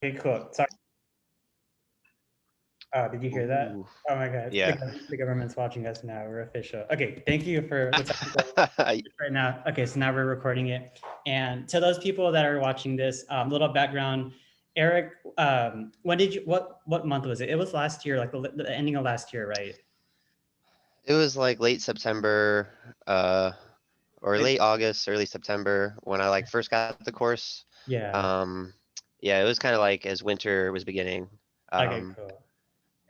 Okay, cool. Sorry. Oh, did you hear that? Ooh, Oh my God, yeah. the government's watching us now. We're official. Okay, thank you for the technical right now. Okay, so now we're recording it. And to those people that are watching this, little background. Eric, when did you? What month was it? It was last year, like the ending of last year, right? It was like late September, or Like, late August, early September when I like first got the course. yeah. Um, yeah, it was kind of like as winter was beginning. Okay, Um, cool.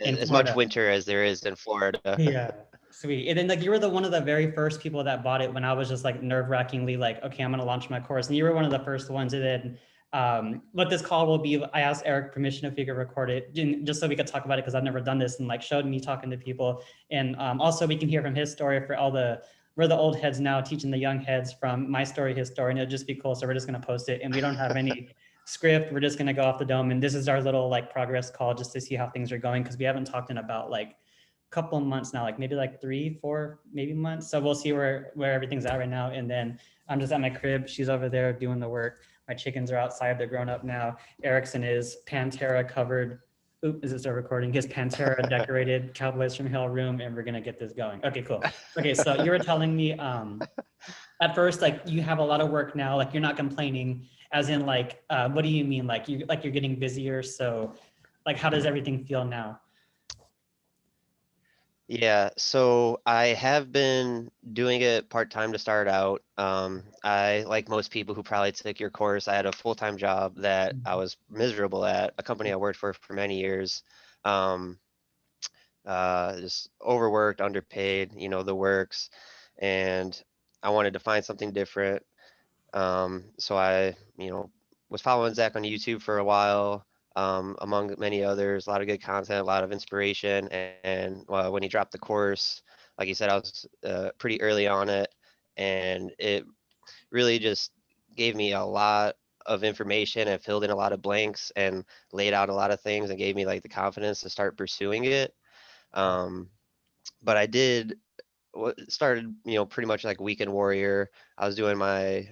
In as much Florida. winter as there is in Florida. Yeah, sweet. And then like you were the one of the very first people that bought it when I was just like nerve-wrackingly like, okay, I'm gonna launch my course. And you were one of the first ones. And then what this call will be, I asked Eric permission if we could record it just so we could talk about it because I've never done this and like showed me talking to people. And also we can hear from his story for all the we're the old heads now teaching the young heads from my story, his story, and it'll just be cool. So we're just gonna post it and we don't have any script. We're just gonna go off the dome. And this is our little like progress call just to see how things are going because we haven't talked in about like couple months now, like maybe like 3, 4, maybe months. So we'll see where everything's at right now. And then I'm just at my crib. She's over there doing the work. My chickens are outside. They're grown up now. Erickson is Pantera covered. Oop, is it still recording? His Pantera decorated Cowboys from Hell room, and we're gonna get this going. Okay, cool. Okay, so you were telling me at first like you have a lot of work now, like you're not complaining, as in like what do you mean? Like you're getting busier. So like how does everything feel now? Yeah, so I have been doing it part-time to start out. I, like most people who probably took your course, I had a full-time job that I was miserable at, a company I worked for many years. Um, just overworked, underpaid, the works, and I wanted to find something different. So I, was following Zach on YouTube for a while, among many others, a lot of good content, a lot of inspiration. And when he dropped the course, like he said, I was pretty early on it, and it really just gave me a lot of information and filled in a lot of blanks and laid out a lot of things and gave me like the confidence to start pursuing it. Um, but I did started, pretty much like weekend warrior. I was doing my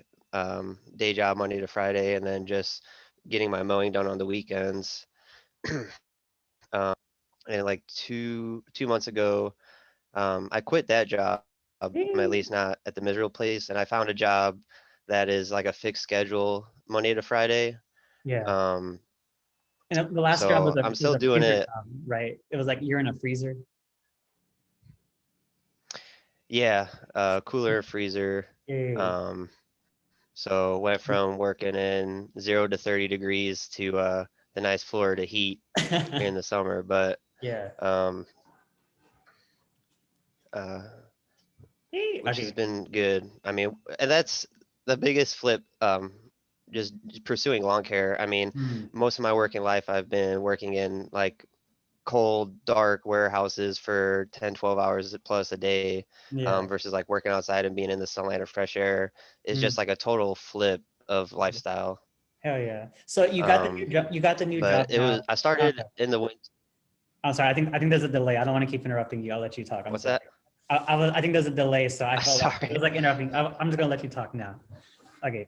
day job Monday to Friday, and then just getting my mowing done on the weekends. um, and like two months ago, I quit that job. I'm at least not at the miserable place, and I found a job that is like a fixed schedule Monday to Friday. Yeah. Um, And the last job so I'm was still a doing freezer it. job, right? It was like you're in a freezer. Yeah, cooler freezer. Yay. Um, So went from working in 0 to 30 degrees to the nice Florida heat here in the summer, but Yeah. um, uh, Yay. which has Okay. been good. I mean, and that's the biggest flip. Just pursuing lawn care. I mean, Hmm. most of my working life, I've been working in like cold, dark warehouses for 10, 12 hours plus a day, Yeah. versus like working outside and being in the sunlight or fresh air. Is Hmm. just like a total flip of lifestyle. Hell yeah. So you got the Um, new job. You got the new but job it was now. I started Okay. in the winter. I'm sorry. I think there's a delay. I don't want to keep interrupting you. I'll let you talk. I'm What's sorry. that? I think there's a delay, so I felt like it was Sorry. like interrupting. I'm just gonna let you talk now. Okay.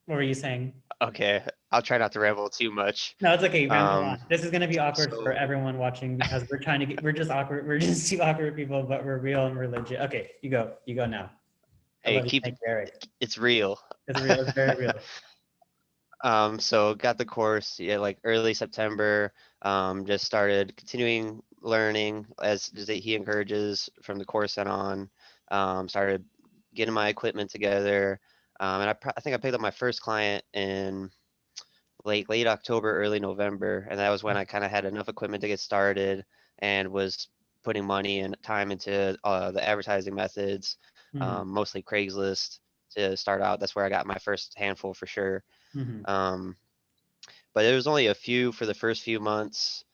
What were you saying? Okay, I'll try not to ramble too much. No, it's okay. Ramble Um, on. This is gonna be awkward for so everyone watching because we're trying to get. We're just awkward. We're just two awkward people, but we're real and we're legit. Okay, you go. You go now. I hey, love you. Thank you, Eric. it's real. It's real. It's very real. So got the course, yeah, like early September. Just started continuing learning as he encourages from the course and on. Started getting my equipment together. And I think I picked up my first client in late October, early November, and that was when I kind of had enough equipment to get started and was putting money and time into the advertising methods, Mm-hmm. mostly Craigslist to start out. That's where I got my first handful for sure. Mm-hmm. Um, but it was only a few for the first few months,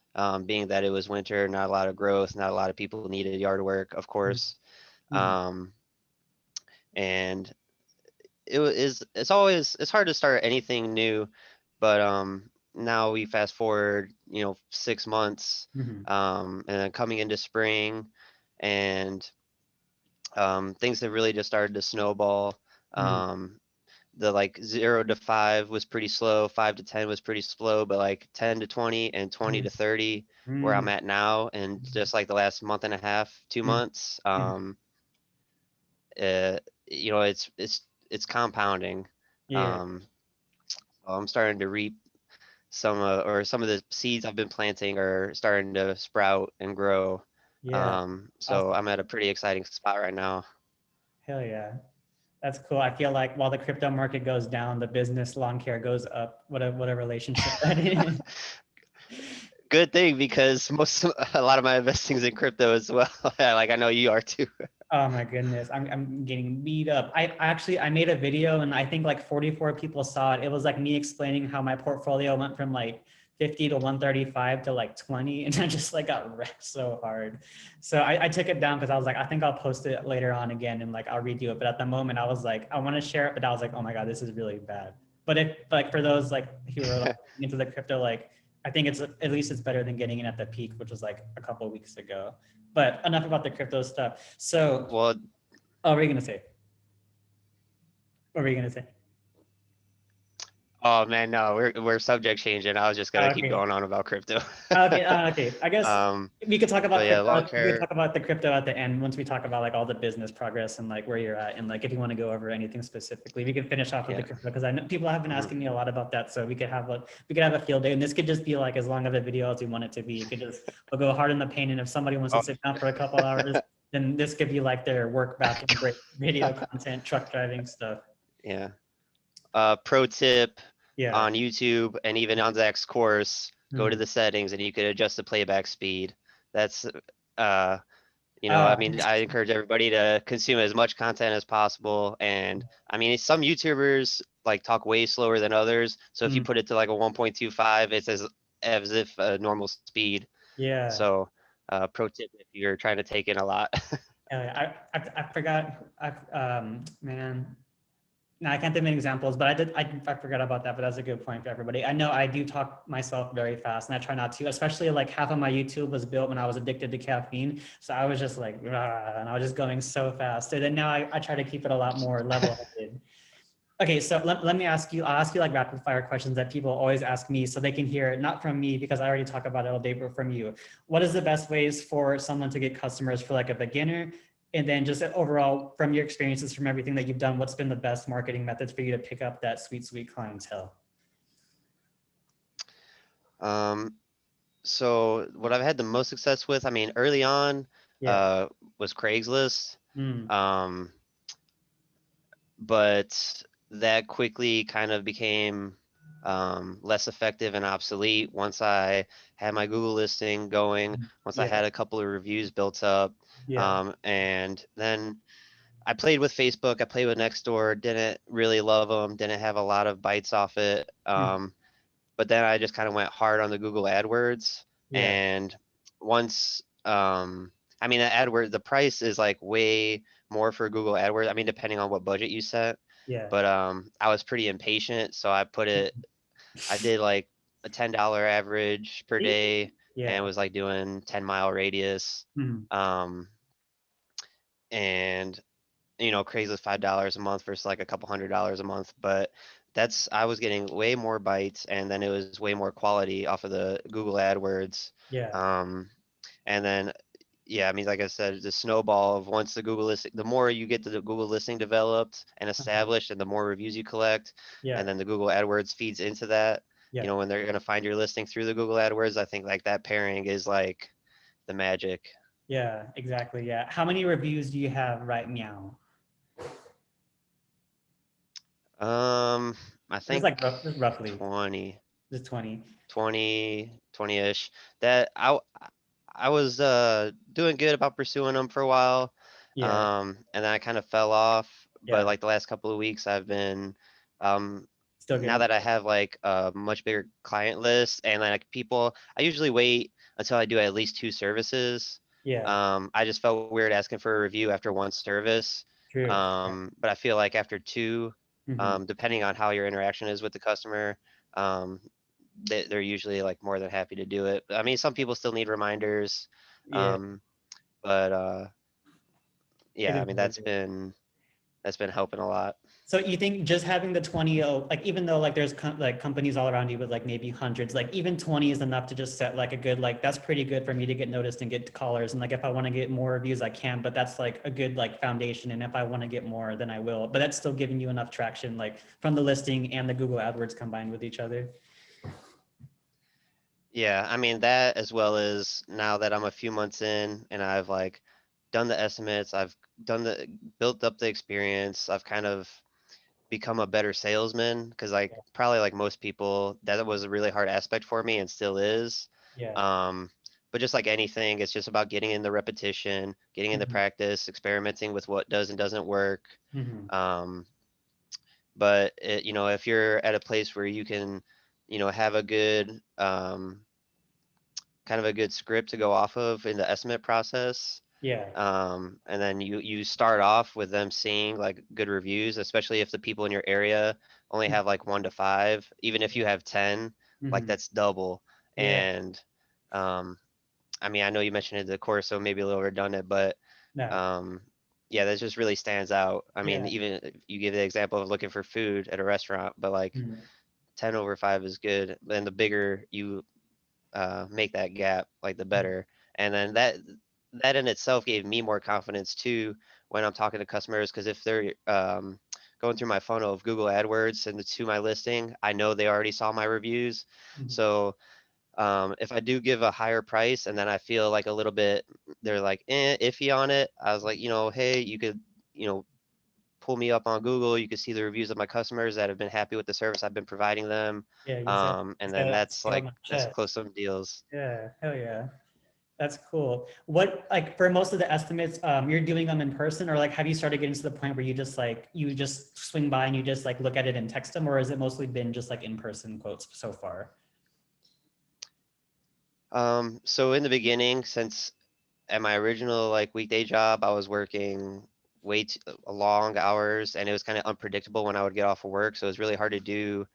being that it was winter, not a lot of growth, not a lot of people needed yard work, of course. Mm-hmm. Um, and it's hard to start anything new, but now we fast forward 6 months, Mm-hmm. and then coming into spring, and things have really just started to snowball. Mm-hmm. um the like 0 to 5 was pretty slow, 5 to 10 was pretty slow, but like 10 to 20 and 20 to 30 where I'm Mm, at now, and just like the last month and a half, two mm, months, mm. uh, it's compounding. Yeah, Um, so I'm starting to reap some of the seeds I've been planting are starting to sprout and grow. yeah. So Awesome. I'm at a pretty exciting spot right now. Hell yeah. That's cool. I feel like while the crypto market goes down, the business lawn care goes up. What a relationship that is. Good thing because a lot of my investing is in crypto as well. Like I know you are too. Oh my goodness, I'm getting beat up. I made a video and I think like 44 people saw it. It was like me explaining how my portfolio went from like 50 to 135 to like 20, and I just like got wrecked so hard. So I took it down because I was like, I think I'll post it later on again and like I'll redo it. But at the moment, I was like, I want to share it, but I was like, oh my god, this is really bad. But if like for those like who are like into the crypto, like I think it's at least it's better than getting in at the peak, which was like a couple of weeks ago. But enough about the crypto stuff. So, Well, oh, what were you gonna say? What were you gonna say? oh man, no, we're subject changing. I was just gonna keep Okay, going on about crypto. okay. I guess Um, we could talk but about yeah, crypto. lawn We could care. talk about the crypto at the end once we talk about like all the business progress and like where you're at and like if you want to go over anything specifically, we can finish off with the Yeah. crypto because I know people have been Mhm. asking me a lot about that. So we could have a field day, and this could just be like as long of a video as we want it to be. It could just we'll go hard in the paint, and if somebody wants to Oh, sit down for a couple hours, then this could be like their work back and break video content, truck driving stuff. yeah. Pro tip Yeah. on YouTube and even on Zach's course, go to Hmm. the settings and you could adjust the playback speed. That's uh I Uh, mean, I encourage everybody to consume as much content as possible. And I mean, some YouTubers like talk way slower than others. So if you mm, put it to like a 1.25, it's as if a normal speed. yeah. So pro tip if you're trying to take in a lot. I forgot. Man, no, I can't think of any examples, but I forgot about that. But that's a good point for everybody. I know I do talk myself very fast, and I try not to. Especially like half of my YouTube was built when I was addicted to caffeine, so I was just like, "Rah," and I was just going so fast. And then now I try to keep it a lot more level-headed. Okay, so let me ask you, I'll ask you like rapid fire questions that people always ask me so they can hear it, not from me because I already talk about it all day, but from you. What is the best ways for someone to get customers for like a beginner? And then just overall from your experiences, from everything that you've done, what's been the best marketing methods for you to pick up that sweet, sweet clientele? um, so what I've had the most success with, I mean, early on, Yeah. uh, was Craigslist. Mm, Um, but that quickly kind of became less effective and obsolete once I had my Google listing going, once I yeah. had a couple of reviews built up. Yeah. And then I played with Facebook, I played with Nextdoor, didn't really love them, didn't have a lot of bites off it. Mm, But then I just kind of went hard on the Google AdWords. yeah. And once, I mean, the AdWords, the price is like way more for Google AdWords. I mean, depending on what budget you set. Yeah. But I was pretty impatient, so I did like a $10 average per day, and Yeah. was like doing 10-mile radius. Mm, Um, and Craigslist $5 a month versus like a couple $100 a month, but I was getting way more bites, and then it was way more quality off of the Google AdWords. yeah. Um, and then yeah, I mean, like I said, the snowball of once the Google listing, the more you get the Google listing developed and Uh-huh. established, and the more reviews you collect, and Yeah. then the Google AdWords feeds into that. Yeah. When they're gonna find your listing through the Google AdWords, I think like that pairing is like the magic. Yeah. Exactly. Yeah. How many reviews do you have right now? Um, I Just think like just roughly, 20. just 20. 20-ish that I was doing good about pursuing them for a while, Yeah. and then I kind of fell off, but Yeah. like the last couple of weeks I've been um Still now getting that I better. have like a much bigger client list, and like people, I usually wait until I do at least two services. Yeah. I just felt weird asking for a review after one service. True. Yeah. But I feel like after two, Hmm. depending on how your interaction is with the customer, um, they're usually like more than happy to do it. I mean, some people still need reminders, Yeah. um, but It yeah, I is mean what it is. that's been helping a lot. So you think just having the 20, like even though like there's like companies all around you with like maybe hundreds, like even 20 is enough to just set like a good, like that's pretty good for me to get noticed and get callers. And like if I want to get more reviews, I can, but that's like a good like foundation. And if I want to get more, then I will. But that's still giving you enough traction, like from the listing and the Google AdWords combined with each other. Yeah, I mean that as well as now that I'm a few months in and I've like done the estimates, I've done the built up the experience, I've kind of become a better salesman because like probably like most people that was a really hard aspect for me and still is. Yeah. Um, but just like anything, it's just about getting in the repetition, getting in the Hmm. practice, experimenting with what does and doesn't work. Hmm. Um, but if you're at a place where you can, have a good kind of a good script to go off of in the estimate process. Yeah. And then you start off with them seeing like good reviews, especially if the people in your area only have like 1 to 5. Even if you have 10, like Hmm. that's double. Yeah. And I mean, I know you mentioned it the course, so maybe a little redundant, but No. um, yeah, that just really stands out. I mean, Yeah. even if you give the example of looking for food at a restaurant, but like Mhm. 10/5 is good. And the bigger you make that gap, like the better. And then that in itself gave me more confidence too when I'm talking to customers because if they're going through my funnel of Google AdWords and to my listing, I know they already saw my reviews. Mhm. So if I do give a higher price and then I feel like a little bit, they're like iffy on it. I was like, hey, you could, you know, pull me up on Google. You can see the reviews of my customers that have been happy with the service I've been providing them. Yeah. And He's then got that's scale like my that's chest. close some deals. Yeah. Hell yeah. That's cool. What, like for most of the estimates, you're doing them in person, or like have you started getting to the point where you just swing by and you just like look at it and text them, or has it mostly been just like in person quotes so far? So in the beginning, since at my original like weekday job, I was working way too long hours and it was kind of unpredictable when I would get off of work. So it was really hard to do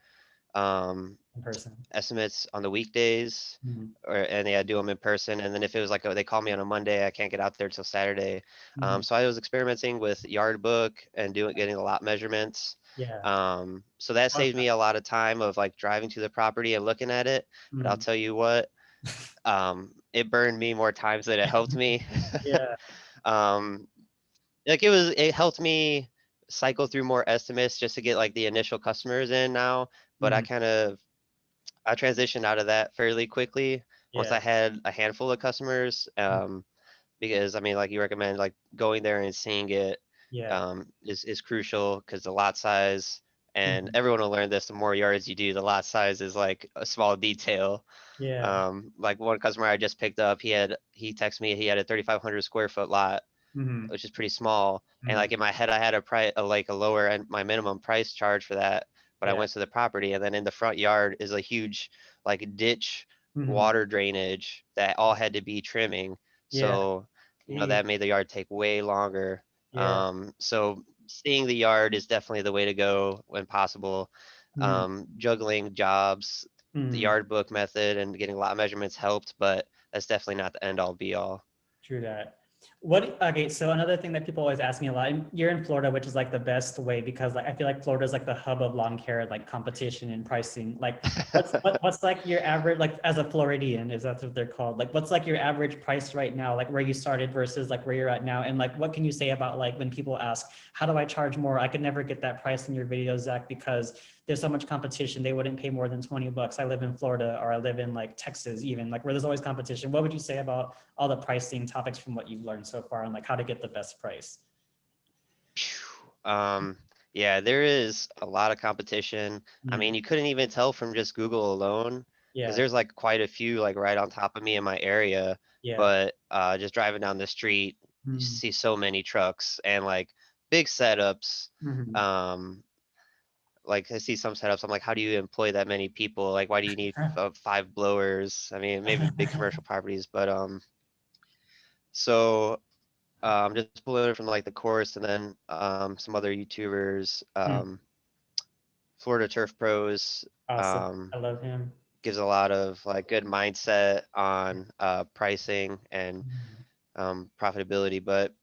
um, In person? estimates on the weekdays Mhm. and they had to do them in person. And then if it was like they call me on a Monday, I can't get out there till Saturday. Mhm. So I was experimenting with yard book and getting a lot measurements. Yeah. So that Love saved me that. a lot of time of like driving to the property and looking at it. But I'll Mhm. tell you what, it burned me more times than it helped me. Yeah. um, like it helped me cycle through more estimates just to get like the initial customers in now. But Mhm. I transitioned out of that fairly quickly once Yeah. I had a handful of customers. Because I mean, like you recommend, like going there and seeing it Yeah. is crucial because the lot size, and Mhm. everyone will learn this. The more yards you do, the lot size is like a small detail. Yeah. Like one customer I just picked up, he texted me he had a 3,500 square foot lot, Mhm. which is pretty small. And Mhm. like in my head, I had a price, like a lower end, my minimum price charge for that. But I Yeah. went to the property, and then in the front yard is a huge, like ditch, Mhm. water drainage that all had to be trimming. Yeah. So, Jeez. that made the yard take way longer. Yeah. So seeing the yard is definitely the way to go when possible. Mhm. Juggling jobs, the Mhm. yard book method, and getting lot measurements helped, but that's definitely not the end all be all. True that. What, okay, so another thing that people always ask me a lot, and you're in Florida, which is like the best way because like I feel like Florida is like the hub of lawn care, like competition and pricing. Like what's like your average, like as a Floridian, is that what they're called? Like what's like your average price right now, like where you started versus like where you're at now? And like what can you say about like when people ask, how do I charge more? I could never get that price in your videos, Zach, because there's so much competition. They wouldn't pay more than 20 bucks. I live in Florida or I live in like Texas, even like where there's always competition. What would you say about all the pricing topics from what you've learned so far on like how to get the best price? Um, yeah, there is a lot of competition. I mean, Mm. you couldn't even tell from just Google alone, because Yeah. there's like quite a few like right on top of me in my area. Yeah. But just driving down the street, you Mm. see so many trucks and like big setups. Mhm. Um, like I see some setups, I'm like, how do you employ that many people? Like, why do you need 5 blowers? I mean, maybe big commercial properties, but so just pulling it from like the course and then some other YouTubers. Mm. Florida Turf Pros Awesome. um, I love him. gives a lot of like good mindset on pricing and Mhm. profitability. But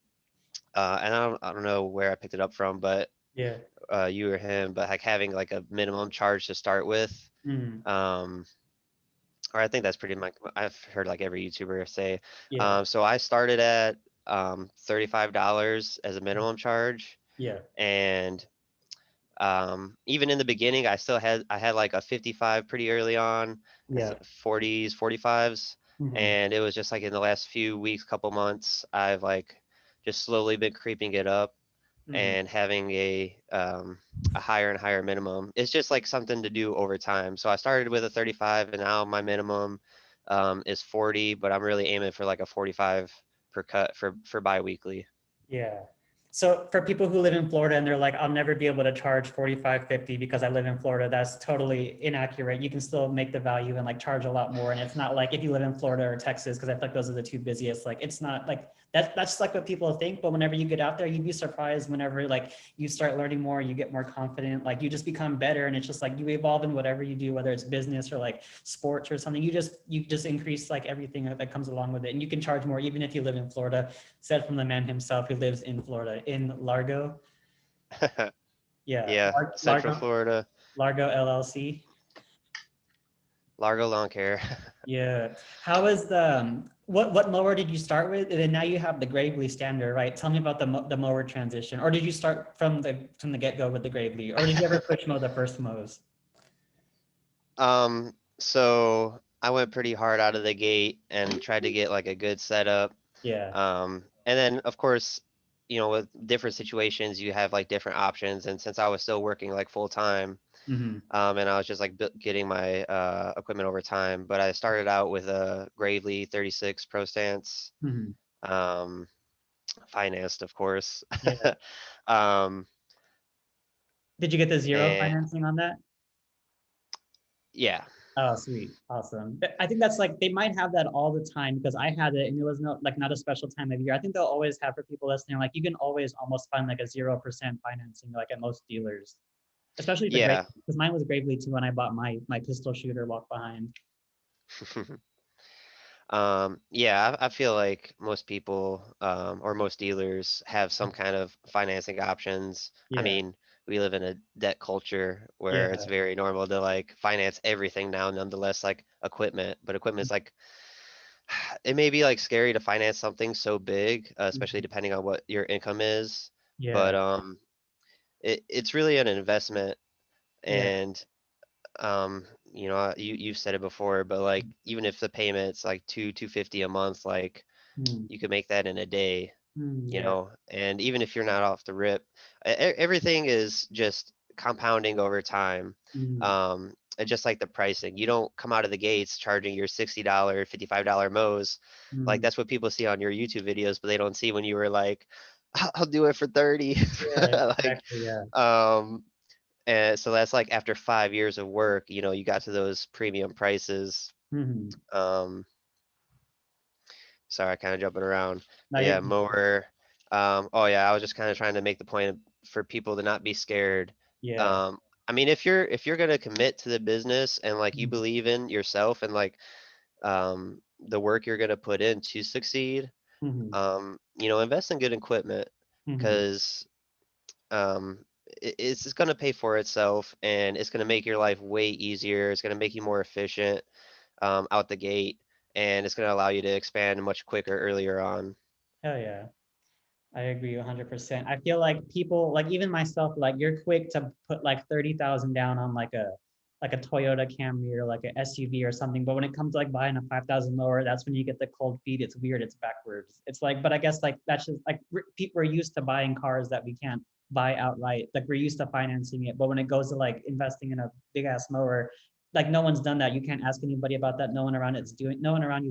and I don't know where I picked it up from, but Yeah. you or him, but like having like a minimum charge to start with. Mm. Um, or I think that's pretty much I've heard like every YouTuber say. Yeah. So I started at $35 as a minimum charge, Yeah. and even in the beginning, I had like a 55 pretty early on, Yeah. 40s, 45s, Hmm. and it was just like in the last few weeks, couple months, I've like just slowly been creeping it up Hmm. and having a higher and higher minimum. It's just like something to do over time. So I started with a 35, and now my minimum is 40, but I'm really aiming for like a 45 per cut for biweekly. Yeah. So for people who live in Florida and they're like, I'll never be able to charge 45, 50 because I live in Florida, that's totally inaccurate. You can still make the value and like charge a lot more. And it's not like if you live in Florida or Texas, because I feel like those are the two busiest, like it's not like that's like what people think. But whenever you get out there, you'd be surprised whenever like you start learning more, you get more confident, like you just become better. And it's just like you evolve in whatever you do, whether it's business or like sports or something. You just increase like everything that comes along with it. And you can charge more even if you live in Florida, said from the man himself who lives in Florida, in Largo. Yeah, Yeah, Central Largo, Florida, Largo LLC. Largo Lawn Care. Yeah. How is the what mower did you start with? And then now you have the Gravely standard, right? Tell me about the mower transition. Or did you start from the get-go with the Gravely? Or did you ever push mow the first mows? So I went pretty hard out of the gate and tried to get like a good setup. Yeah. And then of course, with different situations, you have like different options. And since I was still working like full time, Mm-hmm. and I was just like getting my equipment over time, but I started out with a Gravely 36 Pro Stance, Mm-hmm. um, financed, of course. Yeah. um, Did you get the zero and financing on that? yeah, Oh, sweet. Awesome. I think that's like they might have that all the time because I had it and it was no like not a special time of year. I think they'll always have for people listening, like you can always almost find like a 0% financing like at most dealers, especially the great yeah. because mine was Gravely too when I bought my pistol shooter walk behind. Yeah, I feel like most people, or most dealers have some kind of financing options. I Yeah. mean, we live in a debt culture where it's Yeah. very normal to like finance everything now, nonetheless, like equipment. But equipment's like, it may be like scary to finance something so big, especially Mhm. depending on what your income is. Yeah. But it's really an investment, Yeah. and you've said it before, but like even if the payment's like 250 a month, like Mm. you could make that in a day, Mm. Yeah. and even if you're not off the rip, everything is just compounding over time. Mm. And just like the pricing, you don't come out of the gates charging your $60, $55 mows. Like Mm. that's what people see on your YouTube videos, but they don't see when you were like, I'll do it for 30. Yeah. Like, Exactly. Yeah. um, and so that's like after 5 years of work, you got to those premium prices. Hmm. Um, Sorry, kind of jumping around. Now But you're yeah, mower. Oh yeah, I was just kind of trying to make the point for people to not be scared. yeah. Um, I mean, if you're gonna commit to the business and like you believe in yourself and like the work you're gonna put in to succeed, Mm-hmm. invest in good equipment Hmm. because it's just gonna pay for itself and it's gonna make your life way easier. It's gonna make you more efficient out the gate, and it's going to allow you to expand much quicker earlier on. Hell yeah. I agree 100%. I feel like people, like even myself, like you're quick to put like 30,000 down on like a Toyota Camry or like a SUV or something. But when it comes to like buying a 5,000 lower, that's when you get the cold feet. It's weird. It's backwards. It's like, but I guess like that's just like people are used to buying cars that we can't buy outright. Like we're used to financing it. But when it goes to like investing in a big ass mower, like no one's done that. You can't ask anybody about that. No one around you is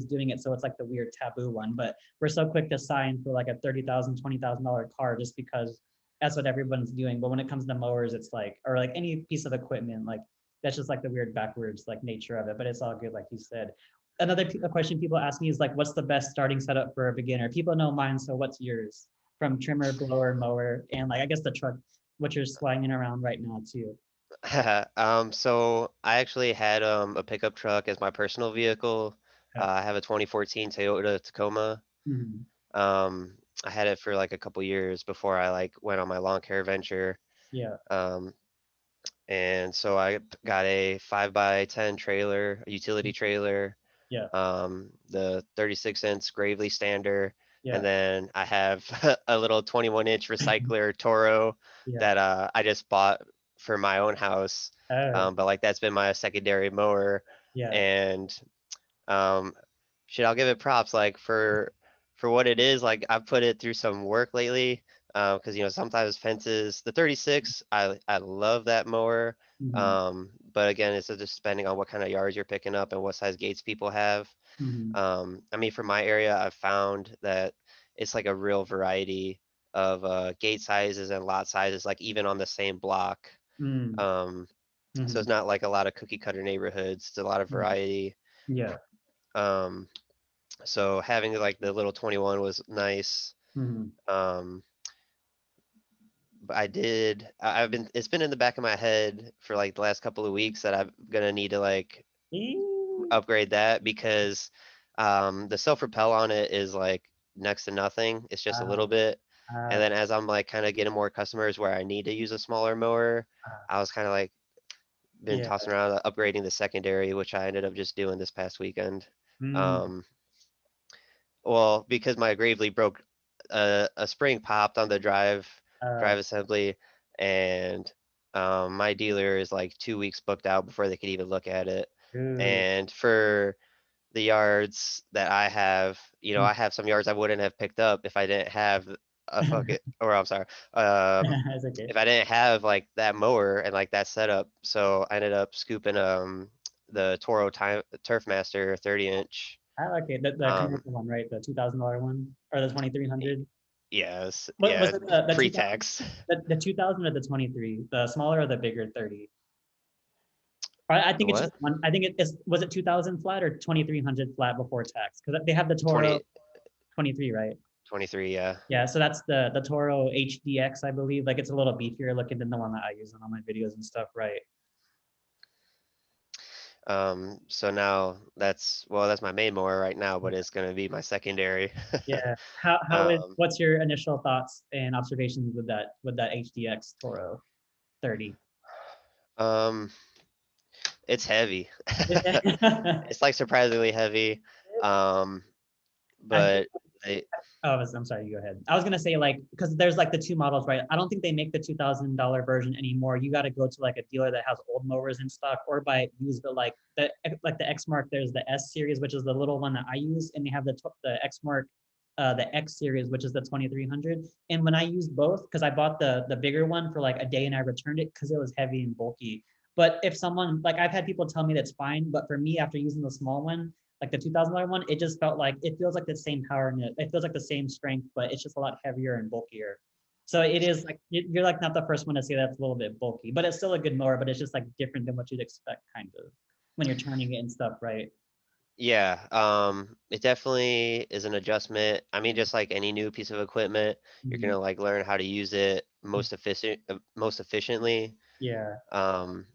doing it. So it's like the weird taboo one. But we're so quick to sign for like a $30,000, $20,000 car just because that's what everyone's doing. But when it comes to mowers, it's like, or like any piece of equipment, like that's just like the weird backwards like nature of it. But it's all good, like you said. Another question people ask me is like, what's the best starting setup for a beginner? People know mine, so what's yours? From trimmer, blower, mower, and like I guess the truck, what you're swinging around right now too. So I actually had a pickup truck as my personal vehicle. Yeah. I have a 2014 Toyota Tacoma. Mhm. Um, I had it for like a couple years before I like went on my lawn care venture. Yeah. Um, and so I got a 5x10 trailer, a utility trailer, Yeah. the 36-inch Gravely stander, and Yeah. then I have a little 21-inch recycler Toro Yeah. that I just bought for my own house. Oh, But like that's been my secondary mower, yeah. and um, shit, I'll give it props like for what it is. Like I've put it through some work lately. Because sometimes fences, the 36, I love that mower. Hmm. But again, it's just depending on what kind of yards you're picking up and what size gates people have. Hmm. I mean, for my area, I've found that it's like a real variety of gate sizes and lot sizes, like even on the same block. Mm. Um, so Hmm. it's not like a lot of cookie cutter neighborhoods. It's a lot of variety. Yeah. Um, so having like the little 21 was nice. Hmm. Um, but I've been, it's been in the back of my head for like the last couple of weeks that I'm gonna need to like upgrade that because the self-propel on it is like next to nothing. It's just a Uh, little bit. And uh, then as I'm like kind of getting more customers where I need to use a smaller mower, uh, I was kind of like been yeah. tossing around upgrading the secondary, which I ended up just doing this past weekend. Mm. Um, well, because my Gravely broke, a spring popped on the Uh, drive assembly, and my dealer is like 2 weeks booked out before they could even look at it. Ooh. And for the yards that I have, Mm. I have some yards I wouldn't have picked up if I didn't have a fucking, or I'm sorry, It's okay. if I didn't have like that mower and like that setup. So I ended up scooping the Toro Turfmaster 30-inch. I like it. The Um, commercial one, right? The $2,000 one or the 2,300. yes, What was yeah, it? The 2000, pre-tax. the 2000 or the 23, the smaller or the bigger 30? I The think it's just what? one. I think it is. Was it 2000 flat or 2,300 flat before tax? Because they have the Toro 20, 23, right? 23, yeah. Yeah. So that's the Toro HDX, I believe. Like it's a little beefier looking than the one that I use in all my videos and stuff, right? So now that's my main mower right now, but it's gonna be my secondary. Yeah. How is Um, what's your initial thoughts and observations with that HDX Toro 30? um, it's heavy. Yeah. It's like surprisingly heavy. Um, I feel but they, Oh, I'm sorry, you go ahead. I was gonna say like because there's like the two models, right? I don't think they make the $2,000 version anymore. You got to go to like a dealer that has old mowers in stock or buy used. But like the X Mark, there's the S series, which is the little one that I use, and they have the X Mark, the X series, which is the 2,300. And when I used both, because I bought the bigger one for like a day and I returned it because it was heavy and bulky. But if someone like I've had people tell me that's fine, but for me after using the small one, like the $2,000 one, it just felt like it feels like the same power in it. It feels like the same strength, but it's just a lot heavier and bulkier. So it is like you're like not the first one to say that's a little bit bulky, but it's still a good mower. But it's just like different than what you'd expect, kind of, when you're turning it and stuff, right? yeah, it definitely is an adjustment. I mean, just like any new piece of equipment, you're Mhm. gonna like learn how to use it most efficiently. Yeah. Um,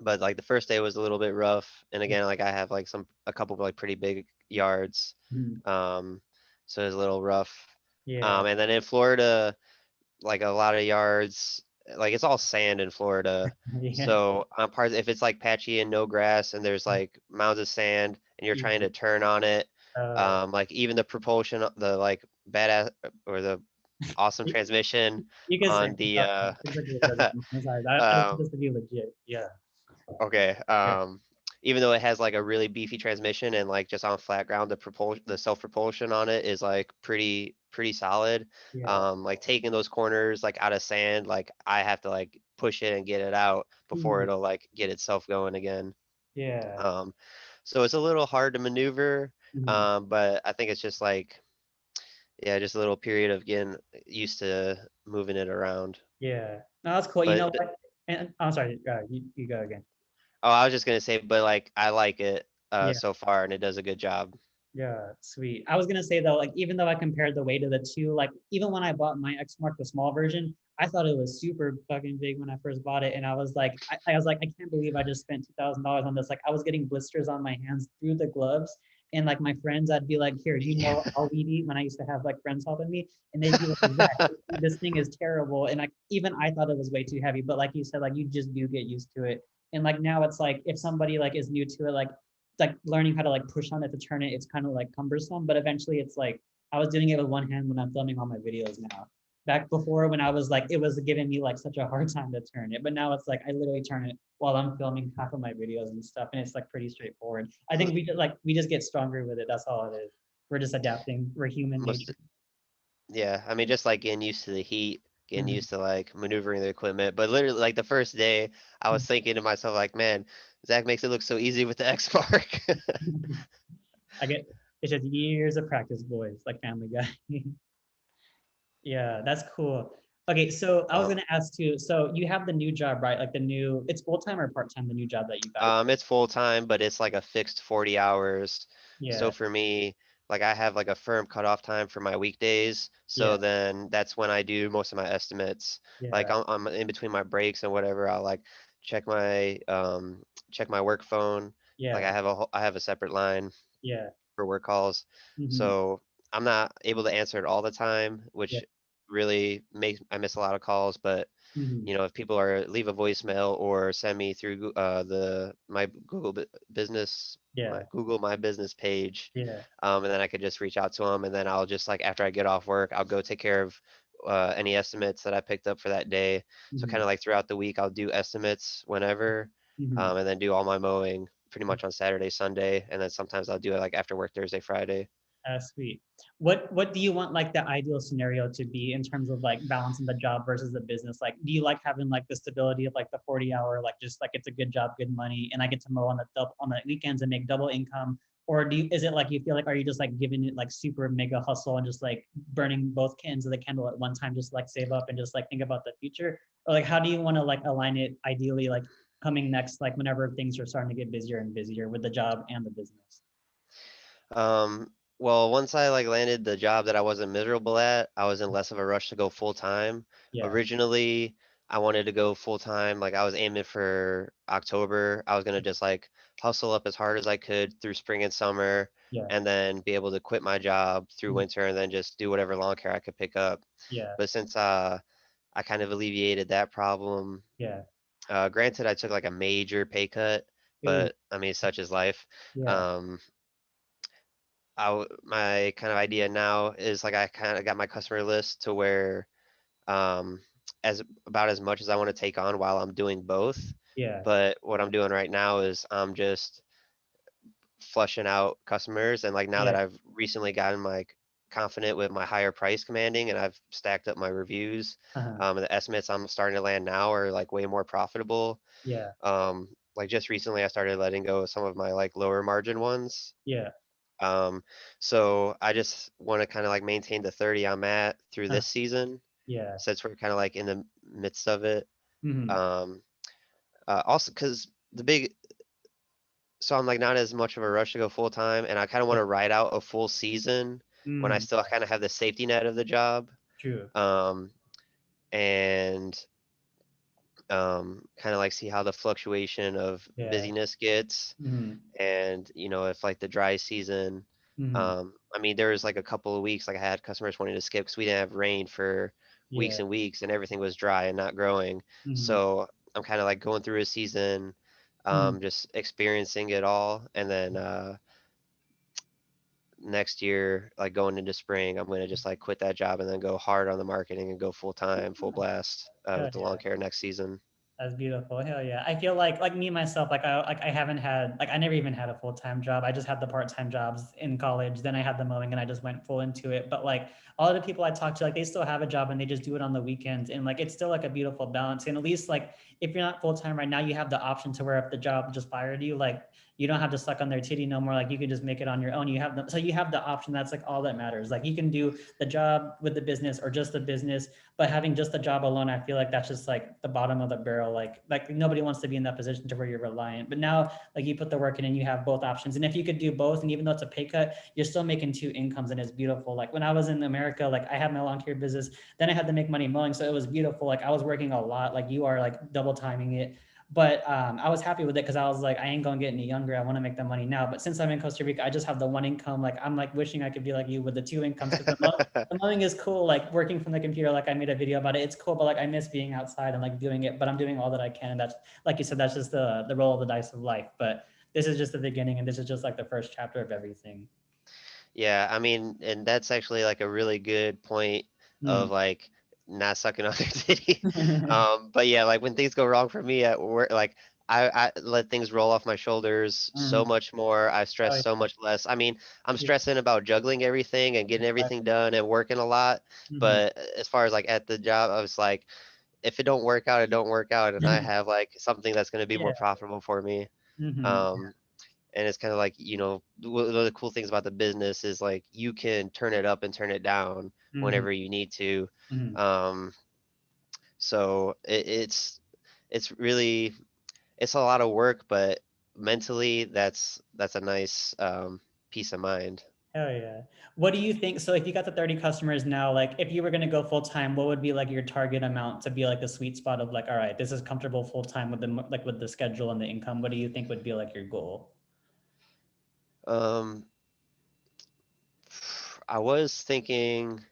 but like the first day was a little bit rough, and again, like I have like a couple of like pretty big yards, Mhm. um, so it's a little rough. Yeah. And then in Florida, like a lot of yards, like it's all sand in Florida. Yeah. So on parts, if it's like patchy and no grass and there's like mounds of sand and you're trying Yeah. to turn on it, like even the propulsion, the like badass or the awesome you, transmission you can say on it. the It's okay. It doesn't. I'm sorry. I just want um this to be legit. Yeah. okay, Yeah. even though it has like a really beefy transmission and like just on flat ground, the self propulsion on it is like pretty solid. Yeah. Like taking those corners like out of sand, like I have to like push it and get it out before Mhm. it'll like get itself going again. Yeah. Um, so it's a little hard to maneuver, Mhm. but I think it's just like, yeah, just a little period of getting used to moving it around. Yeah. No, that's cool. You know But what? And I'm sorry. You go again. oh, I was just gonna say, but like I like it Yeah. so far, and it does a good job. Yeah, sweet. I was gonna say though, like even though I compared the weight of the two, like even when I bought my X Mark, the small version, I thought it was super fucking big when I first bought it, and I was like, I can't believe I just spent $2,000 on this. Like I was getting blisters on my hands through the gloves, And like my friends, I'd be like, here, do you know Yeah. all weed eat? When I used to have like friends helping me, and they'd be like, Zach, this thing is terrible. And like even I thought it was way too heavy, but like you said, like you just do get used to it. And like now it's like if somebody like is new to it, like learning how to like push on it to turn it, it's kind of like cumbersome. But eventually it's like I was doing it with one hand when I'm filming all my videos now. Back before when I was like, it was giving me like such a hard time to turn it. But now it's like I literally turn it while I'm filming half of my videos and stuff. And it's like pretty straightforward. I think we just get stronger with it. That's all it is. We're just adapting. We're human Most nature. Yeah, I mean, just like getting used to the heat, getting Mhm. used to like maneuvering the equipment. But literally, like the first day, I was thinking to myself, like, man, Zach makes it look so easy with the X Mark. I get it's just years of practice, boys, like Family Guy. Yeah, that's cool. Okay, so I was Um, gonna ask too. So you have the new job, right? Like the new, it's full time or part time, the new job that you got. it's full time, but it's like a fixed 40 hours. So Yeah, for me, like I have like a firm cutoff time for my weekdays. yeah, So then that's when I do most of my estimates. Like yeah, I'm in between my breaks and whatever, I'll like check my check my work phone. Like yeah, I have a separate line yeah. for work calls. Hmm. So I'm not able to answer it all the time, Yeah. which really makes I miss a lot of calls. But Hmm. you know, if people are leave a voicemail or send me through the my business my Yeah, Google My Business page, yeah. and then I could just reach out to them, and then I'll just like after I get off work, I'll go take care of any estimates that I picked up for that day. So Hmm. kind of like throughout the week, I'll do estimates whenever, Hmm. and then do all my mowing pretty much on Saturday, Sunday, and then sometimes I'll do it like after work Thursday, Friday. Sweet. What do you want like the ideal scenario to be in terms of like balancing the job versus the business? Like, do you like having like the stability of like the 40 hour, like just like it's a good job, good money, and I get to mow on the weekends and make double income? Or is it like you feel like are you just like giving it like super mega hustle and just like burning both ends of the candle at one time, just like save up and just like think about the future? Or like how do you want to like align it ideally like coming next, like whenever things are starting to get busier and busier with the job and the business? Well, once I like landed the job that I wasn't miserable at, I was in less of a rush to go full time. Yeah, Originally, I wanted to go full time. Like I was aiming for October. I was gonna just like hustle up as hard as I could through spring and summer, yeah, and then be able to quit my job through mhm, winter and then just do whatever lawn care I could pick up. yeah, But since I kind of alleviated that problem, yeah. granted I took like a major pay cut, Ooh, but I mean such is life. yeah, Um, my kind of idea now is like I kind of got my customer list to where um as about as much as I want to take on while I'm doing both. yeah, But what I'm doing right now is I'm just flushing out customers, and like now yeah, that I've recently gotten like confident with my higher price commanding and I've stacked up my reviews, uh-huh, and the estimates I'm starting to land now are like way more profitable. yeah, Like just recently I started letting go of some of my like lower margin ones. yeah, Um, so I just want to kind of like maintain the 30 I'm at through uh, this season, yeah, since we're kind of like in the midst of it. mhm, Um, also because the big, so I'm like not as much of a rush to go full time, and I kind of want yeah, to ride out a full season when I still yeah, kind of have the safety net of the job. true, Um, and kind of like see how the fluctuation of yeah, busyness gets. mhm, And you know, if like the dry season, mhm, I mean there was like a couple of weeks like I had customers wanting to skip because we didn't have rain for weeks yeah, and weeks and everything was dry and not growing. mhm, So I'm kind of like going through a season, mhm, just experiencing it all, and then next year, like going into spring, I'm gonna just like quit that job and then go hard on the marketing and go full time, full blast hell with the lawn yeah. care next season. That's beautiful. Hell yeah. I feel like me myself, like I haven't had like I never even had a full-time job. I just had the part-time jobs in college. Then I had the mowing and I just went full into it. But like all of the people I talk to, like they still have a job and they just do it on the weekends. And like it's still like a beautiful balance. And at least like if you're not full-time right now, you have the option to where if the job just fired you, like you don't have to suck on their titty no more. Like you can just make it on your own. You have the so you have the option. That's like all that matters. Like you can do the job with the business or just the business, but having just the job alone, I feel like that's just like the bottom of the barrel. Like nobody wants to be in that position to where you're reliant. But now like you put the work in and you have both options. And if you could do both, and even though it's a pay cut, you're still making two incomes and it's beautiful. Like when I was in America, like I had my lawn care business, then I had to make money mowing. So it was beautiful. Like I was working a lot, like you are like double timing it. But I was happy with it because I was like, I ain't gonna get any younger. I want to make the money now. But since I'm in Costa Rica, I just have the one income. Like I'm like wishing I could be like you with the two incomes because the mowing is cool. Like working from the computer, like I made a video about it. It's cool, but like I miss being outside and like doing it. But I'm doing all that I can. And that's like you said, that's just the roll of the dice of life. But this is just the beginning, and this is just like the first chapter of everything. Yeah, I mean, and that's actually like a really good point of Mm. like not sucking on their titty. But yeah, like when things go wrong for me at work, like I let things roll off my shoulders so Mhm. much more. I Oh, stress so yeah. much less. I mean, I'm Yeah, stressing about juggling everything and getting everything exactly. done and working a lot. Mhm. But as far as like at the job, I was like, if it don't work out, it don't work out, and I have like something that's going to be Yeah. more profitable for me. Mhm. Um, and it's kind of like, one of the cool things about the business is like you can turn it up and turn it down Mhm. whenever you need to. Mhm. um so it's really, it's a lot of work, but mentally that's a nice peace of mind. Hell yeah. What do you think? So if you got the 30 customers now, like if you were going to go full time, what would be like your target amount to be like the sweet spot of like, all right, this is comfortable full time with the like with the schedule and the income. What do you think would be like your goal? um I was thinking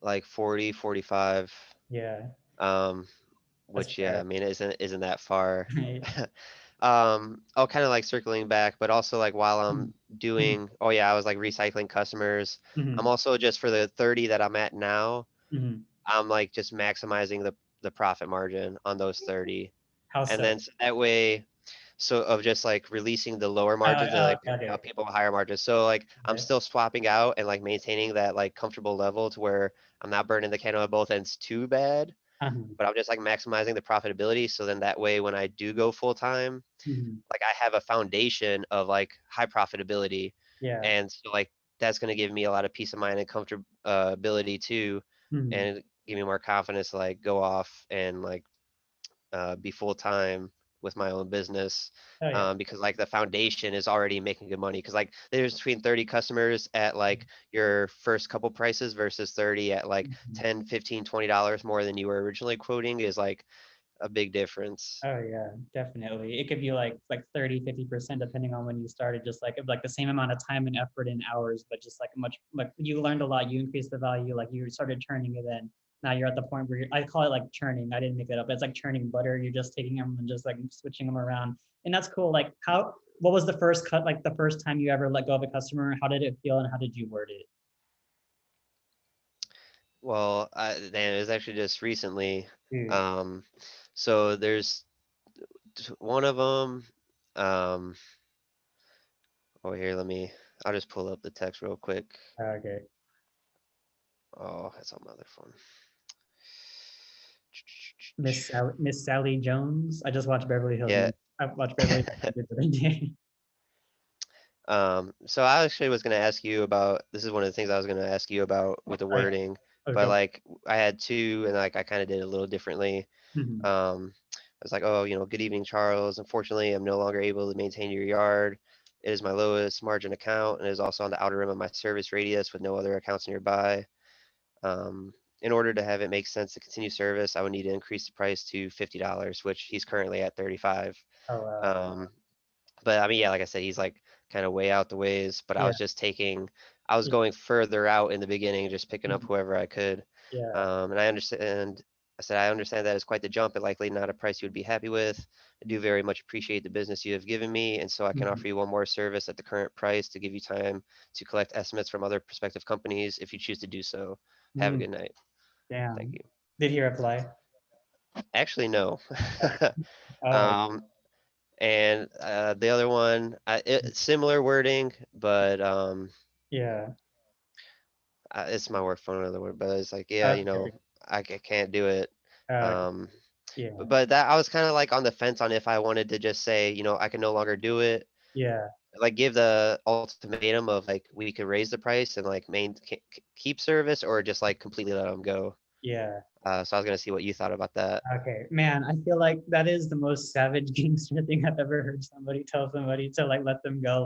like 40, 45. Yeah, um that's which, yeah, fair. I mean, isn't that far. Kind of like circling back, but also like while I'm Mhm. Mhm. doing, oh yeah, I was like recycling customers. I'm Mhm. also just for the 30 that I'm at now, Mhm. I'm like just maximizing the profit margin on those 30. How And so? then so that way, so of just like releasing the lower margins and like Okay, picking okay. out people with higher margins. So like I'm Okay. still swapping out and like maintaining that like comfortable level to where I'm not burning the candle at both ends too bad, Uh-huh. but I'm just like maximizing the profitability. So then that way, when I do go full time, Mhm. like I have a foundation of like high profitability. Yeah. And so like that's going to give me a lot of peace of mind and comfortability too, Mhm. and give me more confidence to like go off and like be full time with my own business. Oh yeah. Because like the foundation is already making good money, because like there's between 30 customers at like your first couple prices versus 30 at like Mhm. 10, 15, $20 more than you were originally quoting is like a big difference. Oh yeah, definitely. It could be like 30, 50% depending on when you started, just like the same amount of time and effort and hours, but just like much like you learned a lot, you increased the value, like you started churning it in. Now you're at the point where I call it like churning. I didn't make it up. It's like churning butter. You're just taking them and just like switching them around. And that's cool. Like what was the first cut, like the first time you ever let go of a customer? How did it feel and how did you word it? Well, Dan, it was actually just recently. Dude. Um, so there's one of them. Um, oh, here, I'll just pull up the text real quick. Okay. Oh, it's on my other phone. Miss Sally Jones. I just watched Beverly Hills. Yeah. I watched Beverly Hills the other day. So I actually was gonna ask you about, this is one of the things I was gonna ask you about with the Oh, yeah. wording, but Okay. like I had two and like I kind of did it a little differently. Mhm. I was like, oh, good evening, Charles. Unfortunately, I'm no longer able to maintain your yard. It is my lowest margin account and is also on the outer rim of my service radius with no other accounts nearby. Um, in order to have it make sense to continue service, I would need to increase the price to $50, which he's currently at 35. Oh wow. Um, but I mean, yeah, like I said, he's like kind of way out the ways, but Yeah. I was Yeah. going further out in the beginning, just picking up Mhm. whoever I could. Yeah. And I said, I understand that is quite the jump and likely not a price you would be happy with. I do very much appreciate the business you have given me. And so I can Mhm. offer you one more service at the current price to give you time to collect estimates from other prospective companies if you choose to do so. Have a Mm. good night. Thank Damn. you. Did he reply? Actually, no. Oh. um, and the other one, similar wording, but Yeah. it's my work phone, in other word. But it's like, yeah, Okay. I can't do it. Okay. Um, Yeah. but that I was kind of like on the fence on if I wanted to just say, I can no longer do it, Yeah. like give the ultimatum of like we could raise the price and like keep service, or just like completely let them go. Yeah. So I was gonna see what you thought about that. Okay. Man, I feel like that is the most savage gangster thing I've ever heard somebody tell somebody to like let them go.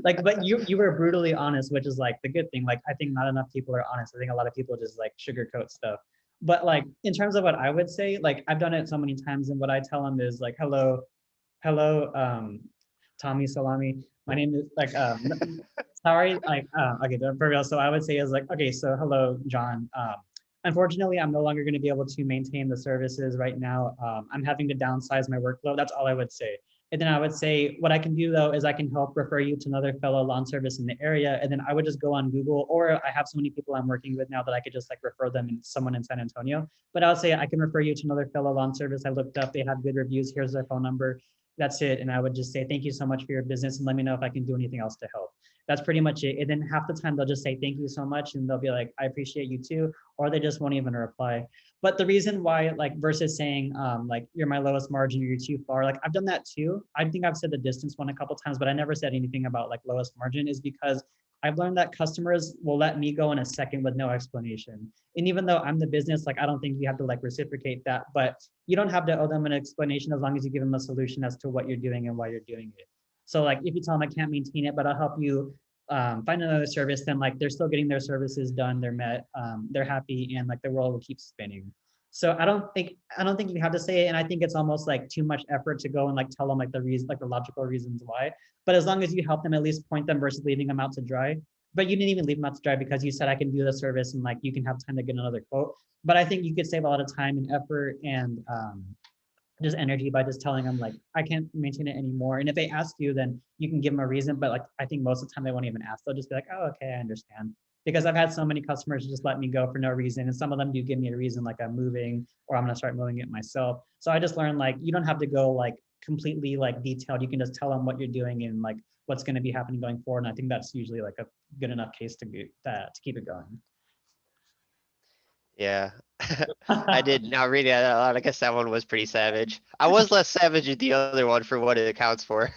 Like, but you were brutally honest, which is like the good thing. Like, I think not enough people are honest. I think a lot of people just like sugarcoat stuff. But like in terms of what I would say, like I've done it so many times, and what I tell them is like, hello, Tommy Salami. My name is like, sorry, like, okay, for real. So I would say is like, okay, so hello, John. Unfortunately, I'm no longer going to be able to maintain the services right now. I'm having to downsize my workload. That's all I would say. And then I would say what I can do though is I can help refer you to another fellow lawn service in the area. And then I would just go on Google, or I have so many people I'm working with now that I could just like refer them and someone in San Antonio. But I would say I can refer you to another fellow lawn service. I looked up, they have good reviews. Here's their phone number. That's it. And I would just say, thank you so much for your business and let me know if I can do anything else to help. That's pretty much it. And then half the time they'll just say, thank you so much. And they'll be like, I appreciate you too. Or they just won't even reply. But the reason why, like, versus saying, like, you're my lowest margin or you're too far, like, I've done that too. I think I've said the distance one a couple of times, but I never said anything about like lowest margin, is because I've learned that customers will let me go in a second with no explanation. And even though I'm the business, like, I don't think you have to like reciprocate that, but you don't have to owe them an explanation as long as you give them a solution as to what you're doing and why you're doing it. So like, if you tell them I can't maintain it, but I'll help you find another service, then like they're still getting their services done, they're met, they're happy, and like the world will keep spinning. So I don't think you have to say it, and I think it's almost like too much effort to go and like tell them like the reason, like the logical reasons why. But as long as you help them, at least point them versus leaving them out to dry. But you didn't even leave them out to dry because you said I can do the service and like you can have time to get another quote. But I think you could save a lot of time and effort and just energy by just telling them like I can't maintain it anymore. And if they ask you, then you can give them a reason. But like I think most of the time they won't even ask. They'll just be like, oh, okay, I understand. Because I've had so many customers just let me go for no reason. And some of them do give me a reason, like I'm moving or I'm gonna start moving it myself. So I just learned like you don't have to go like completely like detailed. You can just tell them what you're doing and like what's going to be happening going forward. And I think that's usually like a good enough case to keep it going. Yeah. I did not read it out loud. I guess that one was pretty savage. I was less savage with the other one for what it accounts for.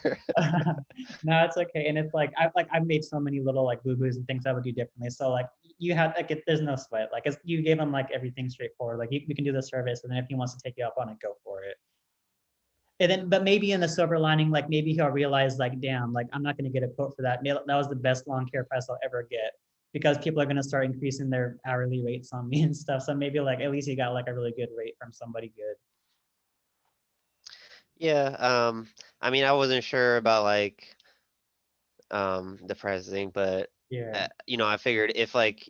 No, it's okay. And it's like I've made so many little like boo-boos and things I would do differently. So like you had like there's no sweat. Like you gave him like everything straightforward. Like you can do the service, and then if he wants to take you up on it, go for it. And then, but maybe in the silver lining, like maybe he'll realize like, damn, like I'm not going to get a quote for that. That was the best lawn care price I'll ever get, because people are going to start increasing their hourly rates on me and stuff. So maybe like at least he got like a really good rate from somebody good. Yeah, I mean, I wasn't sure about like the pricing, but Yeah. I figured if like,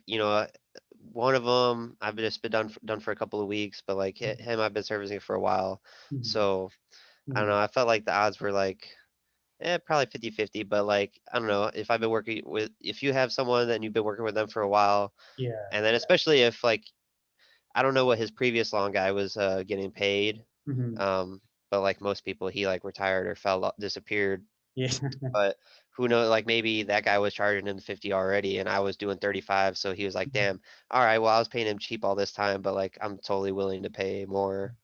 one of them I've just been done for a couple of weeks, but like him I've been servicing for a while. Mhm. So, I don't Mhm. know, I felt like the odds were like probably 50-50, but like I don't know, if you have someone and you've been working with them for a while, Yeah. and then especially if like I don't know what his previous lawn guy was getting paid. Mhm. Um, but like most people, he like retired or disappeared. Yeah. But who knows? Like maybe that guy was charging him 50 already, and I was doing 35. So he was like, "Damn, all right. Well, I was paying him cheap all this time, but like I'm totally willing to pay more."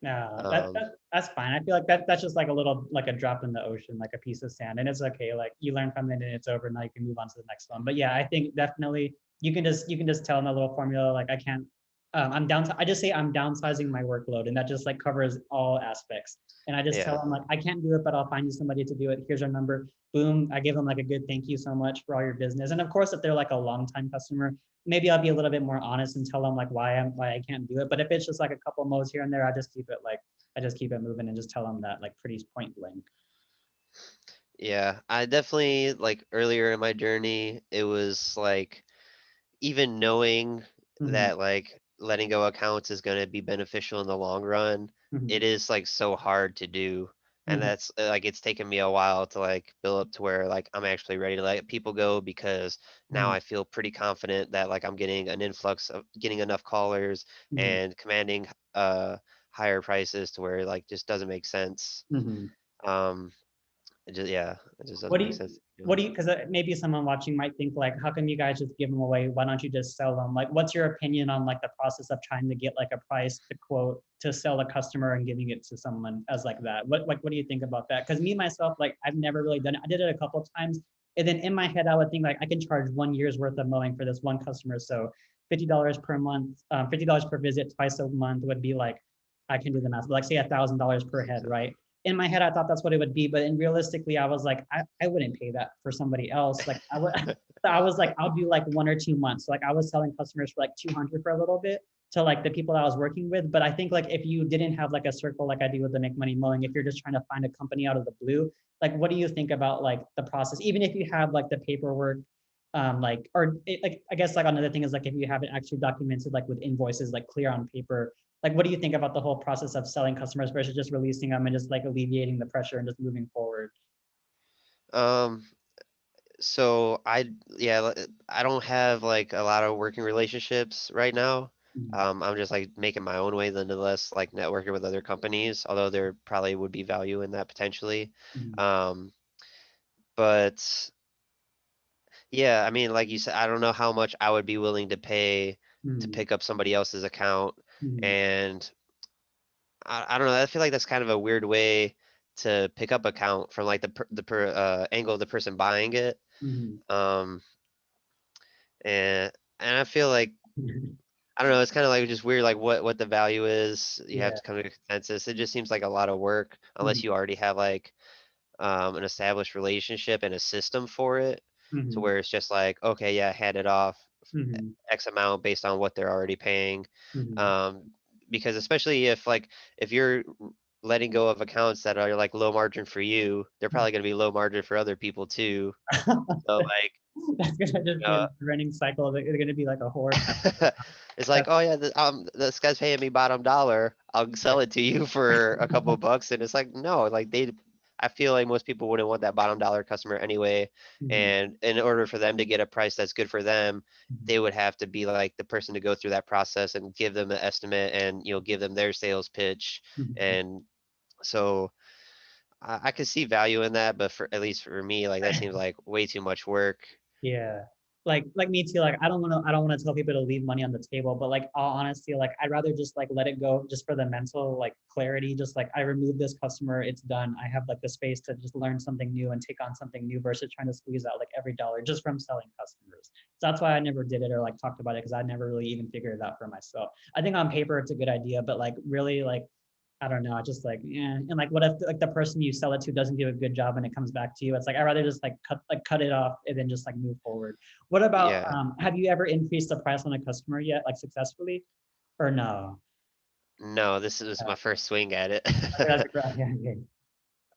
No, Um, that's fine. I feel like that's just like a little like a drop in the ocean, like a piece of sand, and it's okay. Like you learn from it, and it's over. Now you can move on to the next one. But yeah, I think definitely you can just tell them a little formula like I can't. I'm down. I just say I'm downsizing my workload, and that just like covers all aspects. And I just tell yeah, them like I can't do it, but I'll find you somebody to do it. Here's our number. Boom. I give them like a good thank you so much for all your business. And of course, if they're like a long time customer, maybe I'll be a little bit more honest and tell them like why I can't do it. But if it's just like a couple modes here and there, I just keep it moving and just tell them that like pretty point blank. yeah. I definitely like earlier in my journey, it was like even knowing Mhm. that like letting go accounts is going to be beneficial in the long run, it Mhm. is like so hard to do. And Mhm. that's like it's taken me a while to like build up to where like I'm actually ready to let people go, because now Mhm. I feel pretty confident that like I'm getting an influx of getting enough callers Mhm. and commanding uh higher prices to where like just doesn't make sense. Mhm. Um it just What doesn't do make you, sense. what do you, because maybe someone watching might think like, how come you guys just give them away? Why don't you just sell them? Like, what's your opinion on like the process of trying to get like a price to quote to sell a customer and giving it to someone as like that? What do you think about that? Because me myself, like I've never really done it. I did it a couple of times, and then in my head I would think like I can charge 1 year's worth of mowing for this one customer, so $50 per month, $50 per visit twice a month would be like I can do the math, like say $1,000 per head, right? In my head, I thought that's what it would be, but in realistically, I was like, I wouldn't pay that for somebody else. Like I would, so I was like, I'll do like 1 or 2 months. So like I was selling customers for like 200 for a little bit to like the people I was working with. But I think like if you didn't have like a circle like I do with the Make Money Mowing, if you're just trying to find a company out of the blue, like what do you think about like the process? Even if you have like the paperwork, like or like I guess like another thing is like if you have it actually documented like with invoices like clear on paper, like what do you think about the whole process of selling customers versus just releasing them and just like alleviating the pressure and just moving forward? Um, so I don't have like a lot of working relationships right now. Mhm, I'm just like making my own way, nonetheless, like networking with other companies, although there probably would be value in that potentially. mhm, Um, but yeah, I mean, like you said, I don't know how much I would be willing to pay to mhm, pick up somebody else's account. mhm, And I don't know, I feel like that's kind of a weird way to pick up account from like angle of the person buying it. mhm. Um, and I feel like I don't know, it's kind of like just weird, like what the value is. You have Yeah. to come to a consensus. It just seems like a lot of work Mhm, unless you already have like an established relationship and a system for it, to mhm, where it's just like, okay, yeah, hand it off mhm, X amount based on what they're already paying. mhm. Um, because especially if you're letting go of accounts that are like low margin for you, they're probably going to be low margin for other people too. So like, That's gonna you just be a know, running cycle. They're gonna be like a horror. it's like, That's oh yeah, this guy's paying me bottom dollar. I'll sell it to you for a couple of bucks, and it's like, no, like I feel like most people wouldn't want that bottom dollar customer anyway. Mhm, And in order for them to get a price that's good for them, mhm, they would have to be like the person to go through that process and give them an estimate, and give them their sales pitch. mhm. And so I could see value in that, but for at least for me, like that seems like way too much work. Yeah. Like me too. Like I don't want to tell people to leave money on the table, but like all honesty, like I'd rather just like let it go just for the mental like clarity. Just like I remove this customer, it's done. I have like the space to just learn something new and take on something new versus trying to squeeze out like every dollar just from selling customers. So that's why I never did it or like talked about it because I never really even figured it out for myself. I think on paper it's a good idea, but like really like I don't know, just like, yeah. And like, what if like the person you sell it to doesn't do a good job and it comes back to you? It's like, I'd rather just like cut it off and then just like move forward. What about, Yeah, have you ever increased the price on a customer yet, like successfully or no? no, this was my first swing at it. Okay, that's a great, yeah, okay.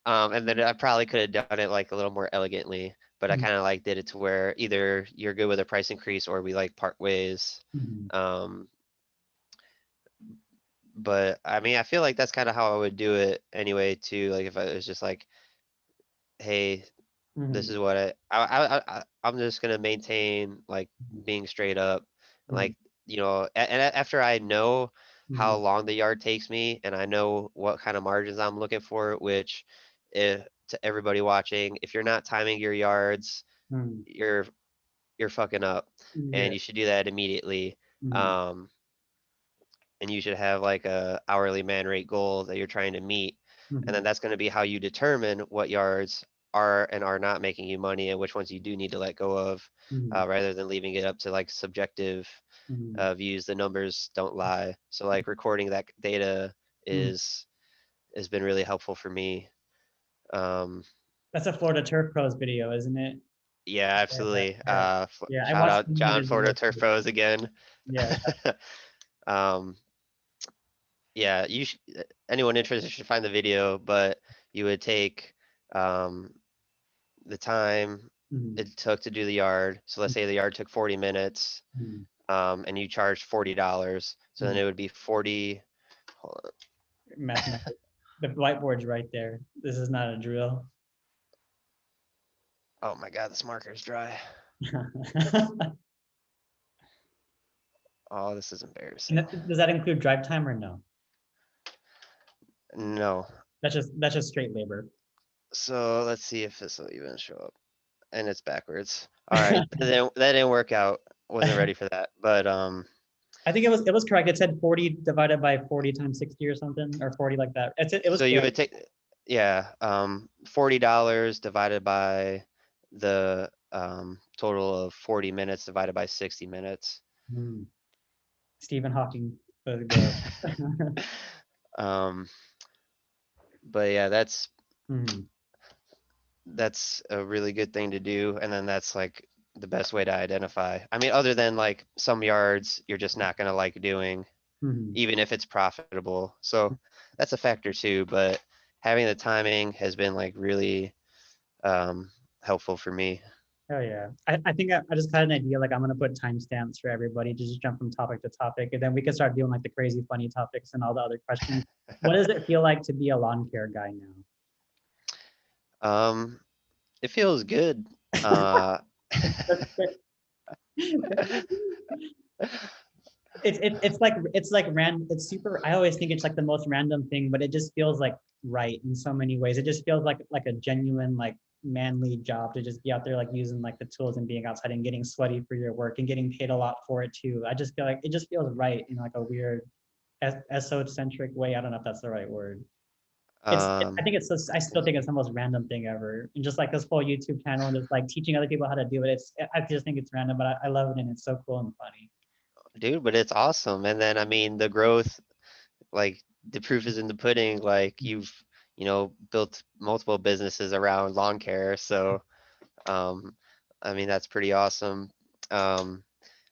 And then I probably could have done it like a little more elegantly, but I Mhm, kind of like did it to where either you're good with a price increase or we like part ways. mhm, Um, but I mean, I feel like that's kind of how I would do it anyway too. Like if I was just like, hey, this mhm, is what I'm just gonna maintain like being straight up, and mhm, like after I know how mhm, long the yard takes me and I know what kind of margins I'm looking for, which if to everybody watching, if you're not timing your yards, mhm, you're fucking up, yeah, and you should do that immediately. mhm, Um, and you should have like a hourly man rate goal that you're trying to meet, and then mhm, that's going to be how you determine what yards are and are not making you money and which ones you do need to let go of, mhm, rather than leaving it up to like subjective mhm, views. The numbers don't lie, so like recording that data mhm. is has been really helpful for me. um, That's a Florida Turf Pros video, isn't it? yeah, Yeah, absolutely. yeah, yeah. I Shout watched out some of John, his Florida videos Turf too. Pros again. Yeah, um, yeah, anyone interested should find the video, but you would take um, the time mhm, it took to do the yard. So let's say the yard took 40 minutes, mhm, and you charged $40. So then mhm. it would be 40. Hold on. Mathematics. The whiteboard's right there. This is not a drill. Oh my God, this marker's dry. Oh, this is And embarrassing. does that include drive time or no? No. That's just straight labor. So let's see if this will even show up. And it's backwards. All right, that didn't work out. Wasn't ready for that. But I think it was correct. It said 40 divided by 40 times 60 or something, or 40 like that. It was so you correct. would take, yeah, $40 divided by the total of 40 minutes divided by 60 minutes. Hmm. Stephen Hawking was go. Um, but yeah, Hmm. that's a really good thing to do, and then that's like the best way to identify. I mean, other than like some yards you're just not gonna like doing. Mhm. even if it's profitable. So that's a factor too, but having the timing has been like really helpful for me. Oh yeah. I think I just got an idea. Like I'm gonna put timestamps for everybody to just jump from topic to topic, and then we can start doing like the crazy funny topics and all the other questions. What does it feel like to be a lawn care guy Um, it feels good. Uh, now? It's like random. It's super. I always think it's like the most random thing, but it just feels like right in so many ways. It just feels like a genuine like manly job to just be out there like using like the tools and being outside and getting sweaty for your work and getting paid a lot for it too. I just feel like it just feels right in like a weird esocentric way. I don't know if that's the right word. I um, think it's I still think it's the most random thing ever. And just like this whole YouTube channel and just like teaching other people how to do it. I just think it's random, but I love it and it's so cool and funny. dude, but it's awesome. And then I mean the growth, like the proof is in the pudding. Like you've, built multiple businesses around lawn care. So um, I mean that's pretty awesome. Um,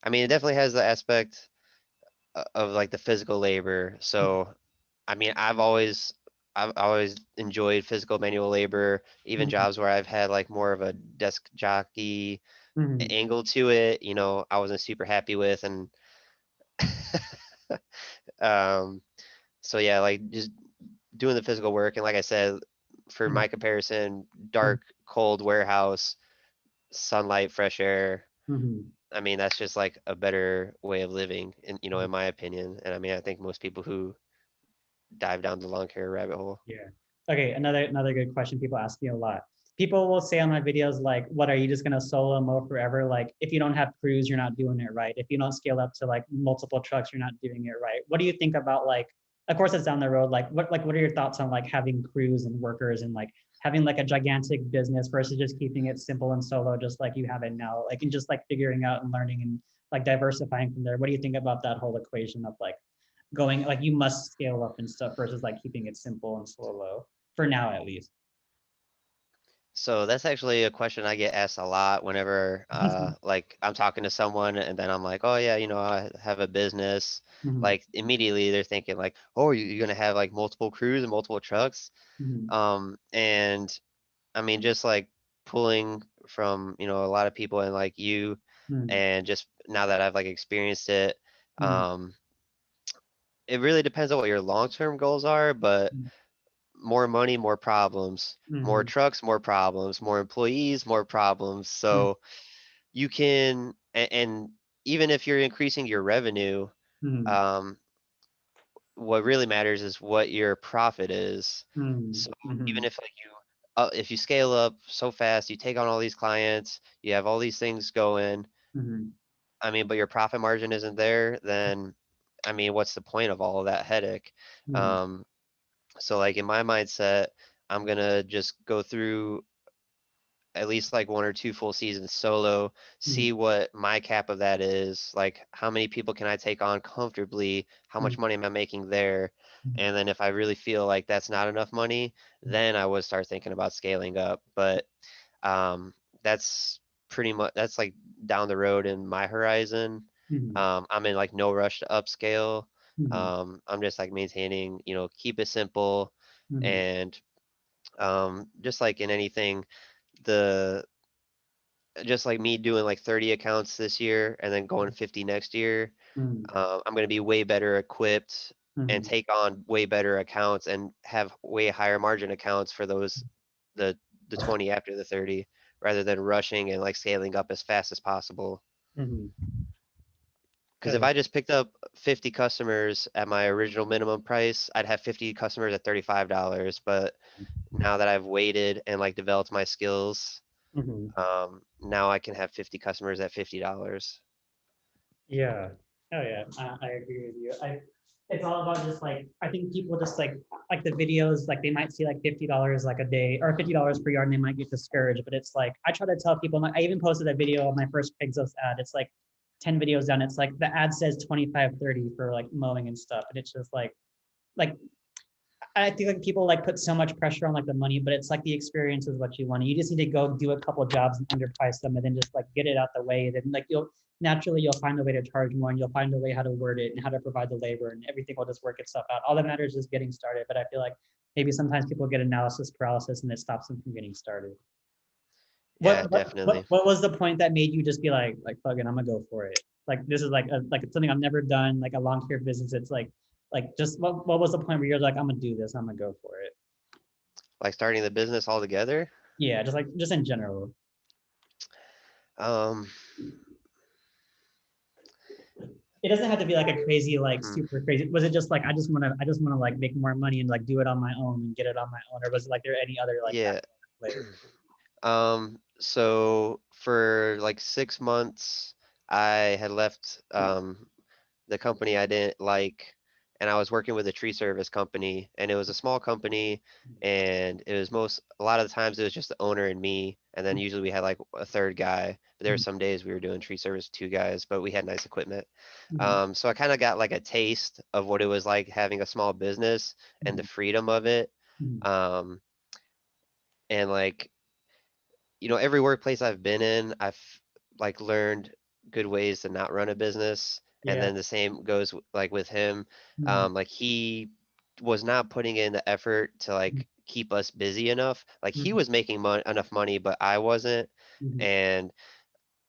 I mean it definitely has the aspect of like the physical labor. So I mean I've always enjoyed physical manual labor, even Mhm. jobs where I've had like more of a desk jockey Mhm. angle to it, I wasn't super happy with. And um so yeah, like just doing the physical work. And like I said, for Mhm. my comparison, dark, cold warehouse, sunlight, fresh air. Mhm. I mean, that's just like a better way of living, in my opinion. And I mean, I think most people who dive down the lawn care rabbit hole. Yeah. Okay, another good question people ask me a lot. People will say on my videos like, "What are you just gonna solo mow forever? Like, if you don't have crews, you're not doing it right. If you don't scale up to like multiple trucks, you're not doing it right." What do you think about like? Of course, it's down the road. What are your thoughts on like having crews and workers and like having like a gigantic business versus just keeping it simple and solo, just like you have it now, like and just like figuring out and learning and like diversifying from there. What do you think about that whole equation of like going like you must scale up and stuff versus like keeping it simple and slow low for now at least. So that's actually a question I get asked a lot whenever like I'm talking to someone and then I'm like, "Oh yeah, I have a business." Mhm, Like immediately they're thinking like, "Oh, you're gonna have like multiple crews and multiple trucks?" mhm, And I mean just like pulling from, a lot of people and like you, mhm, and just now that I've like experienced it, mhm, um it really depends on what your long-term goals are, but more money, more problems, more mhm, trucks, more problems, more employees, more problems. mhm, So you can, and even if you're increasing your revenue, mhm, um, what really matters is what your profit is. mhm, So even mhm, if you scale up so fast, you take on all these clients, you have all these things going, mhm, I mean, but your profit margin isn't there, then I mean, what's the point of all of that headache? mhm, Um, so like in my mindset, I'm gonna just go through at least like one or two full seasons solo, mhm, see what my cap of that is, like how many people can I take on comfortably, how mhm, much money am I making there? mhm, And then if I really feel like that's not enough money, then I would start thinking about scaling up. But um, that's pretty much that's like down the road in my horizon. mhm, I'm in like no rush to upscale. mhm, I'm just like maintaining, keep it simple, mhm, and just like in anything, the just like me doing like 30 accounts this year and then going 50 next year, mhm, I'm going to be way better equipped and mhm, take on way better accounts and have way higher margin accounts for those the the 20 after the 30, rather than rushing and like scaling up as fast as possible. mhm. Because Oh if yeah. I just picked up 50 customers at my original minimum price, I'd have 50 customers at $35. But now that I've waited and like developed my skills, Mhm. now I can have 50 customers at $50. Yeah. Oh yeah. I agree with you. It's all about just like I think people just like the videos like they might see like $50 like a day or $50 per yard and they might get discouraged. But it's like I try to tell people. I even posted a video of my first Pixos ad. It's like 10 videos down. It's like the ad says 25, 30 for like mowing and stuff, and it's just like I think like people like put so much pressure on like the money, but it's like the experience is what you want. You just need to go do a couple of jobs and underprice them and then just like get it out the way. Then like you'll find a way to charge more and you'll find a way how to word it and how to provide the labor and everything will just work itself out. All that matters is getting started. But I feel like maybe sometimes people get analysis paralysis and it stops them from getting started. Yeah, What what what, definitely. what was the point that made you just be like fuck it, I'm gonna go for it? Like this is like it's something I've never done, like a long career business. It's like just what was the point where you're like, I'm gonna do this, I'm gonna go for it? Like starting the business altogether. Yeah, just in general. Um, It doesn't have to be like a crazy, like hmm, super crazy. Was it just like I just wanna like make more money and like do it on my own and get it on my own, or was it like there any other like yeah. factors at play? So for like 6 months, I had left the company I didn't like, and I was working with a tree service company, and it was a small company, and it was a lot of the times it was just the owner and me, and then usually we had like a third guy. But there were some days we were doing tree service with two guys, but we had nice equipment. Mhm, So I kind of got like a taste of what it was like having a small business and the mhm, freedom of it. mhm. Um, and like every workplace I've been in, I've like learned good ways to not run a business. And Yeah. then the same goes like with him. Mhm, Like he was not putting in the effort to mhm, like keep us busy enough. Like he mhm, was making enough money, but I wasn't. mhm, And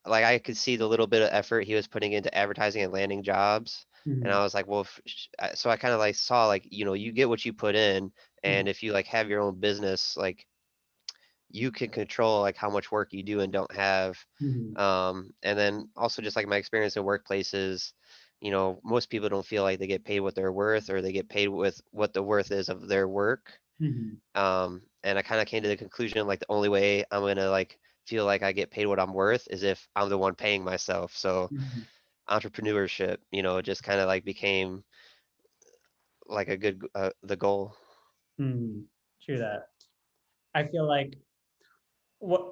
like I could see the little bit of effort he was putting into advertising and landing jobs. And mhm, I was like, well, so I kind of like saw like, you get what you put in. mhm, And if you like have your own business, like you can control like how much work you do and don't have. mhm, And then also just like my experience in workplaces, most people don't feel like they get paid what they're worth or they get paid with what the worth is of their work. mhm, And I kind of came to the conclusion like the only way I'm gonna like feel like I get paid what I'm worth is if I'm the one paying myself. So mhm, entrepreneurship, just kind of like became like a good the goal. mhm. True that. I feel like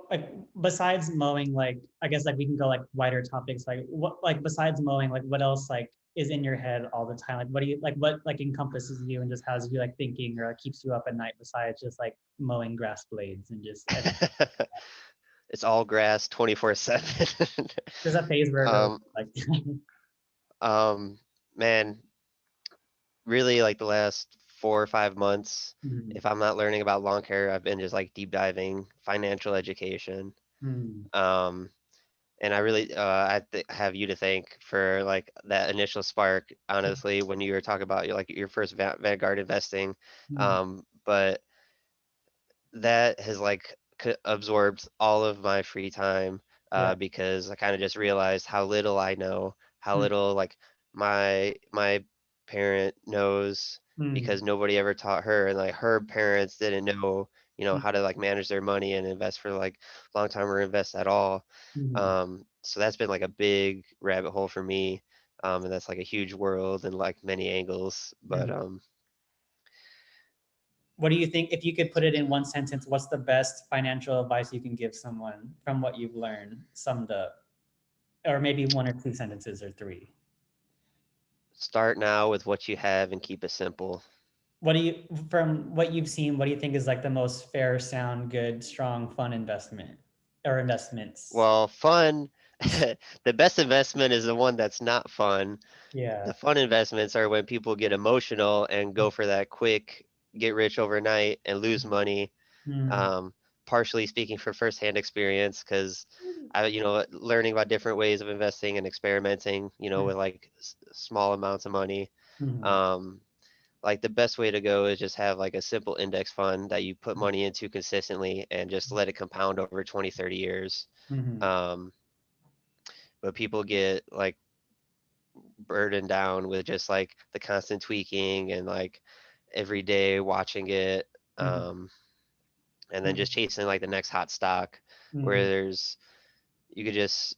like besides mowing, like I guess like we can go like wider topics, like what like besides mowing, like what else like is in your head all the time? Like what do you like what like encompasses you and just has you like thinking or like, keeps you up at night besides just like mowing grass blades and just everything? It's all grass 24/7. There's a phase where it really Um, like um, man, really like the last 4 or 5 months, Mhm, if I'm not learning about lawn care, I've been just like deep diving financial education. mhm. Um, and I really, have you to thank for like that initial spark, honestly, when you were talking about your like your first Vanguard investing. Mhm. But that has like absorbed all of my free time, Yeah. because I kind of just realized how little I know, how Mhm, little like my parent knows mhm, because nobody ever taught her, and like her parents didn't know, how to like manage their money and invest for like long time or invest at all. mhm, So that's been like a big rabbit hole for me. And that's like a huge world and like many angles, but mhm. What do you think, if you could put it in one sentence, what's the best financial advice you can give someone from what you've learned, summed up? Or maybe one or two sentences or three. start now with what you have and keep it simple. What do you, from what you've seen, what do you think is like the most fair, sound, good, strong, fun investment or investments? Well, fun, the best investment is the one that's not fun. Yeah. The fun investments are when people get emotional and go for that quick get rich overnight and lose money. Mm, Um, Partially speaking for firsthand experience, because learning about different ways of investing and experimenting, with like small amounts of money. mm, Um, like the best way to go is just have like a simple index fund that you put money into consistently and just let it compound over 20, 30 years. mm, Um, but people get like burdened down with just like the constant tweaking and like every day watching it, mm, um, and then mm, just chasing like the next hot stock where mm. you could just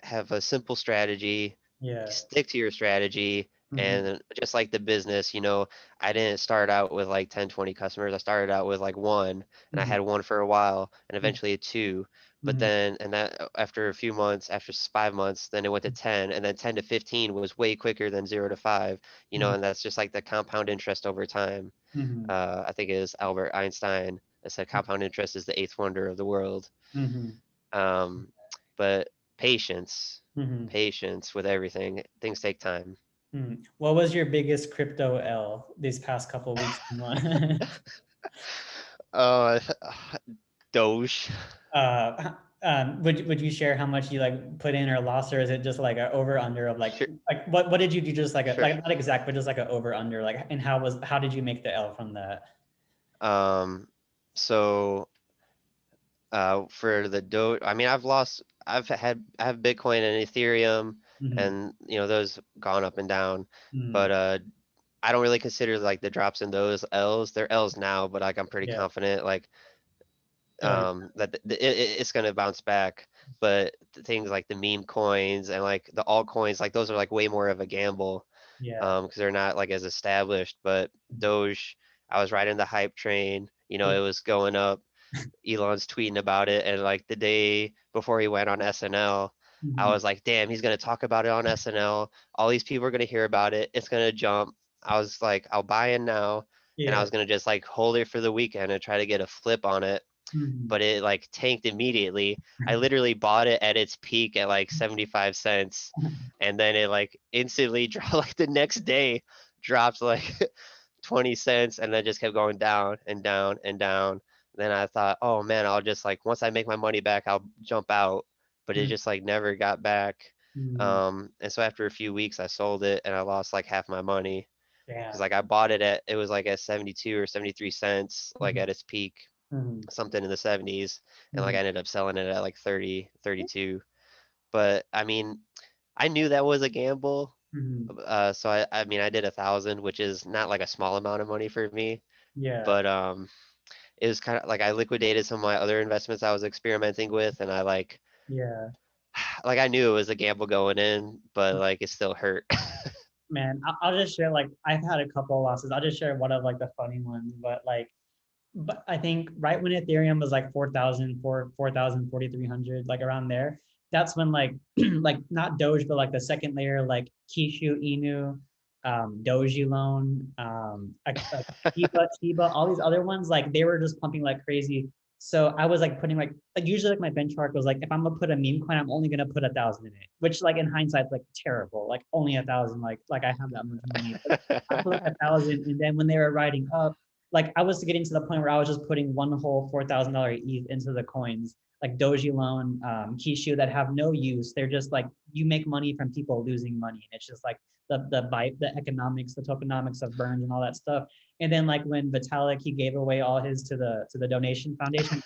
have a simple strategy, Yeah. stick to your strategy. Mm, And just like the business, I didn't start out with like 10, 20 customers. I started out with like one, and I mm, had one for a while and mm, eventually two. But mhm, then, and that after a few months, after 5 months, then it went to 10, and then 10 to 15 was way quicker than 0 to 5, mhm, and that's just like the compound interest over time. mhm, I think it is Albert Einstein that said compound interest is the eighth wonder of the world. mhm, Um, but patience, mhm, patience with everything. Things take time. mhm. What was your biggest crypto L these past couple weeks and months? Uh, Doge. Uh, would you share how much you like put in or lost, or is it just like a over under of Sure, what did you do, just like a sure. like not exact but just like a over under, like, and how did you make the L from that? Um, so for the Doge, I mean, I have Bitcoin and Ethereum, Mhm, and those gone up and down, mhm. but I don't really consider like the drops in those L's. They're L's now, but like I'm pretty Yeah. confident like Oh yeah. that it's gonna bounce back. But things like the meme coins and like the altcoins, like those are like way more of a gamble, Yeah. because they're not like as established. But Doge, I was riding the hype train. It was going up. Elon's tweeting about it, and like the day before he went on SNL, I Mhm. was like, damn, he's gonna talk about it on SNL. All these people are gonna hear about it. It's gonna jump. I was like, I'll buy in now, and I Yeah. was gonna just like hold it for the weekend and try to get a flip on it. Mhm. But it like tanked immediately. I literally bought it at its peak at like 75 cents, and then it like instantly dropped, like the next day dropped like 20 cents, and then just kept going down and down and down. Then I thought, oh man, I'll just like once I make my money back, I'll jump out. But it Mhm. just like never got back. Mhm. And so after a few weeks, I sold it and I lost like half my money because Yeah. like I bought it at it was like at 72 or 73 cents, like Mhm. at its peak, Mhm. something in the 70s, and like Mhm. I ended up selling it at like 30, 32. But I mean, I knew that was a gamble. Mhm. So I mean, I did 1,000, which is not like a small amount of money for me, Yeah. but it was kind of like I liquidated some of my other investments I was experimenting with, and I like Yeah. like I knew it was a gamble going in, but like it still hurt. Man, I'll just share, like, I've had a couple of losses. I'll just share one of like the funny ones, but I think right when Ethereum was like 4,000, 4,000, 4,300, like around there, that's when like like not Doge, but like the second layer, like Kishu, Inu, Doji Loan, Shiba, all these other ones, like they were just pumping like crazy. So I was like putting like usually like my benchmark was like if I'm gonna put a meme coin, I'm only gonna put 1,000 in it, which like in hindsight like terrible, like only 1,000, like I have that much money. But I put like 1,000, and then when they were riding up, like I was getting to the point where I was just putting one whole $4,000 ETH into the coins, like Doji Loan, Kishu, that have no use. They're just like you make money from people losing money, and it's just like the economics, the tokenomics of burns and all that stuff. And then like when Vitalik, he gave away all his to the donation foundation,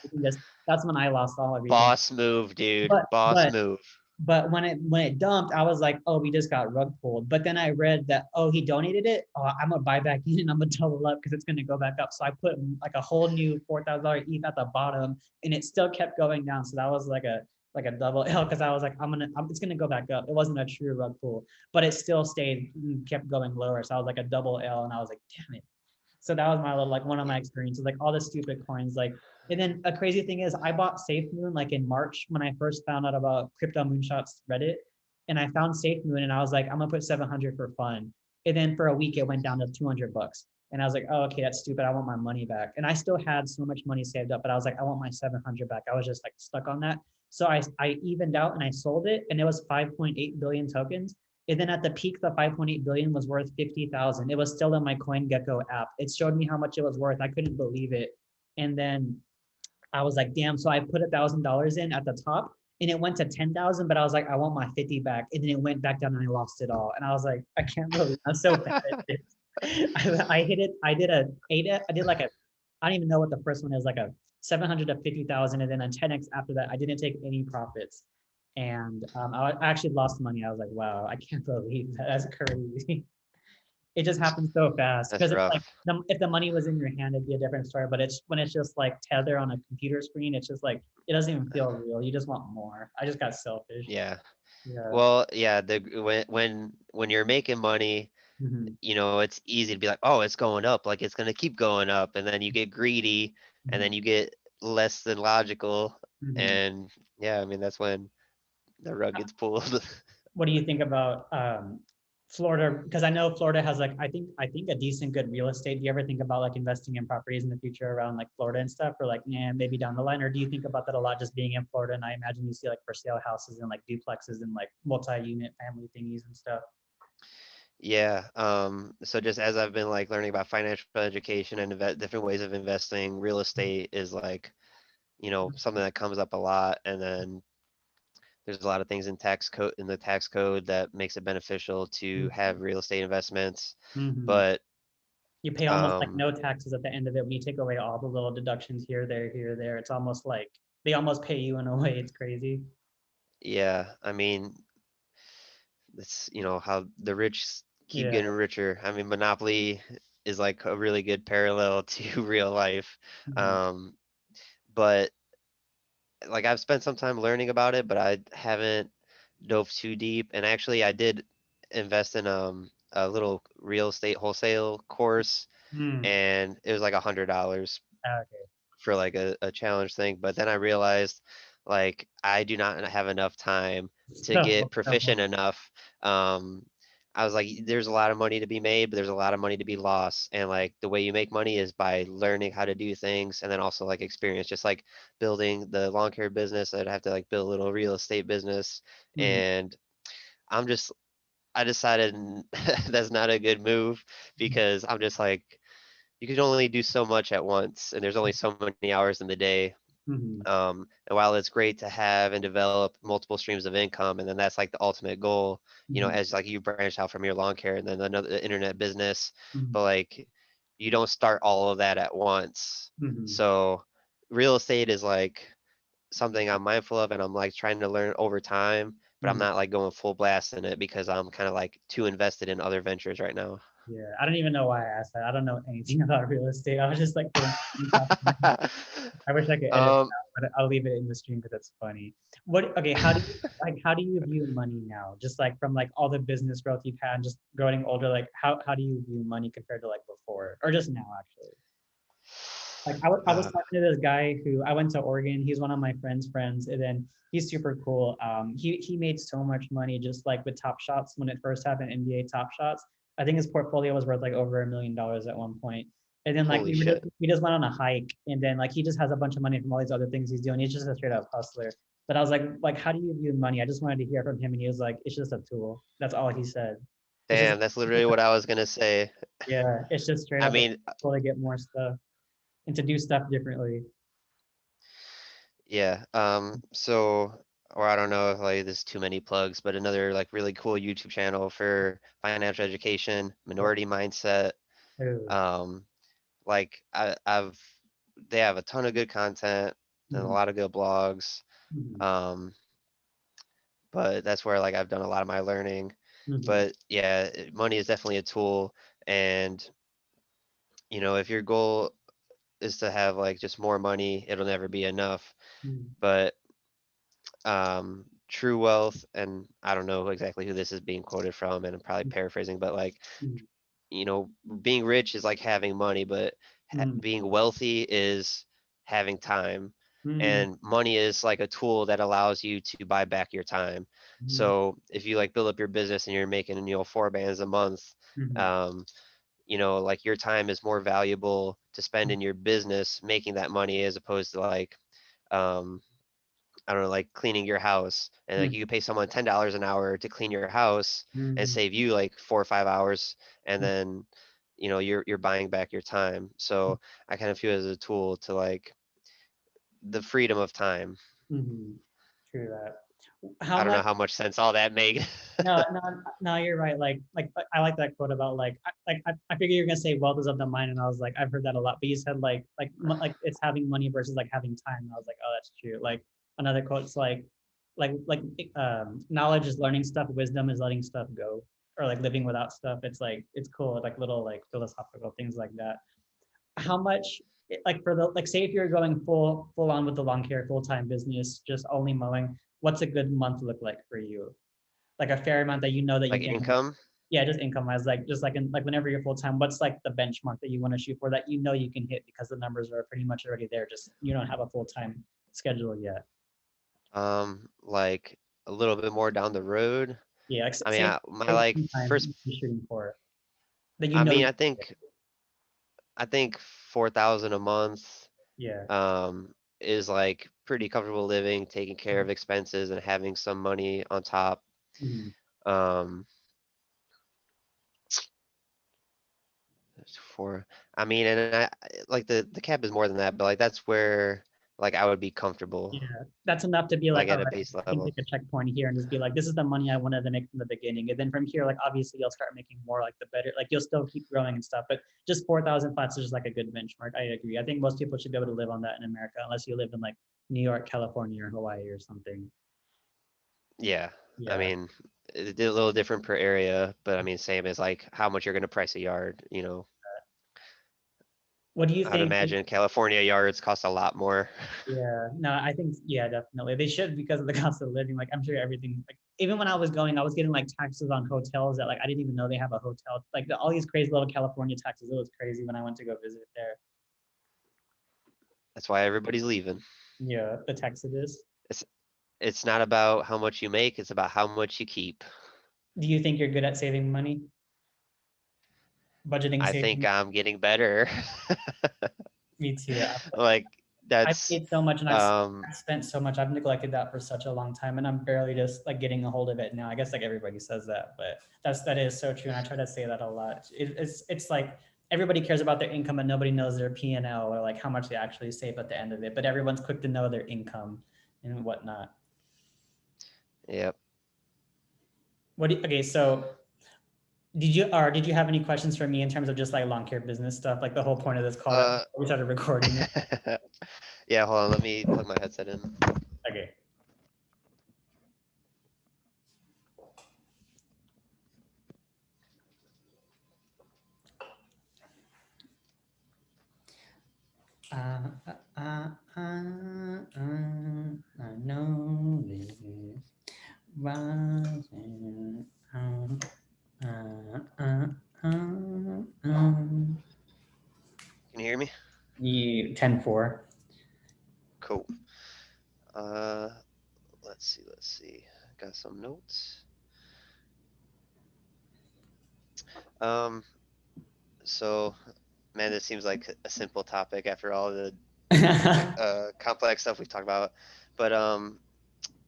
that's when I lost all everything. Boss move, dude. But Boss but move. but when it dumped, I was like, oh, we just got rug pulled. But then I read that, oh, he donated it. Oh, I'm gonna buy back in and I'm gonna double up because it's gonna go back up. So I put like a whole new $4,000 ETH at the bottom, and it still kept going down. So that was like a double L because I was like, it's gonna go back up. It wasn't a true rug pull, but it still kept going lower. So I was like a double L, and I was like, damn it. So that was my little like one of my experiences, like all the stupid coins. Like, and then a crazy thing is I bought SafeMoon like in March when I first found out about Crypto Moonshots Reddit. And I found SafeMoon and I was like, I'm gonna put 700 for fun. And then for a week it went down to 200 bucks. And I was like, oh, okay, that's stupid. I want my money back. And I still had so much money saved up, but I was like, I want my 700 back. I was just like stuck on that. So I evened out and I sold it, and it was 5.8 billion tokens. And then at the peak, the 5.8 billion was worth 50,000. It was still in my CoinGecko app. It showed me how much it was worth. I couldn't believe it. And then I was like, damn. So I put $1,000 in at the top, and it went to 10,000, but I was like, I want my 50 back. And then it went back down and I lost it all. And I was like, I can't believe I'm so bad at this. I hit it. I did like I don't even know what the first one is, like a 700 to 50,000. And then a 10X after that, I didn't take any profits. And I actually lost money. I was like, wow, I can't believe that. That's crazy. It just happens so fast That's because it's like rough. if the money was in your hand, it'd be a different story. But it's when it's just like tether on a computer screen, it's just like it doesn't even feel real. You just want more. I just got selfish. Yeah. Yeah. Well, yeah, the when you're making money, Hmm. it's easy to be like, oh, it's going up, like it's gonna keep going up, and then you get greedy, and then you get less than logical. Mhm. And yeah, I mean, that's when the rug gets pulled. What do you think about Florida? Because I know Florida has like I think a decent good real estate. Do you ever think about like investing in properties in the future around like Florida and stuff, or like yeah, maybe down the line, or do you think about that a lot just being in Florida? And I imagine you see like for sale houses and like duplexes and like multi-unit family thingies and stuff. Yeah. So just as I've been like learning about financial education and different ways of investing, real estate is like, something that comes up a lot. And then there's a lot of things in the tax code that makes it beneficial to have real estate investments. Mm-hmm. But You pay almost like um, no taxes at the end of it when you take away all the little deductions here, there, here, there. It's almost like they almost pay you in a way. It's crazy. yeah, I mean, it's how the rich keep Yeah. getting richer. I mean, Monopoly is like a really good parallel to real life. Mhm. Um, but like I've spent some time learning about it, but I haven't dove too deep. And actually, I did invest in a little real estate wholesale course, Mm. and it was like $100 Okay. for like a challenge thing. But then I realized like I do not have enough time to So, get so proficient enough. Um, I was like, there's a lot of money to be made, but there's a lot of money to be lost. And like the way you make money is by learning how to do things and then also like experience, just like building the lawn care business. I'd have to like build a little real estate business. mhm, And I'm just, I decided that's not a good move because I'm just like, you can only do so much at once and there's only so many hours in the day. mhm, And while it's great to have and develop multiple streams of income, and then that's like the ultimate goal, mhm, as like you branch out from your lawn care and then another internet business, mhm, but like you don't start all of that at once. mhm, So real estate is like something I'm mindful of and I'm like trying to learn over time, but I'm mhm. not like going full blast in it because I'm kind of like too invested in other ventures right now. Yeah, I don't even know why I asked that. I don't know anything about real estate. I was just like throwing things off my head. I wish I could edit it um, out, but I'll leave it in the stream because it's funny. What? Okay, how do you view money now? Just like from like all the business growth you've had, and just growing older, like how do you view money compared to like before or just now actually? Like I was uh, talking to this guy who I went to Oregon. He's one of my friend's friends, and then he's super cool. He made so much money just like with Top Shots when it first happened, NBA Top Shots. I think his portfolio was worth like over $1 million at one point. And then like holy shit. we just went on a hike, and then like he just has a bunch of money from all these other things he's doing. He's just a straight up hustler. But I was like, how do you view money? I just wanted to hear from him, and he was like, it's just a tool. That's all he said. It's just Damn, that's literally what I was gonna say. yeah, it's just straight I up a mean, tool to get more stuff and to do stuff differently. yeah. So, or I don't know if like there's too many plugs, but another like really cool YouTube channel for financial education, Minority Mindset. Oh, Um, like they have a ton of good content and a mhm, lot of good blogs. mhm, Um, but that's where like I've done a lot of my learning. mhm, But yeah, money is definitely a tool, and if your goal is to have like just more money, it'll never be enough. mhm, But true wealth, and I don't know exactly who this is being quoted from, and I'm probably paraphrasing, but like, mhm, you know, being rich is like having money, but mhm, being wealthy is having time. mhm, And money is like a tool that allows you to buy back your time. mhm, So if you like build up your business and you're making, 4 bands a month, mhm, um, like your time is more valuable to spend in your business making that money as opposed to like, um, I don't know, like cleaning your house. And like mhm, you could pay someone $10 an hour to clean your house and mhm, save you like 4 or 5 hours, and then you're buying back your time. So I kind of view it as a tool to like the freedom of time. mhm. True that. How I don't know much? how much sense all that made. No, no, no. You're right. Like I like that quote about I figure you're gonna say wealth is of the mind, and I was like I've heard that a lot. But you said like it's having money versus like having time. And I was like, oh, that's true. Like another quote's like knowledge is learning stuff, wisdom is letting stuff go, or like living without stuff. It's like it's cool, like little like philosophical things like that. How much like for the like say if you're going full on with the lawn care full-time business just only mowing, what's a good month look like for you, like a fair amount that you know that you Like can income. Yeah, just income wise, like just like in like whenever you're full time, what's like the benchmark that you want to shoot for that you know you can hit because the numbers are pretty much already there. Just you don't have a full time schedule yet. Like a little bit more down the road. Yeah, like I mean, say my say like time first, you're shooting for that you I know. mean, I think 4,000 a month, Yeah. is like pretty comfortable living, taking care of expenses and having some money on top. Mhm. Um, for, I mean, and like the cap is more than that, but like that's where like I would be comfortable, Yeah, that's enough to be like, like all at a right, base I can level. take a checkpoint here and just be like, this is the money I wanted to make from the beginning. And then from here, like obviously you'll start making more, like the better, like you'll still keep growing and stuff. But just 4,000 flats is just like a good benchmark. I agree. I think most people should be able to live on that in America, unless you live in like New York, California, or Hawaii or something. Yeah, I Yeah. mean, it's a little different per area, but I mean, same as like how much you're gonna price a yard, you know. What do you I'd think? imagine California yards cost a lot more. Yeah, no, I think yeah, definitely they should because of the cost of living. Like I'm sure everything. Like even when I was going, I was getting like taxes on hotels that like I didn't even know they have a hotel. Like all these crazy little California taxes. It was crazy when I went to go visit there. That's why everybody's leaving. Yeah, the tax it is. It's it's not about how much you make, it's about how much you keep. Do you think you're good at saving money, budgeting, I think saving? I'm getting better. Me too. Like I've that's paid so much and um I've spent so much. I've neglected that for such a long time, and I'm barely just like getting a hold of it now. I guess like everybody says that, but that is so true, and I try to say that a lot. It's like everybody cares about their income, and nobody knows their P&L or like how much they actually save at the end of it. But everyone's quick to know their income and whatnot. yep. Okay, so did you have any questions for me in terms of just like lawn care business stuff? Like the whole point of this call that Uh we started recording it. yeah, hold on, let me plug my headset in. Okay. I know this rising. Can you hear me? Yeah, 10-4. Cool. Uh let's see. Got some notes. Um so man, this seems like a simple topic after all the complex stuff we've talked about. But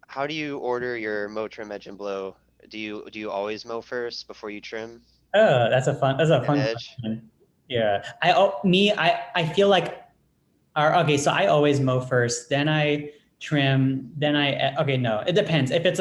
how do you order your mow, trim, edge, and blow? Do you always mow first before you trim Oh, that's a and fun edge? question. Yeah. I feel like okay, so I always mow first, then I trim, then okay, no, it depends. If it's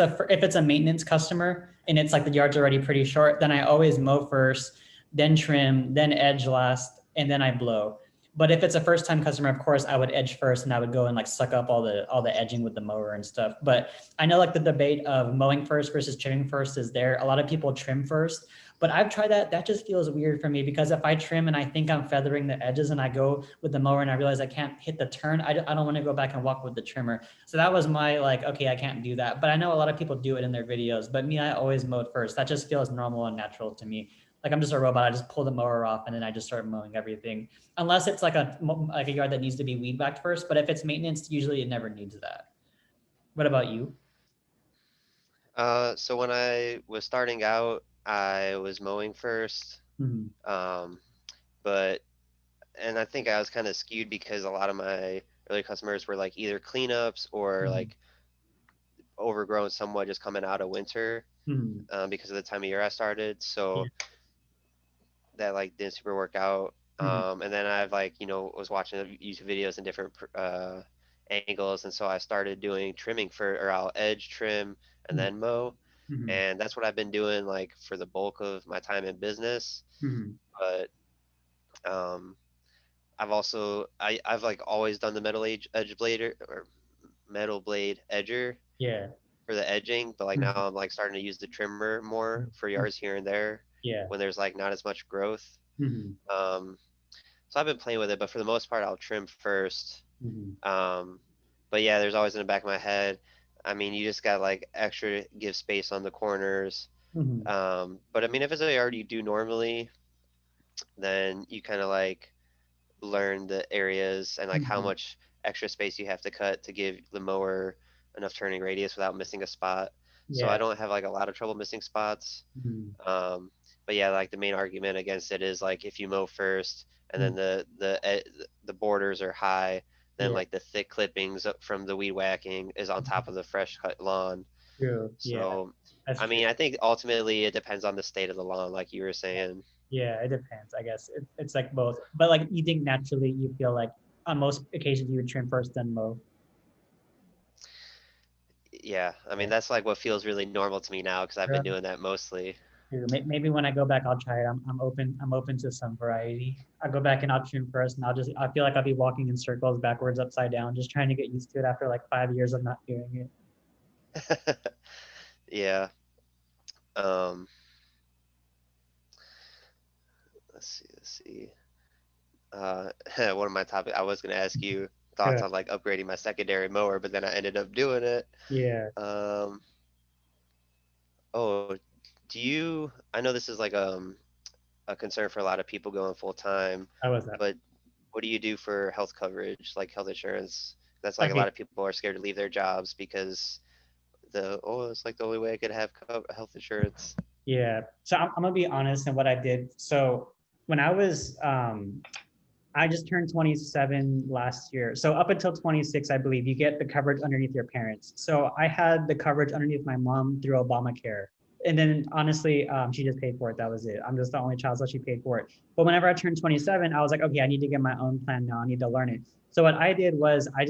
a maintenance customer and it's like the yard's already pretty short, then I always mow first, then trim, then edge last, and then I blow. But if it's a first time customer, of course, I would edge first and I would go and like suck up all the edging with the mower and stuff. But I know like the debate of mowing first versus trimming first is there. A lot of people trim first, but I've tried that. That just feels weird for me because if I trim and I think I'm feathering the edges and I go with the mower and I realize I can't hit the turn, I don't want to go back and walk with the trimmer. So that was my like, okay, I can't do that. But I know a lot of people do it in their videos. But me, I always mowed first. That just feels normal and natural to me. Like I'm just a robot. I just pull the mower off and then I just start mowing everything. Unless it's like a yard that needs to be weed whacked first. But if it's maintenance, usually it never needs that. What about you? So when I was starting out, I was mowing first. Mm-hmm. Um, but and I think I was kind of skewed because a lot of my early customers were like either cleanups or Mm-hmm. like overgrown somewhat just coming out of winter, Mm-hmm. because of the time of year I started. Yeah. So that like didn't super work out. Mm-hmm. And then I've like, was watching YouTube videos and different angles, and so I started doing trimming or I'll edge trim and then mow, Mm-hmm. and that's what I've been doing like for the bulk of my time in business. Mm-hmm. But um, I've like always done the edge blade or metal blade edger Yeah. for the edging, but like now Mm-hmm. I'm like starting to use the trimmer more for Mm-hmm. yards here and there Yeah. when there's like not as much growth. Mm-hmm. Um, So I've been playing with it, but for the most part, I'll trim first. Mm-hmm. Um, but yeah, there's always in the back of my head. I mean, you just got like extra give space on the corners. Hmm. But I mean, if it's a yard you do normally, then you kind of like learn the areas and like how Hmm. much extra space you have to cut to give the mower enough turning radius without missing a spot. So I Yeah. don't have like a lot of trouble missing spots. Hmm. Um, but yeah, like the main argument against it is like if you mow first and then Hmm. the borders are high, then Yeah. like the thick clippings from the weed whacking is on top of the fresh cut lawn. True. Yeah. So, That's I true. mean, I think ultimately it depends on the state of the lawn, like you were saying. Yeah, it depends. I guess it's like both. But like you think naturally, you feel like on most occasions you would trim first, then mow. Yeah, I Yeah. mean, that's like what feels really normal to me now because I've been Sure. doing that mostly. True. Maybe when I go back, I'll try it. I'm open. I'm open to some variety. I'll go back and I'll trim first, and I feel like I'll be walking in circles, backwards, upside down, just trying to get used to it after like 5 years of not doing it. Yeah. Um, let's see. One of my topics, I was gonna ask you thoughts Good. on like upgrading my secondary mower, but then I ended up doing it. Yeah. Um, oh, I know this is like a concern for a lot of people going full time, How was that? but what do you do for health coverage, like health insurance? That's like a lot Okay. of people are scared to leave their jobs because it's like the only way I could have health insurance. Yeah. So I'm gonna be honest in what I did. So when I just turned 27 last year. So up until 26, I believe you get the coverage underneath your parents. So I had the coverage underneath my mom through Obamacare. And then honestly, she just paid for it. That was it. I'm just the only child, so she paid for it. But whenever I turned 27, I was like, okay, I need to get my own plan now. I need to learn it. So what I did was I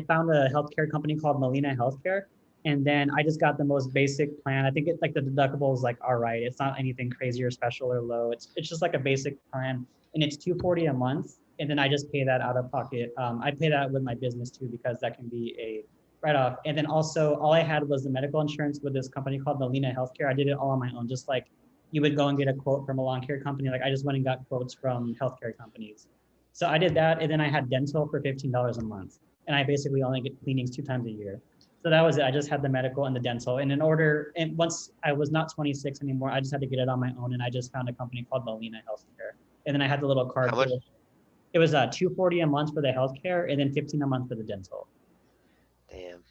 found a healthcare company called Molina Healthcare, and then I just got the most basic plan. I think it's like the deductible is like all right. It's not anything crazy or special or low. It's just like a basic plan, and it's 240 a month, and then I just pay that out of pocket. I pay that with my business too because that can be a write off. And then also all I had was the medical insurance with this company called Molina Healthcare. I did it all on my own, just like you would go and get a quote from a lawn care company. Like I just went and got quotes from healthcare companies. So I did that, and then I had dental for $15 a month, and I basically only get cleanings 2 times a year. So that was it. I just had the medical and the dental. And in order, and once I was not 26 anymore, I just had to get it on my own. And I just found a company called Molina Healthcare. And then I had the little How card. much? It was 240 a month for the healthcare, and then 15 a month for the dental. Damn.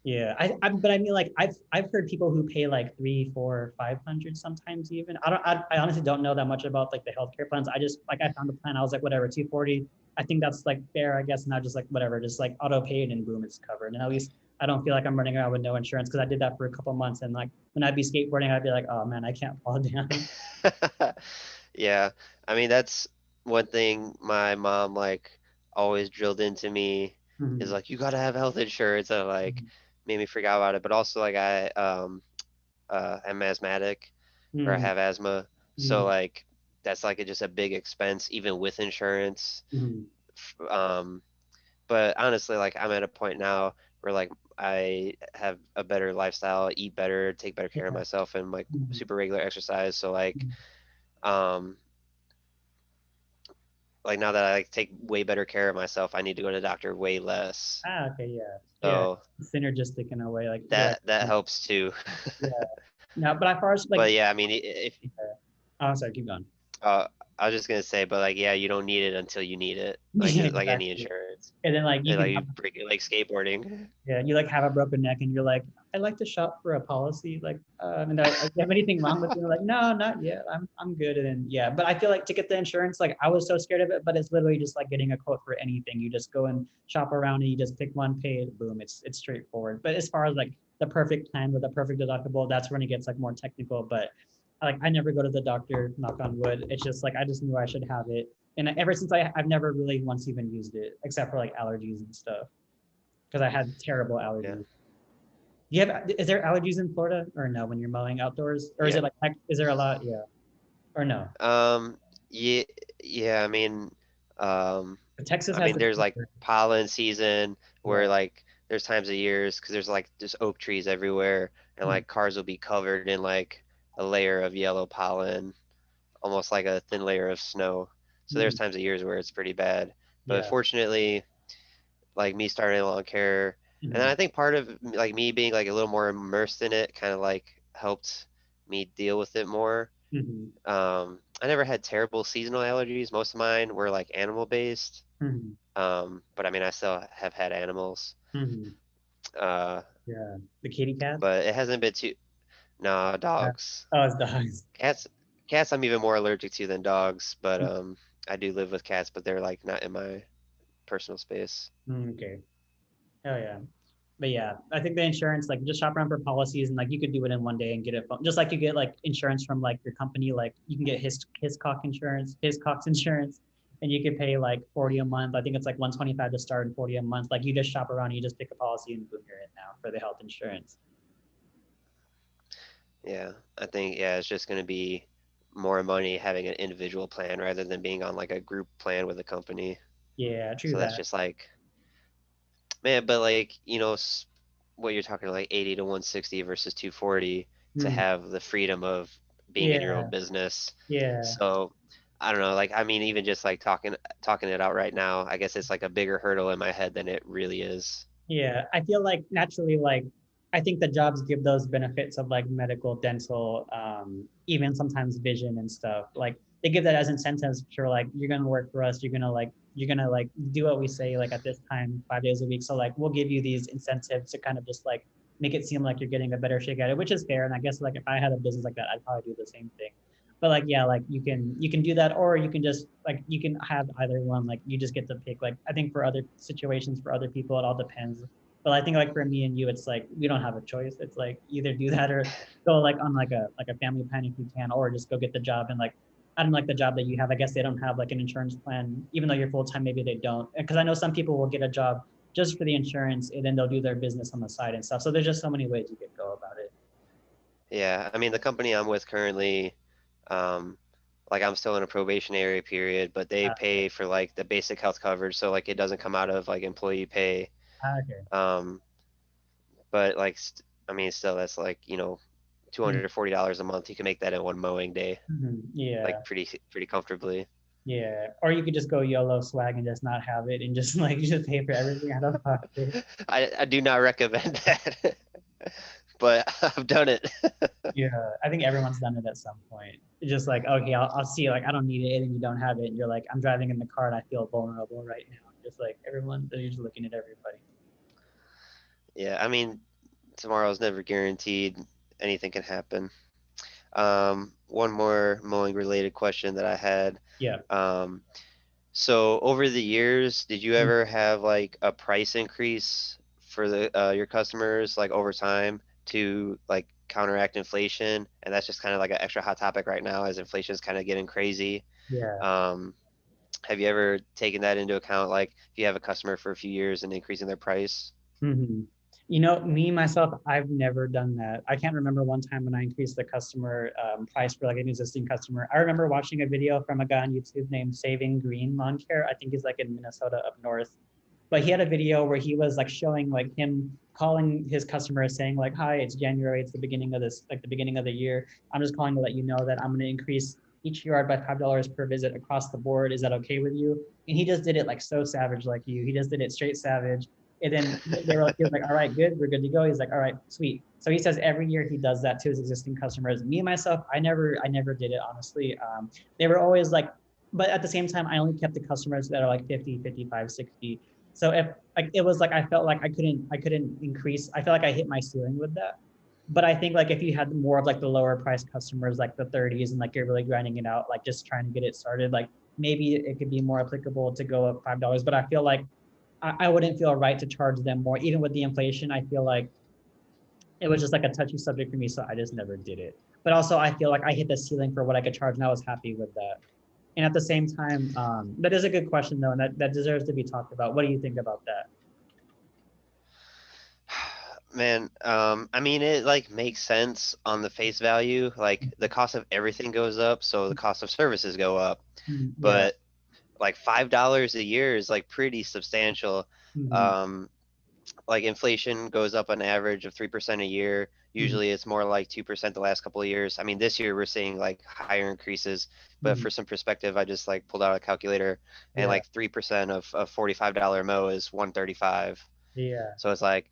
Yeah, but I mean, like I've heard people who pay like three, four, 500 sometimes even. I honestly don't know that much about like the healthcare plans. I just like I found a plan. I was like, whatever, 240. I think that's like fair, I guess. And I just like whatever, just like auto paid and boom, it's covered. And at least I don't feel like I'm running around with no insurance because I did that for a couple months. And like when I'd be skateboarding, I'd be like, oh man, I can't fall down. Yeah, I mean that's one thing my mom like always drilled into me is Mhm. like you gotta have health insurance and like Mhm. made me forget about it. But also like I'm asthmatic or I Mhm. have asthma, so Mhm. like that's like just a big expense even with insurance. Mhm. Um, but honestly, like I'm at a point now where like I have a better lifestyle, eat better, take better care of Yeah. myself, and like Mhm. super regular exercise. So Mhm. um like now that I like take way better care of myself, I need to go to the doctor way less. Okay, yeah, yeah, So synergistic in a way. Like you're like, that helps too. yeah. No, but as far as like, But yeah, I mean, if oh, sorry, keep going. I was just gonna say, but like, yeah, you don't need it until you need it, like Yeah, just like any exactly. insurance. And then like you Like can you have, break it, like skateboarding. yeah, you like have a broken neck and you're like, I'd like to shop for a policy. Like, and do you have anything wrong with you? Like, no, not yet. I'm good. And then yeah, but I feel like to get the insurance, like I was so scared of it, but it's literally just like getting a quote for anything. You just go and shop around and you just pick one, pay it, boom. It's straightforward. But as far as like the perfect plan with a perfect deductible, that's when it gets like more technical. But like I never go to the doctor, knock on wood. It's just like I just knew I should have it. And ever since I've never really once even used it, except for like allergies and stuff because I had terrible Yeah, allergies. Do you have is there allergies in Florida or no when you're mowing outdoors? Or is yeah. it like is there a lot? Yeah. Or no? Um, yeah, yeah. Um, Texas I has mean, the there's like pollen season where yeah. like there's times of years because there's like just oak trees everywhere, and Mm, like cars will be covered in like a layer of yellow pollen, almost like a thin layer of snow. So there's mm, times of years where it's pretty bad. But yeah. fortunately, like me starting lawn care, and then Mm, I think part of like me being like a little more immersed in it kind of like helped. me deal with it more. Hmm. I never had terrible seasonal allergies. Most of mine were like animal based. Hmm. But I mean, I still have had animals. Hmm. Uh, Yeah. The kitty cat? but it hasn't been too. No, Uh, dogs. oh, it's dogs. Cats. Cats. I'm even more allergic to than dogs. But I do live with cats, but they're like not in my personal space. Mm, okay. Oh yeah. But yeah, I think the insurance, like just shop around for policies and like you could do it in one day and get it just like you get like insurance from like your company, like you can get Hiscox insurance, Hiscox insurance, and you could pay like 40 a month. I think it's like 125 to start and 40 a month. Like you just shop around, you just pick a policy and boom, you're in now for the health insurance. Yeah, I think yeah, it's just gonna be more money having an individual plan rather than being on like a group plan with a company. Yeah, true So that's that. just like, man, but like, what you're talking like 80 to 160 versus 240 to Hmm. have the freedom of being in your own Yeah, business. yeah. So I don't know, like I mean, even just like talking it out right now, I guess it's like a bigger hurdle in my head than it really is. Yeah, I feel like naturally, like I think the jobs give those benefits of like medical, dental, even sometimes vision and stuff. Like they give that as incentives for like you're gonna work for us, you're gonna do what we say like at this time 5 days a week. So like we'll give you these incentives to kind of just like make it seem like you're getting a better shake at it, which is fair. And I guess like if I had a business like that, I'd probably do the same thing. But like yeah, like you can do that, or you can just like you can have either one. Like you just get to pick. Like I think for other situations, for other people, it all depends. But I think like for me and you, it's like we don't have a choice. It's like either do that or go like on like a family plan if you can, or just go get the job and like I don't like the job that you have. I guess they don't have like an insurance plan, even though you're full time. Maybe they don't, because I know some people will get a job just for the insurance and then they'll do their business on the side and stuff. So there's just so many ways you could go about it. Yeah, I mean, the company I'm with currently, um, like I'm still in a probationary period, but they Okay. pay for like the basic health coverage, so like it doesn't come out of like employee pay. Okay. Um, but like, I mean, still that's like, $240 a month. You can make that in one mowing day, Mm-hmm. like Yeah. pretty comfortably. Yeah. Or you could just go YOLO swag and just not have it and just like just pay for everything out of pocket. I do not recommend that, but I've done it. Yeah, I think everyone's done it at some point. It's just like, okay, I'll see. Like, I don't need it, and you don't have it. And you're like, I'm driving in the car, and I feel vulnerable right now. Just like everyone, they're just looking at everybody. Yeah, I mean, tomorrow's never guaranteed. Anything can happen. One more mowing related question that I had. Yeah. Um, so over the years, did you Mm. ever have like a price increase for the your customers like over time to like counteract inflation? And that's just kind of like an extra hot topic right now as inflation is kind of getting crazy. Yeah. Um, have you ever taken that into account? Like if you have a customer for a few years and increasing their price? Hmm. You know, me myself, I've never done that. I can't remember one time when I increased the customer price for like an existing customer. I remember watching a video from a guy on YouTube named Saving Green Lawn Care. I think he's like in Minnesota up north, but he had a video where he was like showing like him calling his customers saying like, hi, it's January, it's the beginning of this, like the beginning of the year, I'm just calling to let you know that I'm going to increase each yard by $5 per visit across the board, is that okay with you? And he just did it like so savage, like he just did it straight savage. And then they were like, he was like, all right, good, we're good to go. He's like, all right, sweet. So he says every year he does that to his existing customers. Me myself, I never did it, honestly. They were always like, but at the same time, I only kept the customers that are like 50, 55, 60. So if like it was like I felt like I couldn't increase. I felt like I hit my ceiling with that. But I think like if you had more of like the lower price customers, like the 30s, and like you're really grinding it out, like just trying to get it started, like maybe it could be more applicable to go up $5. But I feel like I wouldn't feel right to charge them more, even with the inflation. I feel like it was just like a touchy subject for me, so I just never did it. But also, I feel like I hit the ceiling for what I could charge, and I was happy with that. And at the same time, that is a good question though, and that deserves to be talked about. What do you think about that? Man, I mean, it like makes sense on the face value. Like the cost of everything goes up, so the cost of services go up. Mhm. Yeah. But like $5 a year is like pretty substantial. Hmm. Um, like inflation goes up an average of 3% a year. Hmm. Usually it's more like 2% the last couple of years. I mean, this year we're seeing like higher increases, but Hmm. for some perspective, I just like pulled out a calculator and Yeah. like 3% of a $45 mow is 135. Yeah. So it's like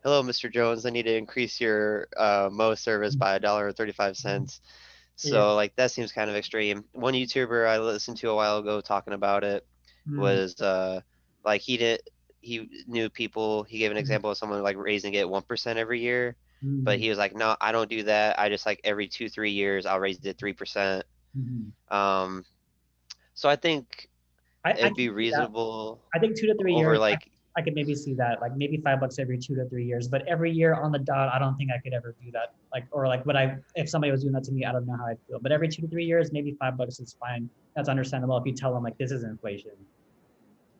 hello, Mr. Jones, I need to increase your Mo service by $1.35. Yeah. So like that seems kind of extreme. One YouTuber I listened to a while ago talking about it Mm, was like he knew people, he gave an mm, example of someone like raising it 1% every year, but mm, he was like, no, I don't do that. I just like every 2, 3 years I'll raise it 3%. mm. Um, so I think I it'd can be see that. reasonable I think 2 to 3 years, over like, I could maybe see that, like maybe $5 every 2 to 3 years, but every year on the dot, I don't think I could ever do that. Like, or like, would I, if somebody was doing that to me, I don't know how I'd feel. But every 2 to 3 years, maybe $5 is fine. That's understandable if you tell them like this is inflation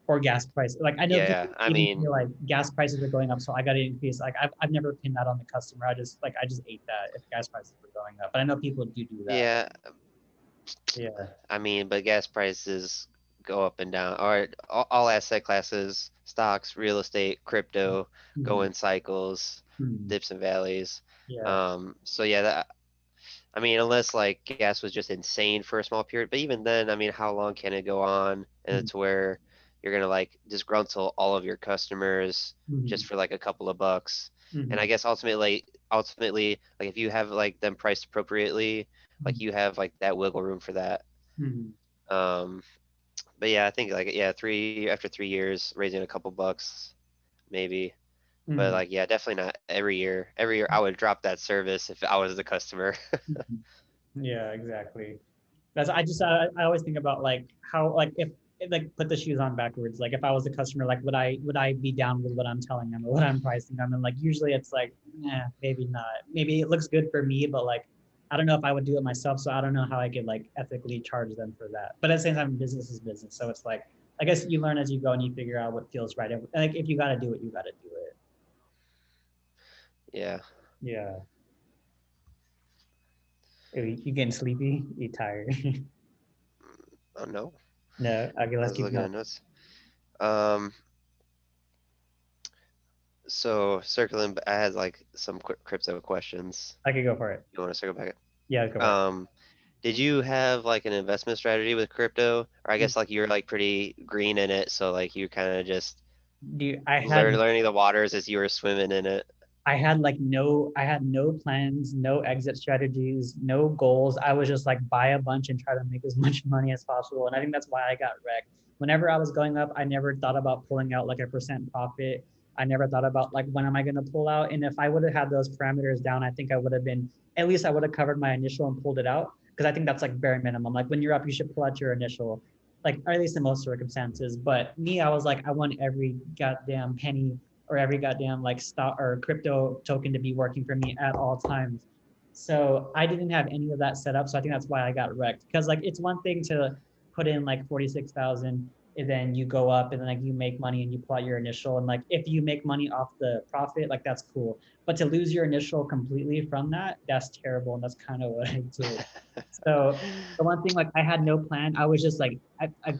or gas price. Like I know yeah, people I even mean, feel like gas prices are going up, so I got to increase. Like I've never pinned that on the customer. I just ate that if gas prices were going up. But I know people do that. yeah, Yeah. I mean, but gas prices go up and down, or all asset classes, stocks, real estate, crypto, go Mhm. in cycles, Mhm. dips and valleys. Yeah. So yeah, that, I mean, unless like gas was just insane for a small period, but even then, I mean, how long can it go on? And Mhm. it's where you're gonna like disgruntle all of your customers just Mhm. for like a couple of bucks. And I Mhm. guess ultimately, like if you have like them priced appropriately, like you have like that wiggle room for that. Mhm. Um, but yeah, I think like yeah, after 3 years, raising a couple bucks maybe. But Mhm. like yeah, definitely not every year. Every year I would drop that service if I was the customer. Mhm. Yeah, exactly. That's I always think about like how like if like put the shoes on backwards. Like if I was a customer, like would I be down with what I'm telling them or what I'm pricing them? And like usually it's like, maybe not. Maybe it looks good for me, but like I don't know if I would do it myself. So I don't know how I could like ethically charge them for that. But at the same time, business is business. So it's like I guess you learn as you go and you figure out what feels right. And like if you got to do it, you got to do it. Yeah. Yeah. You getting sleepy? You tired? Oh no. No. Okay, I let's was keep looking going. at notes. Um, so circling, I had like some quick crypto questions. I could go for it. You want to circle back? Yeah, go for it. Um, did you have like an investment strategy with crypto? Or I guess like you're like pretty green in it, so like you kind of just Dude, I had learning the waters as you were swimming in it. I had no plans, no exit strategies, no goals. I was just like buy a bunch and try to make as much money as possible. And I think that's why I got wrecked. Whenever I was going up, I never thought about pulling out like a percent profit. I never thought about like when am I going to pull out? And if I would have had those parameters down, I think I would have been at least I would have covered my initial and pulled it out because I think that's like bare minimum. Like when you're up, you should pull out your initial, like or at least in most circumstances. But me, I was like, I want every goddamn penny or every goddamn like stock or crypto token to be working for me at all times. So I didn't have any of that set up. So I think that's why I got wrecked. Because like it's one thing to put in like 46,000 and then you go up and then like you make money and you plot your initial. And like if you make money off the profit, like that's cool. But to lose your initial completely from that, that's terrible. And that's kind of what I did. So the one thing like I had no plan. I was just like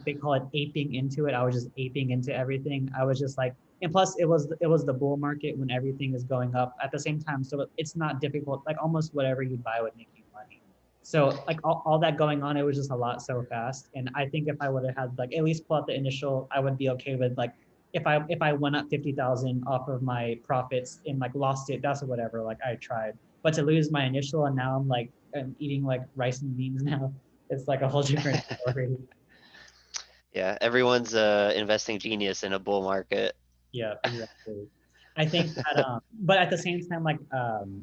they call it aping into it. I was just aping into everything. I was just like and plus it was the bull market when everything is going up at the same time, so it's not difficult. Like almost whatever you buy would make you money. So like all that going on, it was just a lot so fast. And I think if I would have had like at least pull out the initial, I would be okay with like if I went up 50,000 off of my profits and like lost it, that's whatever, like I tried. But to lose my initial and now I'm eating like rice and beans now, it's like a whole different story. Yeah, everyone's investing genius in a bull market. Yeah, exactly. I think that, but at the same time, like,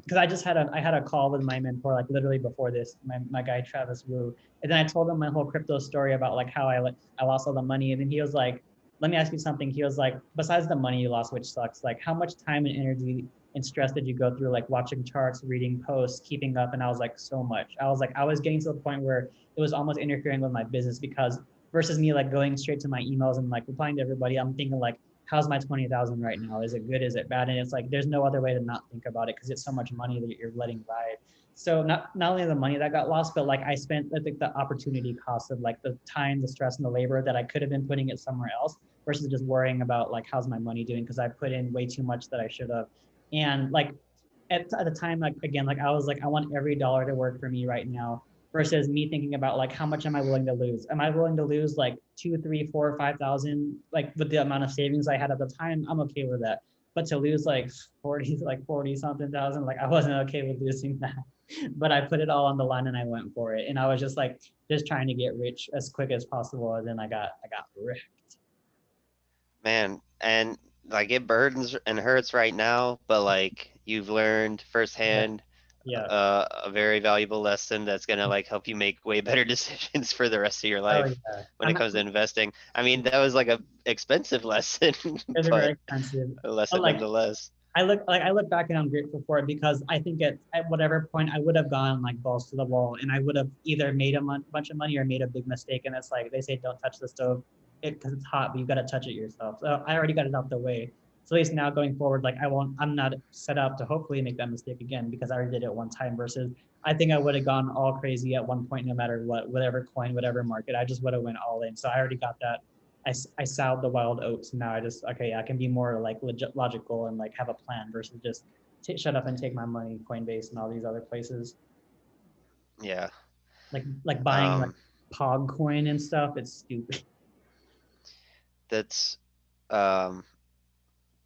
because I had a call with my mentor, like literally before this, my guy Travis Wu, and then I told him my whole crypto story about like how I lost all the money, and then he was like, "Let me ask you something." He was like, "Besides the money you lost, which sucks, like how much time and energy and stress did you go through, like watching charts, reading posts, keeping up?" And I was like, "So much." I was like, I was getting to the point where it was almost interfering with my business because versus me like going straight to my emails and like replying to everybody, I'm thinking like how's my 20,000 right now? Is it good? Is it bad? And it's like there's no other way to not think about it because it's so much money that you're letting ride. So not only the money that got lost, but like I spent I think the opportunity cost of like the time, the stress, and the labor that I could have been putting it somewhere else versus just worrying about like how's my money doing because I put in way too much that I should have. And like at the time, like again, like I was like, I want every dollar to work for me right now versus me thinking about like how much am I willing to lose? Am I willing to lose like two, three, four, 5,000? Like with the amount of savings I had at the time, I'm okay with that. but to lose like 40, like 40 something thousand, like I wasn't okay with losing that. But I put it all on the line and I went for it. And I was just like just trying to get rich as quick as possible. And then I got rich. Man, and like it burdens and hurts right now, but like you've learned Yeah. firsthand Yeah. a very valuable lesson that's gonna like help you make way better decisions for the rest of your Oh life yeah. when it comes to investing. I mean, that was like a expensive lesson, It's very but expensive. a But lesson like nonetheless. I look back and I'm grateful for it because I think at whatever point I would have gone like balls to the wall and I would have either made a bunch of money or made a big mistake. And it's like they say, don't touch the stove because it's hot, but you got to touch it yourself. So I already got it out the way. So at least now going forward, like I'm not set up to hopefully make that mistake again because I already did it one time versus I think I would have gone all crazy at one point, no matter what, whatever coin, whatever market, I just would have went all in. So I already got that. I sowed the wild oats. Now I just, okay, I can be more like logical and like have a plan versus just shut up and take my money, Coinbase and all these other places. Yeah. Like buying like Um, Pog coin and stuff. It's stupid. that's um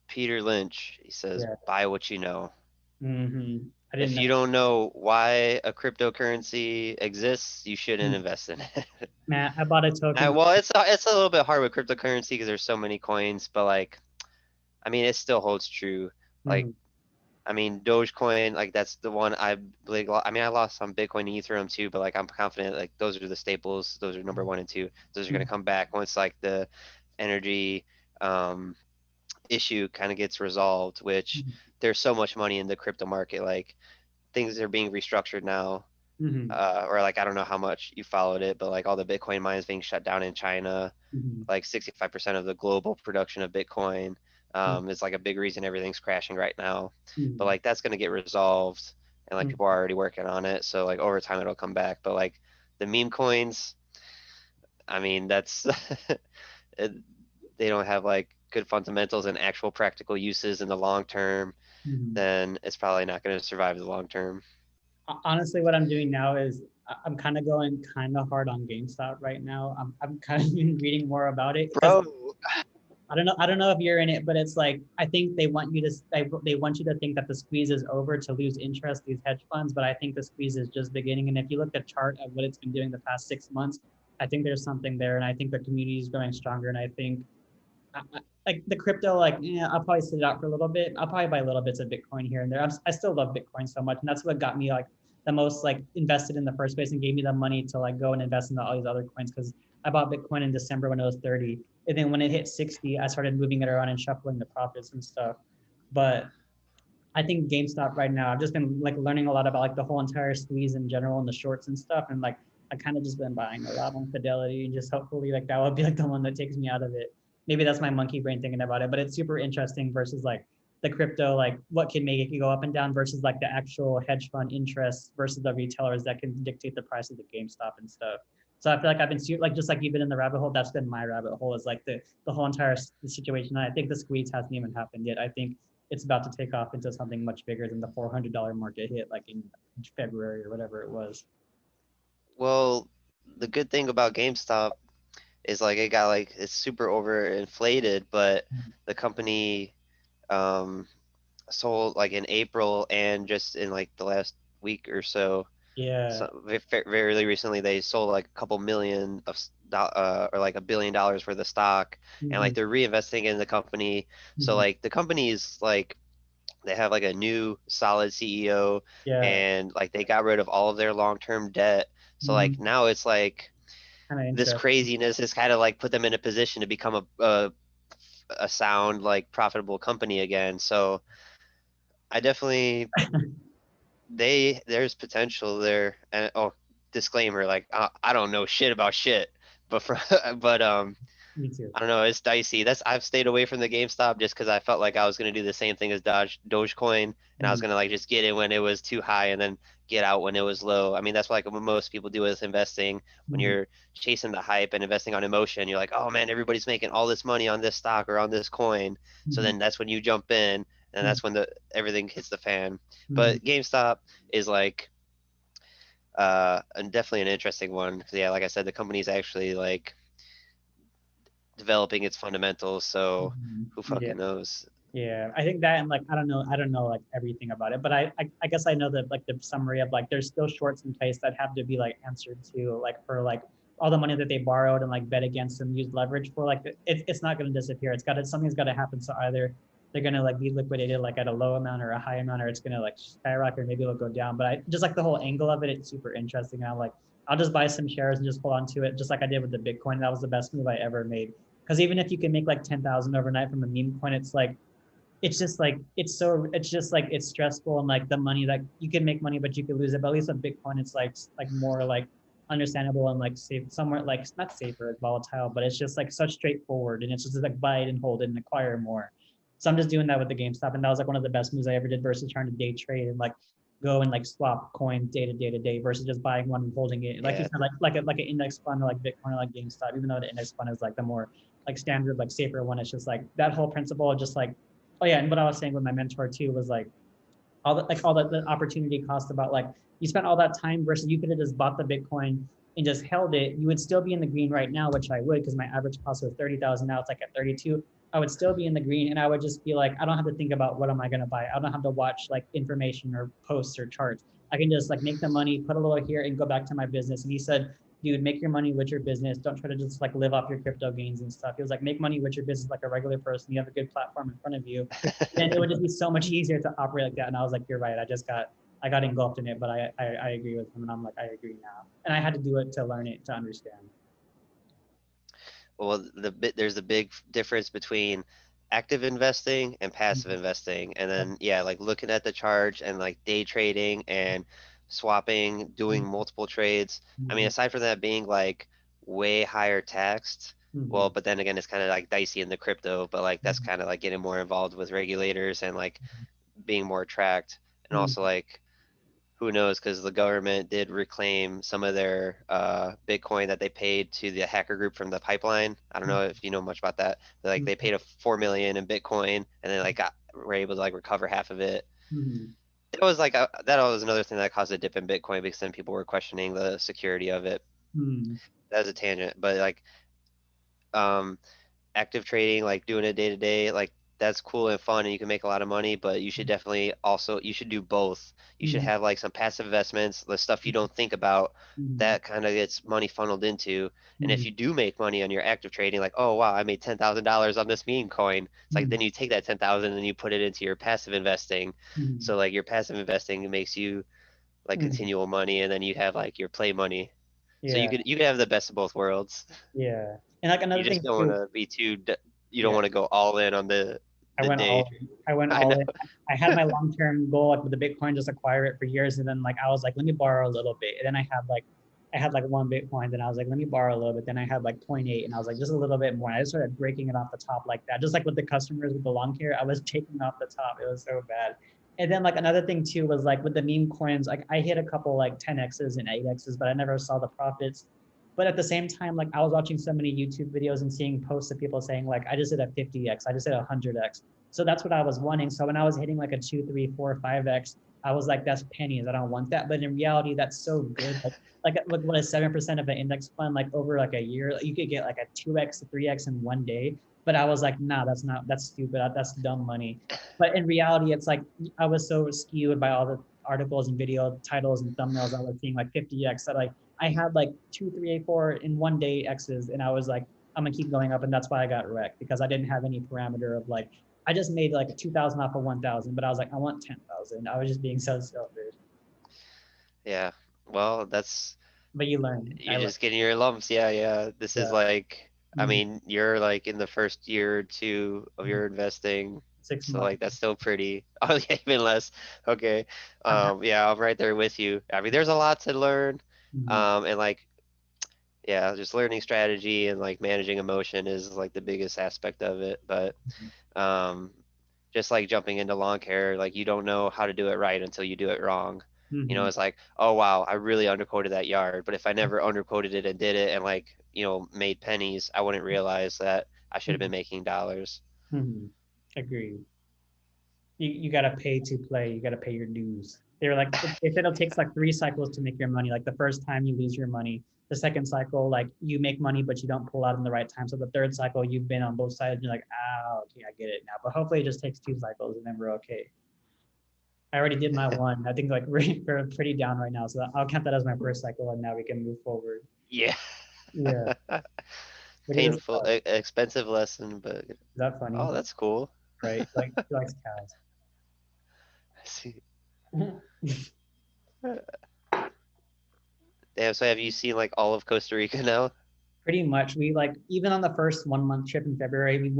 Peter Lynch. He says, Yeah. buy what you know. I didn't If you know. don't know why a cryptocurrency exists, you shouldn't invest in it. Man, I bought a token. Well, it's a little bit hard with cryptocurrency because there's so many coins, but like, I mean, it still holds true. Like, Mhm, I mean, Dogecoin, like that's the one I like. I mean, I lost some Bitcoin and Ethereum too, but like I'm confident like those are the staples. Those are number one and two. Those are gonna mhm, come back once like the energy um, issue kind of gets resolved. Which mhm, there's so much money in the crypto market. Like things are being restructured now. mhm, Or like I don't know how much you followed it, but like all the Bitcoin mines being shut down in China, mhm, like 65% of the global production of Bitcoin mhm, is like a big reason everything's crashing right now. But mhm, like that's gonna get resolved, and like mhm, people are already working on it. So like over time it'll come back. But like the meme coins, I mean that's it, they don't have like good fundamentals and actual practical uses in the long term. mhm. Then it's probably not going to survive the long term. Honestly, what I'm doing now is I'm kind of going kind of hard on GameStop right now. I'm kind of been reading more about it because Bro, I don't know if you're in it, but it's like I think they want you to they want you to think that the squeeze is over to lose interest these hedge funds, but I think the squeeze is just beginning. And if you look at chart of what it's been doing the past 6 months, I think there's something there, and I think the community is growing stronger. And I think like the crypto, like yeah, I'll probably sit it out for a little bit. I'll probably buy little bits of Bitcoin here and there. I still love Bitcoin so much, and that's what got me like the most like invested in the first place and gave me the money to like go and invest in all these other coins because I bought Bitcoin in December when it was 30, and then when it hit 60, I started moving it around and shuffling the profits and stuff. But I think GameStop right now, I've just been like learning a lot about like the whole entire squeeze in general and the shorts and stuff. And like I kind of just been buying a lot on Fidelity and just hopefully like that will be like the one that takes me out of it. Maybe that's my monkey brain thinking about it, but it's super interesting versus like the crypto, like what can make it go up and down versus like the actual hedge fund interests versus the retailers that can dictate the price of the GameStop and stuff. So I feel like I've been like just like you've been in the rabbit hole. That's been my rabbit hole is like the whole entire situation. And I think the squeeze hasn't even happened yet. I think it's about to take off into something much bigger than the $400 market hit like in February or whatever it was. well, the good thing about GameStop is like it got like it's super overinflated, but the company um sold like in April and just in like the last week or so. Yeah. So very recently they sold like a couple million of or like $1 billion worth of stock, and Mm-hmm. like they're reinvesting in the company. So Mm-hmm. like the company's like they have like a new solid CEO, Yeah. and like they got rid of all of their long-term debt. So like Mm-hmm. now it's like Kind of this interesting. craziness has kind of like put them in a position to become a sound like profitable company again. So I definitely there's potential there. And oh, disclaimer, like I don't know shit about shit, but for but Me too. I don't know. It's dicey. I've stayed away from the GameStop just because I felt like I was gonna do the same thing as Dogecoin, and I was Mm-hmm. gonna like just get in when it was too high and then get out when it was low. I mean, that's like what most people do with investing. When Mm-hmm. you're chasing the hype and investing on emotion, you're like, oh man, everybody's making all this money on this stock or on this coin. So Mm-hmm. then that's when you jump in, and Mm-hmm. that's when the everything hits the fan. Mm-hmm. But GameStop is like and definitely an interesting one because yeah, like I said, the company's actually like developing its fundamentals. So Mm-hmm. who Yeah. fucking knows? Yeah, I think that, and like I don't know like everything about it, but I guess I know that like the summary of like there's still shorts in place that have to be like answered to, like for like all the money that they borrowed and like bet against and used leverage for, like it's not going to disappear. It's got to, something's got to happen. So either they're going to like be liquidated like at a low amount or a high amount, or it's going to like skyrocket, or maybe it'll go down. But I just like the whole angle of it. It's super interesting. And I'm like, I'll just buy some shares and just hold on to it, just like I did with the Bitcoin. That was the best move I ever made. Because even if you can make like 10,000 overnight from a meme coin, it's like it's just like it's just like it's stressful, and like the money, like you can make money but you could lose it. But at least with Bitcoin, it's like more like understandable and like safe, somewhere like not safer, it's volatile, but it's just like such straightforward, and it's just like buy it and hold it and acquire more. So I'm just doing that with the GameStop, and that was like one of the best moves I ever did versus trying to day trade and like go and like swap coins day to day to day versus just buying one and holding it. Like you Yeah. said, like an index fund or like Bitcoin or like GameStop, even though the index fund is like the more like standard, like safer one. It's just like that whole principle of just like, oh yeah, and what I was saying with my mentor too was like all the opportunity cost about like you spent all that time versus you could have just bought the Bitcoin and just held it. You would still be in the green right now, which I would, because my average cost was 30,000. Now it's like at 32. I would still be in the green, and I would just be like, I don't have to think about what am I going to buy. I don't have to watch like information or posts or charts. I can just like make the money, put a little here, and go back to my business. And he said, dude, make your money with your business. Don't try to just like live off your crypto gains and stuff. He was like, make money with your business like a regular person. You have a good platform in front of you, then it would just be so much easier to operate like that. And I was like, you're right. I got engulfed in it, but I agree with him, and I'm like, I agree now. And I had to do it to learn it to understand. Well, there's a big difference between active investing and passive Mhm. investing. And then yeah, like looking at the charge and like day trading and swapping, doing multiple trades. I mean, Mhm. aside from that being like way higher taxed, well, Mhm. but then again, it's kind of like dicey in the crypto, but like that's Mhm. kind of like getting more involved with regulators and like being more tracked. And also Mhm. like who knows, because the government did reclaim some of their Bitcoin that they paid to the hacker group from the pipeline. I don't know if you know much about that. Like they paid a 4 million in Bitcoin, and then like were able to like recover half of it. Mhm. It was like that was another thing that caused a dip in Bitcoin because then people were questioning the security of it. Mhm. That was a tangent, but like um active trading, like doing it day to day, like that's cool and fun and you can make a lot of money, but you should definitely also you should do both. You should Mhm. have like some passive investments, the stuff you don't think about Mhm. that kind of gets money funneled into. And if Mhm. you do make money on your active trading, like, oh wow, I made $10,000 on this meme coin. It's like then Mhm. you take that 10,000 and you put it into your passive investing. Mhm. So like your passive investing makes you like Mhm. continual money and then you have like your play money. So Yeah, you could have the best of both worlds. yeah. And like You another just thing don't want too, to be you don't yeah. want to go all in on I the went day. all I went I all know. in. I had my long term goal like with the Bitcoin, just acquire it for years, and then like I was like, let me borrow a little bit. And then I had like one Bitcoin, then I was like, let me borrow a little bit. Then I had like zero point 0.8, and I was like, just a little bit more. And I just started breaking it off the top like that, just like with the customers with the long hair. I was taking off the top. It was so bad. And then like another thing too was like with the meme coins, like I hit a couple like 10x's and 8x's, but I never saw the profits. But at the same time, like I was watching so many YouTube videos and seeing posts of people saying like, I just did a 50x, I just did a 100x. So that's what I was wanting. So when I was hitting like a 2, 3, 4, 5x, I was like, that's pennies. I don't want that. But in reality, that's so good. Like what is 7% of an index fund, like over like a year, you could get like a 2x, 3x in one day. But I was like, nah, that's stupid. That's dumb money. But in reality, it's like I was so skewed by all the articles and video titles and thumbnails. I was seeing like 50x that like I had like 2, 3, 4 in one day X's, and I was like, I'm gonna keep going up, and that's why I got wrecked because I didn't have any parameter of like I just made like 2,000 off of 1,000, but I was like, I want 10,000. I was just being so selfish. Yeah. Well, that's But you learn. I you're learned. just getting your lumps. Yeah, yeah. This is Yeah. like I Mhm. mean, you're like in the first year or two of Mhm. your investing. So6 months. like that's still pretty. Oh yeah, even less. Okay. I'm happy. Yeah, I'm right there with you. I mean, there's a lot to learn. Mhm. And like yeah, just learning strategy and like managing emotion is like the biggest aspect of it. But um, just like jumping into lawn care, like you don't know how to do it right until you do it wrong. You know, Mhm. it's like, oh wow, I really undercoated that yard. But if I never undercoated it and did it and like, made pennies, I wouldn't realize that I should have been Mhm. making dollars. Mhm. Agreed. You got to pay to play. You got to pay your dues. They're like, they said it takes like 3 cycles to make your money. Like the first time you lose your money, The second cycle, like you make money, but you don't pull out in the right time. So the third cycle, you've been on both sides and you're like, ah, okay, I get it now. But hopefully it just takes 2 cycles and then we're okay. I already did my one. I think like we're pretty down right now. So I'll count that as my first cycle and now we can move forward. Yeah. Yeah. Look at this Painful, cow. Is expensive lesson, but that funny? oh, that's cool. Right? Like he likes cows. I see. Damn, so have you seen like all of Costa Rica now? Pretty much. We like even on the first 1 month trip in February, we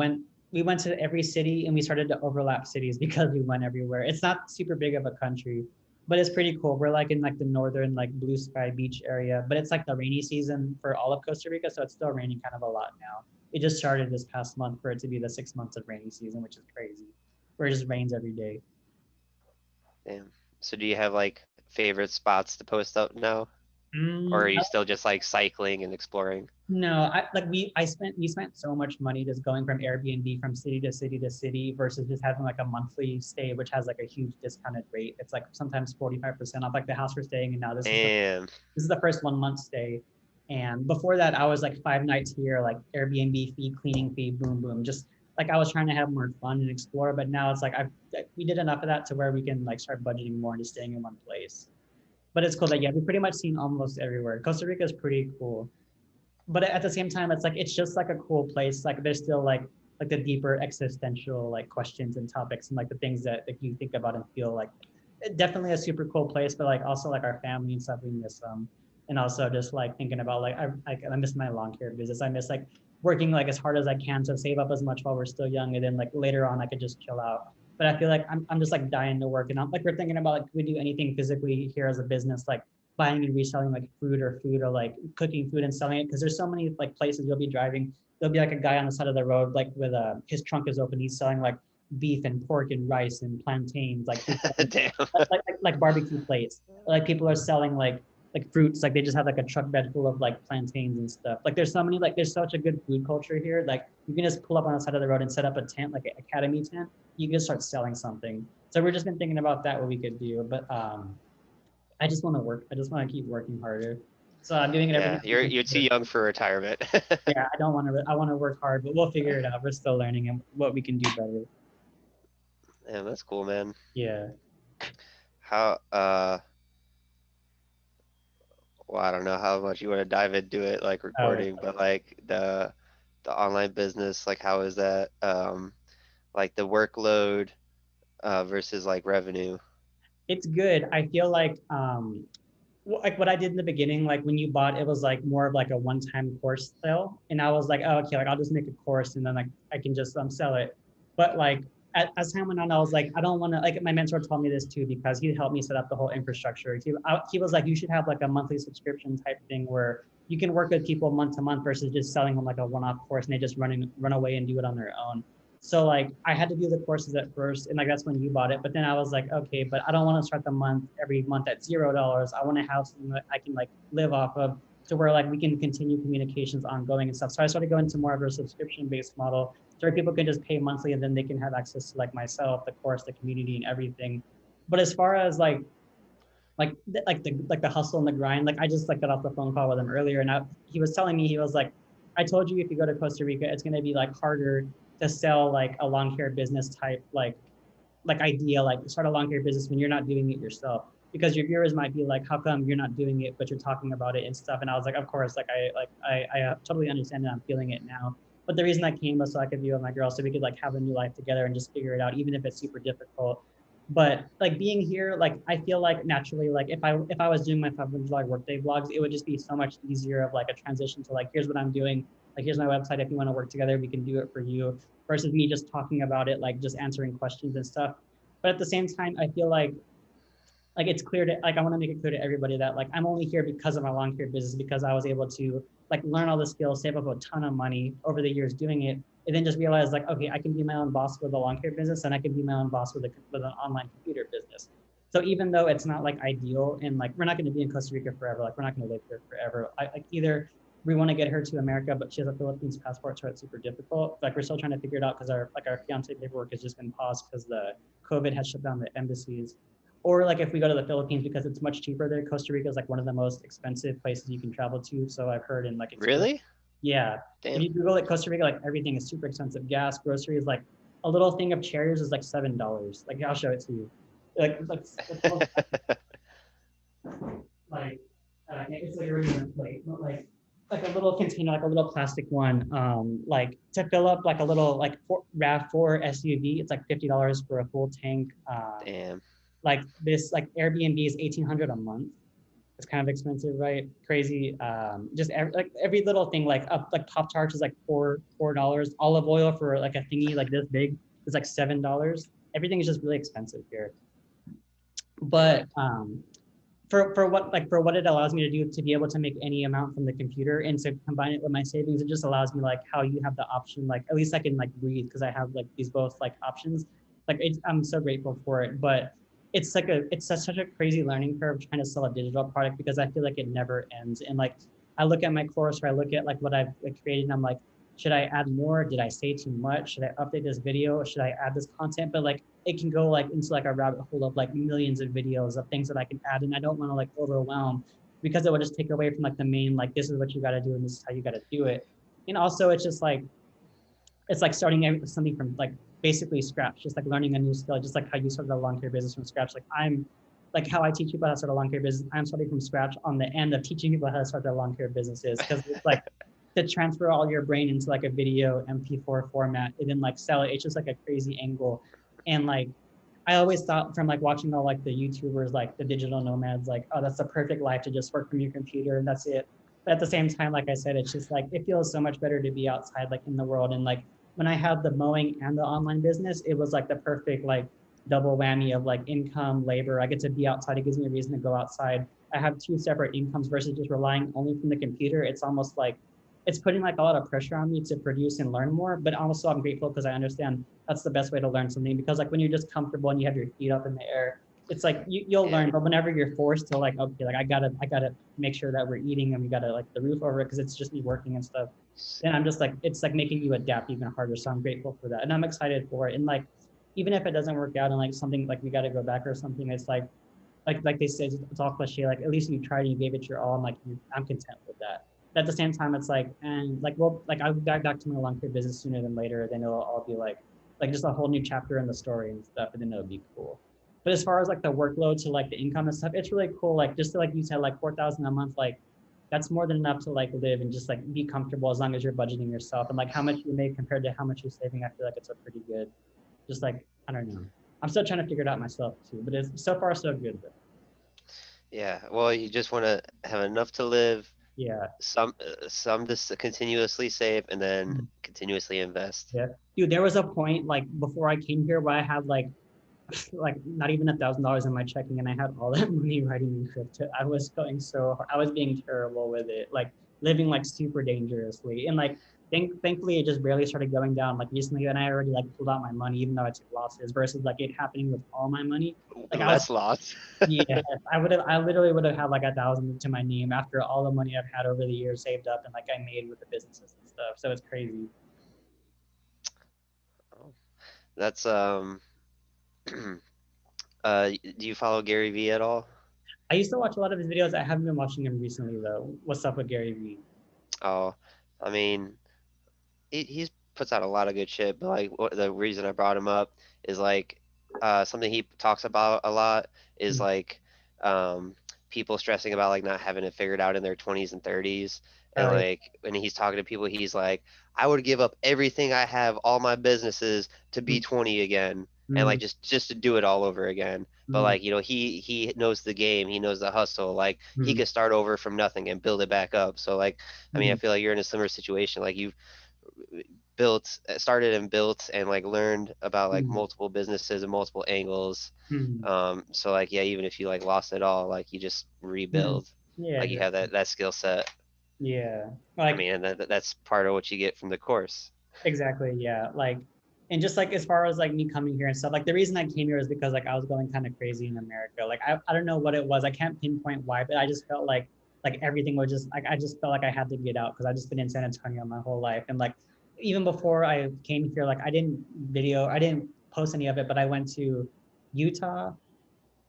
went to every city and we started to overlap cities because we went everywhere. It's not super big of a country, but it's pretty cool. We're like in like the northern like blue sky beach area, but it's like the rainy season for all of Costa Rica, so it's still raining kind of a lot now. It just started this past month for it to be the 6 months of rainy season, which is crazy. Where it just rains every day. Damn. So do you have like favorite spots to post up now? Or Mm, are you still just like cycling and exploring? No, we spent so much money just going from Airbnb from city to city to city versus just having like a monthly stay, which has like a huge discounted rate. It's like sometimes 45% off like the house we're staying in now. Damn. This is the first 1 month stay. And before that, I was like 5 nights here, like Airbnb fee, cleaning fee, boom, boom. Just like I was trying to have more fun and explore, but now it's like we did enough of that to where we can like start budgeting more and just staying in one place. But it's cool that yeah, we've pretty much seen almost everywhere. Costa Rica is pretty cool, but at the same time, it's like it's just like a cool place. Like there's still like the deeper existential like questions and topics and like the things that like, you think about and feel like definitely a super cool place. But like also like our family and stuff we miss and also just like thinking about like I miss my lawn care business. I miss like working like as hard as I can to save up as much while we're still young, and then like later on I could just chill out. But I feel like I'm just like dying to work, and I'm like we're thinking about like, can we do anything physically here as a business, like buying and reselling like food or like cooking food and selling it, because there's so many like places you'll be driving, there'll be like a guy on the side of the road like with his trunk is open, he's selling like beef and pork and rice and plantains, like he's selling, Damn. like barbecue plates, like people are selling like fruits, like they just have like a truck bed full of like plantains and stuff. Like there's so many, like there's such a good food culture here, like you can just pull up on the side of the road and set up a tent, like an academy tent, you can just start selling something. So we've just been thinking about that, what we could do. But I just want to work. I just want to keep working harder. So I'm doing it Yeah, everything. you're too young for retirement. Yeah, I don't want to. I want to work hard, but we'll figure it out. We're still learning and what we can do better. Damn, that's cool, man. Yeah. How well, I don't know how much you want to dive into it, like Oh, recording, but like the online business, like how is that like the workload versus like revenue? it's good. I feel like what I did in the beginning, like when you bought, it was like more of like a one-time course sale, and I was like, oh, okay, like I'll just make a course and then like I can just sell it. But like as time went on, I was like, I don't want to. Like my mentor told me this too because he helped me set up the whole infrastructure. He was like, you should have like a monthly subscription type thing where you can work with people month to month versus just selling them like a one-off course and they just run away and do it on their own. So like I had to do the courses at first, and like that's when you bought it. But then I was like, okay, but I don't want to start the month every month at $0. I want to have something that I can like live off of, to where like we can continue communications ongoing and stuff. So I started going to more of a subscription-based model, so where people can just pay monthly and then they can have access to like myself, the course, the community, and everything. But as far as like the hustle and the grind, like I just like got off the phone call with him earlier, and he was telling me, he was like, I told you if you go to Costa Rica it's going to be like harder to sell like a lawn care business type like idea, like start a lawn care business when you're not doing it yourself, because your viewers might be like, how come you're not doing it but you're talking about it and stuff. And I was like, of course, like I totally understand and I'm feeling it now. But the reason I came was so I could be with my girl, so we could like have a new life together and just figure it out, even if it's super difficult. But like being here, like I feel like naturally, like if I was doing my $500 workday vlogs, it would just be so much easier of like a transition to like, here's what I'm doing, like here's my website, if you want to work together we can do it for you, versus me just talking about it, like just answering questions and stuff. But at the same time, I feel like it's clear to like I want to make it clear to everybody that like I'm only here because of my lawn care business, because I was able to like learn all the skills, save up a ton of money over the years doing it, and then just realize like, okay, I can be my own boss with a lawn care business, and I can be my own boss with an online computer business. So even though it's not like ideal, and like we're not going to be in Costa Rica forever, like we're not going to live here forever. Like either we want to get her to America, but she has a Philippines passport, so it's super difficult. Like we're still trying to figure it out because our fiance paperwork has just been paused because the COVID has shut down the embassies. Or like if we go to the Philippines because it's much cheaper there. Costa Rica is like one of the most expensive places you can travel to. So I've heard in like experience. Really? Yeah. If Damn. you Google like Costa Rica, like everything is super expensive. Gas, groceries, like a little thing of cherries is like $7. Like I'll show it to you. Like like it's like already in a plate, but like a little container, like a little plastic one, like to fill up like a little like RAV4 SUV, it's like $50 for a full tank. Damn. Like this, like Airbnb is 1,800 a month. It's kind of expensive, right? Crazy. Just every little thing, like like Pop Tarts is like $4. Olive oil for like a thingy like this big is like $7. Everything is just really expensive here. Damn. But for what it allows me to do to be able to make any amount from the computer and to combine it with my savings, it just allows me like how you have the option, like at least I can like breathe because I have like these both like options. Like I'm so grateful for it, but it's such a crazy learning curve trying to sell a digital product because I feel like it never ends. And like I look at my course or I look at like what I've like, created and I'm like, should I add more? Did I say too much? Should I update this video? Should I add this content? But like it can go like into like a rabbit hole of like millions of videos of things that I can add. And I don't want to like overwhelm because it would just take away from like the main, like, this is what you got to do and this is how you got to do it. And also it's like starting something from like basically scratch, just like learning a new skill, just like how you started a lawn care business from scratch. Like I'm like how I teach people how to start a lawn care business. I'm starting from scratch on the end of teaching people how to start their lawn care businesses because it's like to transfer all your brain into like a video MP4 format and then like sell it. It's just like a crazy angle. And like I always thought from like watching all like the YouTubers, like the digital nomads, like, oh, that's the perfect life to just work from your computer and that's it. But at the same time, like I said, it's just like it feels so much better to be outside, like in the world. And like when I had the mowing and the online business, it was like the perfect like double whammy of like income, labor. I get to be outside. It gives me a reason to go outside. I have two separate incomes versus just relying only from the computer. It's almost like it's putting like a lot of pressure on me to produce and learn more. But also I'm grateful because I understand that's the best way to learn something. Because like when you're just comfortable and you have your feet up in the air, it's like you'll Yeah. learn. But whenever you're forced to like, okay, like I gotta make sure that we're eating and we gotta like the roof over it because it's just me working and stuff. Then I'm just like, it's like making you adapt even harder. So I'm grateful for that. And I'm excited for it. And like, even if it doesn't work out and like something like we got to go back or something, it's like they said, it's all cliche. Like at least you tried and you gave it your all. And like I'm content with that. But at the same time, it's like, and like, well, like I'll get back to my lawn care business sooner than later. Then it'll all be like just a whole new chapter in the story and stuff. And then it'll be cool. But as far as like the workload to like the income and stuff, it's really cool. Like just to, like you said, like 4,000 a month, like that's more than enough to like live and just like be comfortable as long as you're budgeting yourself and like how much you make compared to how much you're saving. I feel like it's a pretty good, just like, I don't know. I'm still trying to figure it out myself too, but it's so far so good. But Yeah. Well, you just want to have enough to live, yeah. some to continuously save, and then Mm. continuously invest. Yeah. Dude, there was a point like before I came here where I had like not even $1,000 in my checking and I had all that money riding in crypto. I was going so hard. I was being terrible with it, like living like super dangerously. And like thankfully it just barely started going down like recently and I already like pulled out my money even though I took losses versus like it happening with all my money. Like I was Less loss. yeah, I literally would have had like 1,000 to my name after all the money I've had over the years saved up and like I made with the businesses and stuff. So it's crazy. Oh, that's do you follow Gary Vee at all? I used to watch a lot of his videos. I haven't been watching him recently though. What's up with Gary Vee? Oh, I mean, he's puts out a lot of good shit, but like the reason I brought him up is like something he talks about a lot is Mm. like um people stressing about like not having it figured out in their 20s and 30s. And Oh yeah. like when he's talking to people, he's like, I would give up everything I have, all my businesses to be Mm, 20 again, and mm, like just to do it all over again. But mm, like, he knows the game, he knows the hustle. Like he mm, could start over from nothing and build it back up. So like, I mean, I mm, feel like you're in a similar situation. Like you've started and built and like learned about like mm, multiple businesses and multiple angles. mm, So like, yeah, even if you like lost it all, like you just mm. rebuild. Yeah, Like you have exactly. that skill set. Yeah. I Like mean, and that's part of what you get from the course. exactly. Yeah. Like, and just like as far as like me coming here and stuff, like the reason I came here is because like I was going kind of crazy in America. Like I don't know what it was. I can't pinpoint why, but I just felt like everything was just like I just felt like I had to get out because I just been in San Antonio my whole life. And like even before I came here, like I didn't post any of it, but I went to Utah,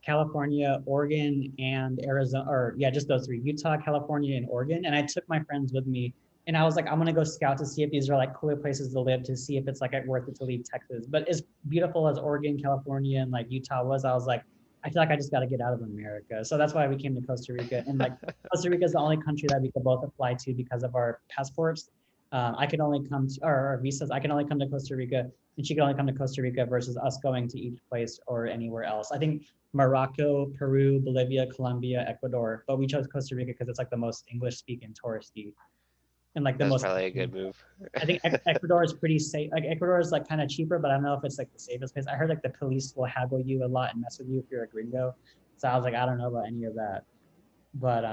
California, Oregon, and Arizona, or yeah, just those three: Utah, California, and Oregon. And I took my friends with me, and I was like, I'm gonna go scout to see if these are like cooler places to live, to see if it's like worth it to leave Texas. But as beautiful as Oregon, California, and like Utah was, I was like, I feel like I just got to get out of America. So that's why we came to Costa Rica, and like Costa Rica is the only country that we could both apply to because of our passports. I could only come to, or our visas. I can only come to Costa Rica, and she could only come to Costa Rica versus us going to each place or anywhere else. I think Morocco, Peru, Bolivia, Colombia, Ecuador, but we chose Costa Rica because it's like the most English speaking touristy and like the That's most. probably a good move. I think Ecuador is pretty safe. Like Ecuador is like kind of cheaper, but I don't know if it's like the safest place. I heard like the police will haggle you a lot and mess with you if you're a gringo. So I was like, I don't know about any of that. But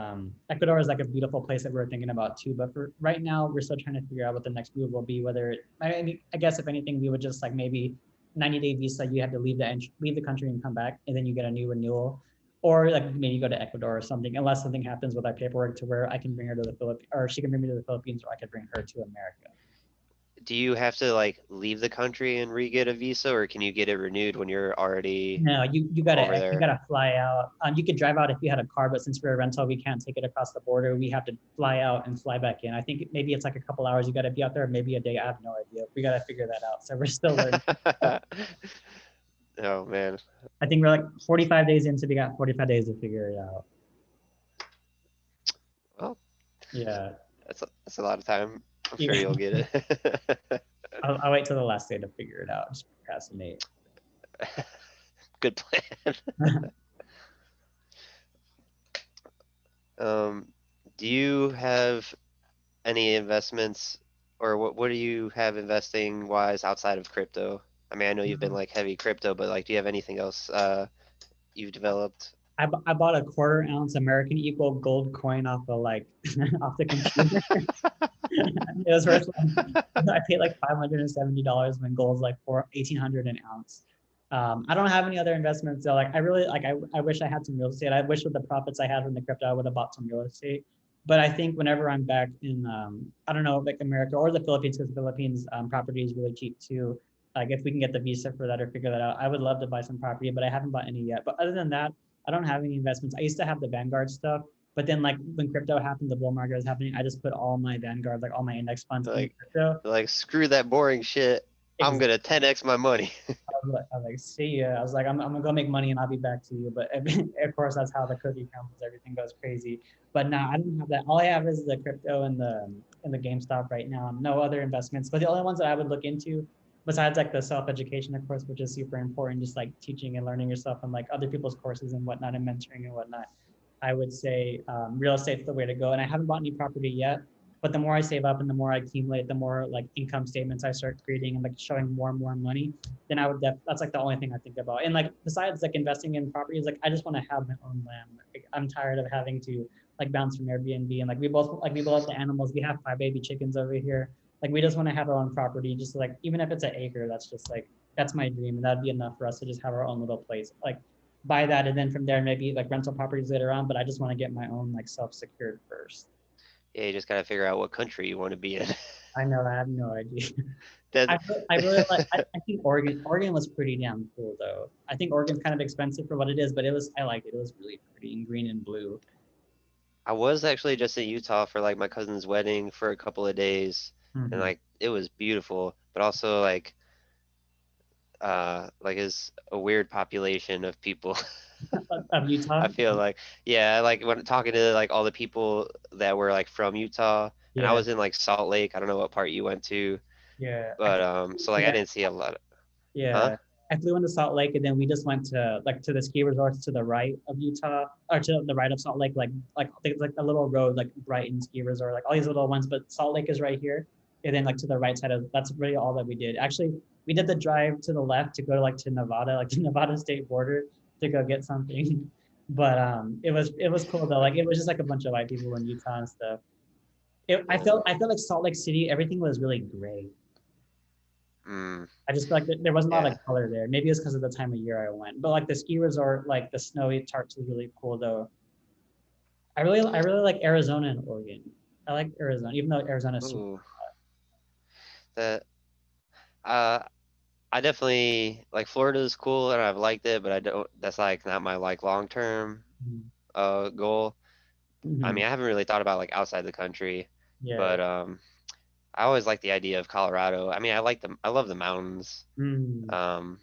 Ecuador is like a beautiful place that we're thinking about too. But for right now, we're still trying to figure out what the next move will be. Whether I mean, I guess if anything, we would just like maybe 90-day visa. You have to leave the country and come back, and then you get a new renewal, or like maybe go to Ecuador or something. Unless something happens with our paperwork to where I can bring her to the Philippines, or she can bring me to the Philippines, or I could bring her to America. Do you have to like leave the country and re-get a visa, or can you get it renewed when you're already No, over you there? gotta fly out. You could drive out if you had a car, but since we're a rental, we can't take it across the border. We have to fly out and fly back in. I think maybe it's like a couple hours you gotta be out there, maybe a day. I have no idea. We gotta figure that out. So we're still learning. Oh man. I think we're like 45 days in, so we got 45 days to figure it out. Well, Yeah. that's a lot of time. I'm sure Yeah. you'll get it. I'll wait till the last day to figure it out. Just procrastinate. Good plan. Um, do you have any investments, or what do you have investing wise outside of crypto? I mean, I know you've been like heavy crypto, but like, do you have anything else you've developed? I bought a quarter ounce American Eagle gold coin off of like off the computer. It was worth I paid like $570 when gold's like 1,800 an ounce. I don't have any other investments though. Like I really like I wish I had some real estate. I wish with the profits I had from the crypto I would have bought some real estate. But I think whenever I'm back in I don't know, like America or the Philippines, because the Philippines property is really cheap too. Like if we can get the visa for that or figure that out, I would love to buy some property, but I haven't bought any yet. But other than that, I don't have any investments. I used to have the Vanguard stuff, but then like when crypto happened, the bull market was happening, I just put all my Vanguard, like all my index funds in Like, crypto. like screw that boring shit. I'm Exactly. gonna 10x my money. I was like, see ya. I was like, I'm gonna go make money and I'll be back to you. But of course, that's how the cookie crumbles. Everything goes crazy. But now I don't have that. All I have is the crypto and the GameStop right now. No other investments. But the only ones that I would look into, besides like the self education, of course, which is super important, just like teaching and learning yourself and like other people's courses and whatnot and mentoring and whatnot. I would say real estate's the way to go. And I haven't bought any property yet, but the more I save up and the more I accumulate, the more like income statements I start creating and like showing more and more money, then I would that's like the only thing I think about. And like besides like investing in properties, like I just want to have my own land. Like, I'm tired of having to like bounce from Airbnb, and like we both the animals. We have 5 baby chickens over here. Like we just want to have our own property, just like even if it's an acre, that's just like that's my dream, and that'd be enough for us to just have our own little place. Like buy that, and then from there maybe like rental properties later on. But I just want to get my own like self-secured first. Yeah, you just gotta figure out what country you want to be in. I know, I have no idea. That I really like. I think Oregon was pretty damn cool though. I think Oregon's kind of expensive for what it is, but it was I liked it. It was really pretty in green and blue. I was actually just in Utah for like my cousin's wedding for a couple of days, and Mm-hmm. like it was beautiful, but also like is a weird population of people. Of Utah. I feel like, yeah, like when talking to like all the people that were like from Utah, and I Yeah, was in like Salt Lake. I don't know what part you went to, yeah. but so like I Yeah, didn't see a lot of, huh? yeah. I flew into Salt Lake, and then we just went to like to the ski resorts to the right of Utah, or to the right of Salt Lake, like I think it's like a little road, like Brighton ski resort, like all these little ones. But Salt Lake is right here, and then like to the right side of that's really all that we did. Actually, we did the drive to the left to go to like to Nevada, like the Nevada state border to go get something. But it was cool though. Like it was just like a bunch of white people in Utah and stuff. Yeah. I felt like Salt Lake City, everything was really gray. Mm, I just feel like there wasn't a lot yeah. of color there. Maybe it's because of the time of year I went. But like the ski resort, like the snowy charts was really cool though. I really like Arizona and Oregon. I like Arizona, even though Arizona is super. Ooh, that. Uh, I definitely like Florida is cool and I've liked it, but I don't. That's like not my like long term goal. I Mhm. mean, I haven't really thought about like outside the country, Yeah. but I always like the idea of Colorado. I mean, I like them. I love the mountains. Mm. Um,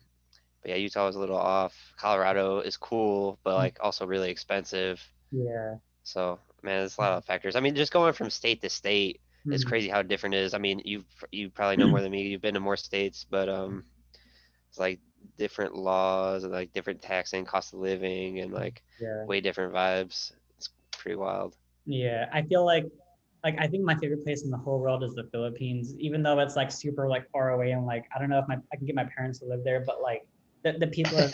but yeah, Utah was a little off. Colorado is cool, but like also really expensive. Yeah. So man, there's a lot of factors. I mean, just going from state to state, it's Mm. crazy how different it is. I mean, you probably know more than me. You've been to more states, but it's like different laws and like different taxing, cost of living, and like Yeah. way different vibes. It's pretty wild. Yeah. I feel like I think my favorite place in the whole world is the Philippines, even though it's like super like far away and like I don't know if I can get my parents to live there, but like the people are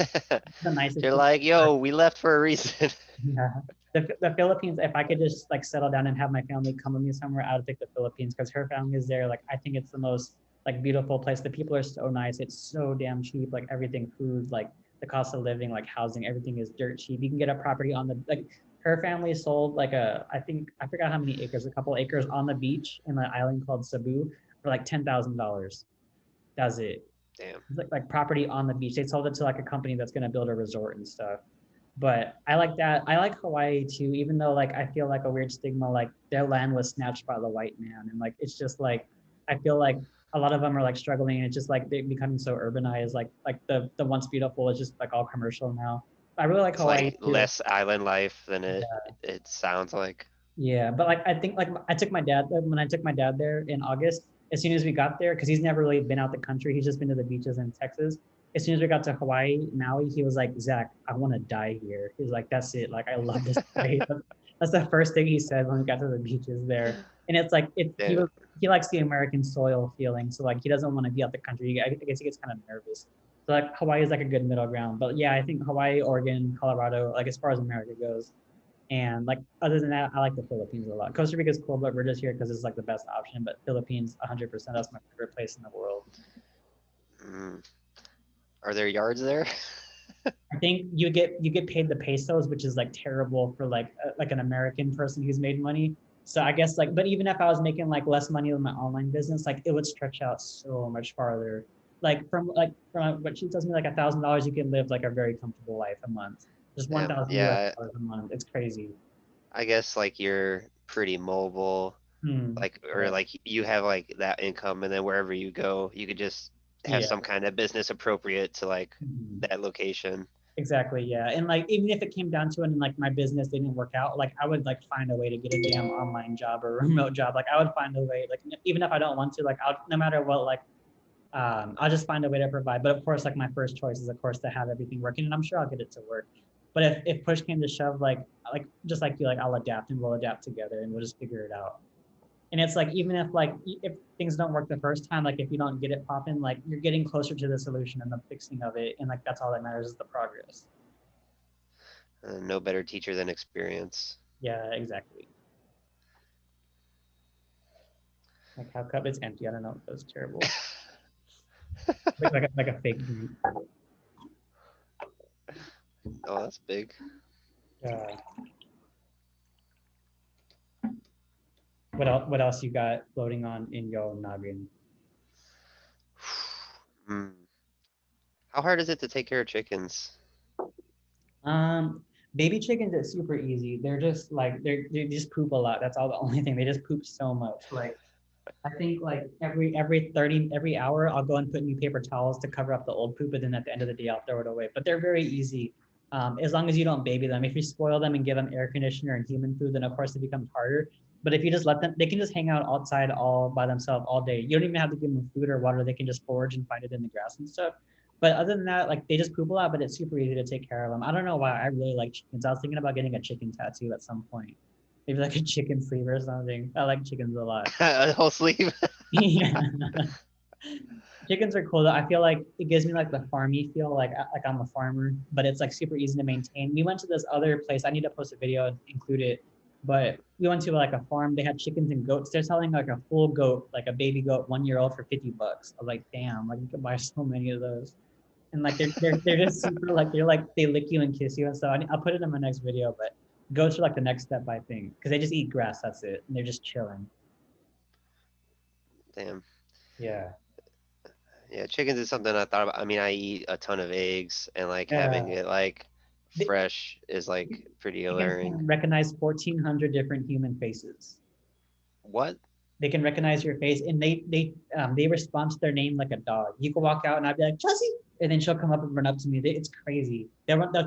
the nicest You're people. like, yo, we left for a reason. Yeah. The Philippines, if I could just like settle down and have my family come with me somewhere, I would pick the Philippines because her family is there. Like I think it's the most like beautiful place. The people are so nice. It's so damn cheap. Like everything, food, like the cost of living, like housing, everything is dirt cheap. You can get a property on the like her family sold like I think I forgot how many acres, a couple acres on the beach in an island called Cebu for like $10,000. That's it. Damn. It's like property on the beach. They sold it to like a company that's gonna build a resort and stuff. But I like that. I like Hawaii too, even though like I feel like a weird stigma, like their land was snatched by the white man. And like it's just like I feel like a lot of them are like struggling and it's just like they're becoming so urbanized. Like the once beautiful is just like all commercial now. I really like It's Hawaii like too. less island life than it sounds like. Yeah, but like I think like I took my dad when I took my dad there in August. As soon as we got there, because he's never really been out the country, he's just been to the beaches in Texas. As soon as we got to Hawaii, Maui, he was like, "Zach, I want to die here." He's like, "That's it. Like I love this place." That's the first thing he said when we got to the beaches there. And it's like Damn. he likes the American soil feeling, so like he doesn't want to be out the country. I guess he gets kind of nervous. So like Hawaii is like a good middle ground. But yeah, I think Hawaii, Oregon, Colorado, like as far as America goes, and like other than that, I like the Philippines a lot. Costa Rica is cool, but we're just here because it's like the best option. But Philippines, 100%, that's my favorite place in the world. Mm. Are there yards there? I think you get paid the pesos, which is like terrible for like an American person who's made money. So I guess like, but even if I was making like less money with my online business, like it would stretch out so much farther. Like from what she tells me, like $1,000, you can live like a very comfortable life a month. Just one Damn. thousand US Yeah, dollars a month. It's crazy. I guess like you're pretty mobile, Hmm. like or Yeah. like you have like that income, and then wherever you go, you could just have Yeah. some kind of business appropriate to like Mhm. that location. Exactly, yeah. And like even if it came down to it and like my business didn't work out, like I would like find a way to get a damn online job or remote job. Like I would find a way, like even if I don't want to, like I'll no matter what, like I'll just find a way to provide. But of course, like my first choice is of course to have everything working and I'm sure I'll get it to work. But if push came to shove, like just like you, like I'll adapt and we'll adapt together and we'll just figure it out. And it's like even if like if things don't work the first time, like if you don't get it popping, like you're getting closer to the solution and the fixing of it. And like that's all that matters is the progress. No better teacher than experience. Yeah, exactly. Like how cup is empty. I don't know. That was terrible. Like a fake drink. Oh, that's big. Uh, what else you got floating on in your noggin? Hmm. How hard is it to take care of chickens? Um, baby chickens is super easy. They're just like they just poop a lot. That's all the only thing. They just poop so much. Like I think like every hour I'll go and put new paper towels to cover up the old poop, and then at the end of the day I'll throw it away. But they're very easy. As long as you don't baby them. If you spoil them and give them air conditioner and human food, then of course it becomes harder. But if you just let them, they can just hang out outside all by themselves all day. You don't even have to give them food or water. They can just forage and find it in the grass and stuff. But other than that, like they just poop a lot, but it's super easy to take care of them. I don't know why I really like chickens. I was thinking about getting a chicken tattoo at some point. Maybe like a chicken sleeve or something. I like chickens a lot. A whole sleeve? Yeah. Chickens are cool though. I feel like it gives me like the farmy feel, like I'm a farmer, but it's like super easy to maintain. We went to this other place. I need to post a video and include it. But we went to like a farm. They had chickens and goats. They're selling like a full goat, like a baby goat, 1 year old for $50. I was like, damn, like you can buy so many of those. And like they're just super like they're like they lick you and kiss you and stuff. I'll put it in my next video, but goats are like the next step I think because they just eat grass. That's it, and they're just chilling. Damn. Yeah. Yeah, chickens is something I thought about. I mean, I eat a ton of eggs, and like having Yeah. it like They, fresh is like pretty chickens alluring. can recognize 1,400 different human faces. What? They can recognize your face, and they respond to their name like a dog. You can walk out, and I'd be like Chelsea, and then she'll come up and run up to me. It's crazy. They're like a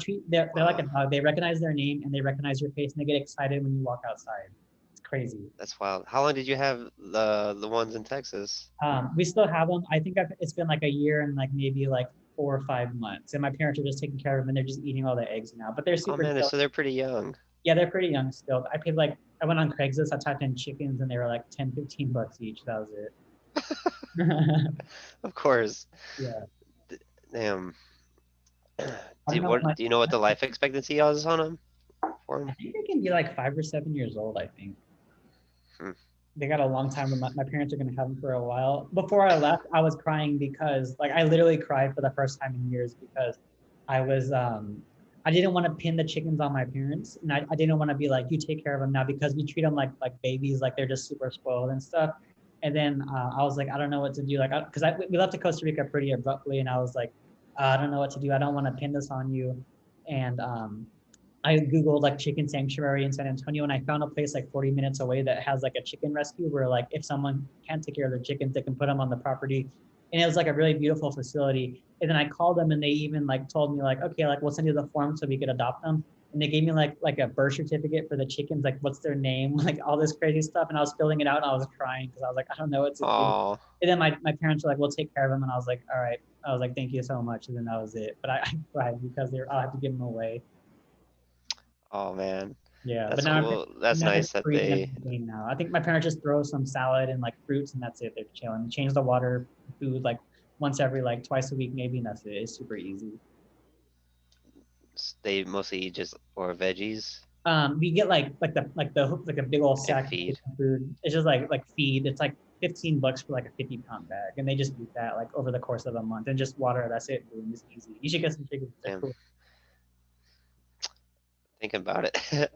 Wow, dog. They recognize their name and they recognize your face, and they get excited when you walk outside. It's crazy. that's wild. How long did you have the ones in Texas? We still have them. I think it's been like a year and like maybe like 4 or 5 months, and my parents are just taking care of them, and they're just eating all the eggs now. But they're Oh super man, chill. so they're pretty young. Yeah, they're pretty young still. I went on Craigslist. I typed in chickens, and they were like 10, $15 each. That was it. Of course. Yeah. Damn. I don't know Do you know what the life expectancy is on them for I them? think they can be like 5 or 7 years old, I think. They got a long time. My parents are going to have them for a while. Before I left, I was crying because like I literally cried for the first time in years because I was I didn't want to pin the chickens on my parents, and I didn't want to be like, you take care of them now, because we treat them like babies, like they're just super spoiled and stuff. And then I was like, I don't know what to do, like because we left to Costa Rica pretty abruptly, and I was like, I don't know what to do. I don't want to pin this on you. And I Googled like chicken sanctuary in San Antonio, and I found a place like 40 minutes away that has like a chicken rescue where like if someone can't take care of their chickens, they can put them on the property. And it was like a really beautiful facility. And then I called them, and they even like told me like, okay, like we'll send you the form so we could adopt them. And they gave me like a birth certificate for the chickens, like what's their name, like all this crazy stuff. And I was filling it out, and I was crying because I was like, I don't know what to do. Oh, And then my parents were like, we'll take care of them. And I was like, all right. I was like, thank you so much. And then that was it. But I cried because I'll have to give them away. oh man, Yeah, but that's now cool. That's now they're nice that free and they. everything now. I think my parents just throw some salad and like fruits, and that's it. They're chilling. Change the water, food like once every like twice a week maybe, and that's it. It's super easy. They mostly eat just or veggies, We get like a big old like sack feed. of food. It's just like feed. It's like $15 for like a 50-pound bag, and they just eat that like over the course of a month, and just water. That's it. Boom, it's easy. You should get some chicken. They're Damn, cool. thinking about it. Well,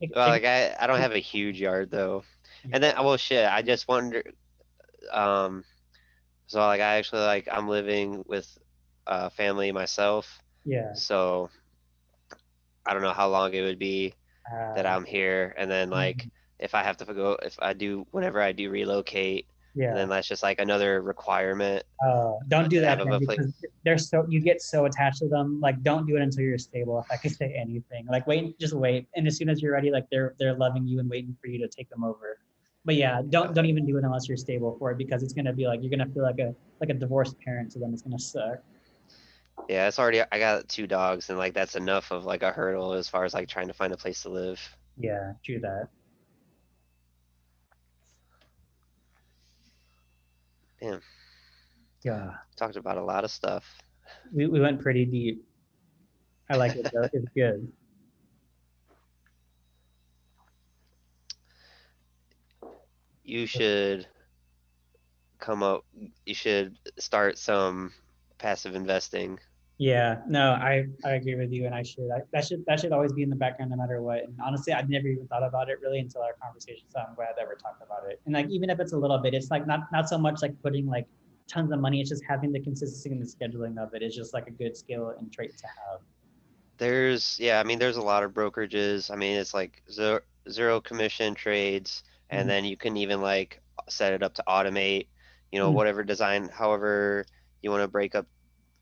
Chicken. like I don't have a huge yard though, Yeah. and then well shit, I just wonder. Um, so like I actually like I'm living with family myself, Yeah. so I don't know how long it would be that Uh, I'm here, and then like if I have to go, if I do, whenever I do relocate, and then yeah. that's just like another requirement Don't do to that have then, a place. because you get so attached to them. Like, don't do it until you're stable. If I could say anything, like wait, just wait, and as soon as you're ready, like they're loving you and waiting for you to take them over. But yeah, don't even do it unless you're stable for it, because it's gonna be like you're gonna feel like a divorced parent to them. It's gonna suck. Yeah, it's already I got two dogs, and like that's enough of like a hurdle as far as like trying to find a place to live. Yeah, true that. Damn, Yeah, talked about a lot of stuff. we went pretty deep. I like it though. It's good. You should come up. You should start some passive investing. Yeah, no, I agree with you, and that should always be in the background no matter what. And honestly, I've never even thought about it really until our conversation, so I'm glad that we're talking about it. And like even if it's a little bit, it's like not so much like putting like tons of money. It's just having the consistency and the scheduling of it is just like a good skill and trait to have. Yeah, I mean, there's a lot of brokerages. I mean, it's like zero commission trades, and Mhm. then you can even like set it up to automate, Mhm. whatever design, however you want to break up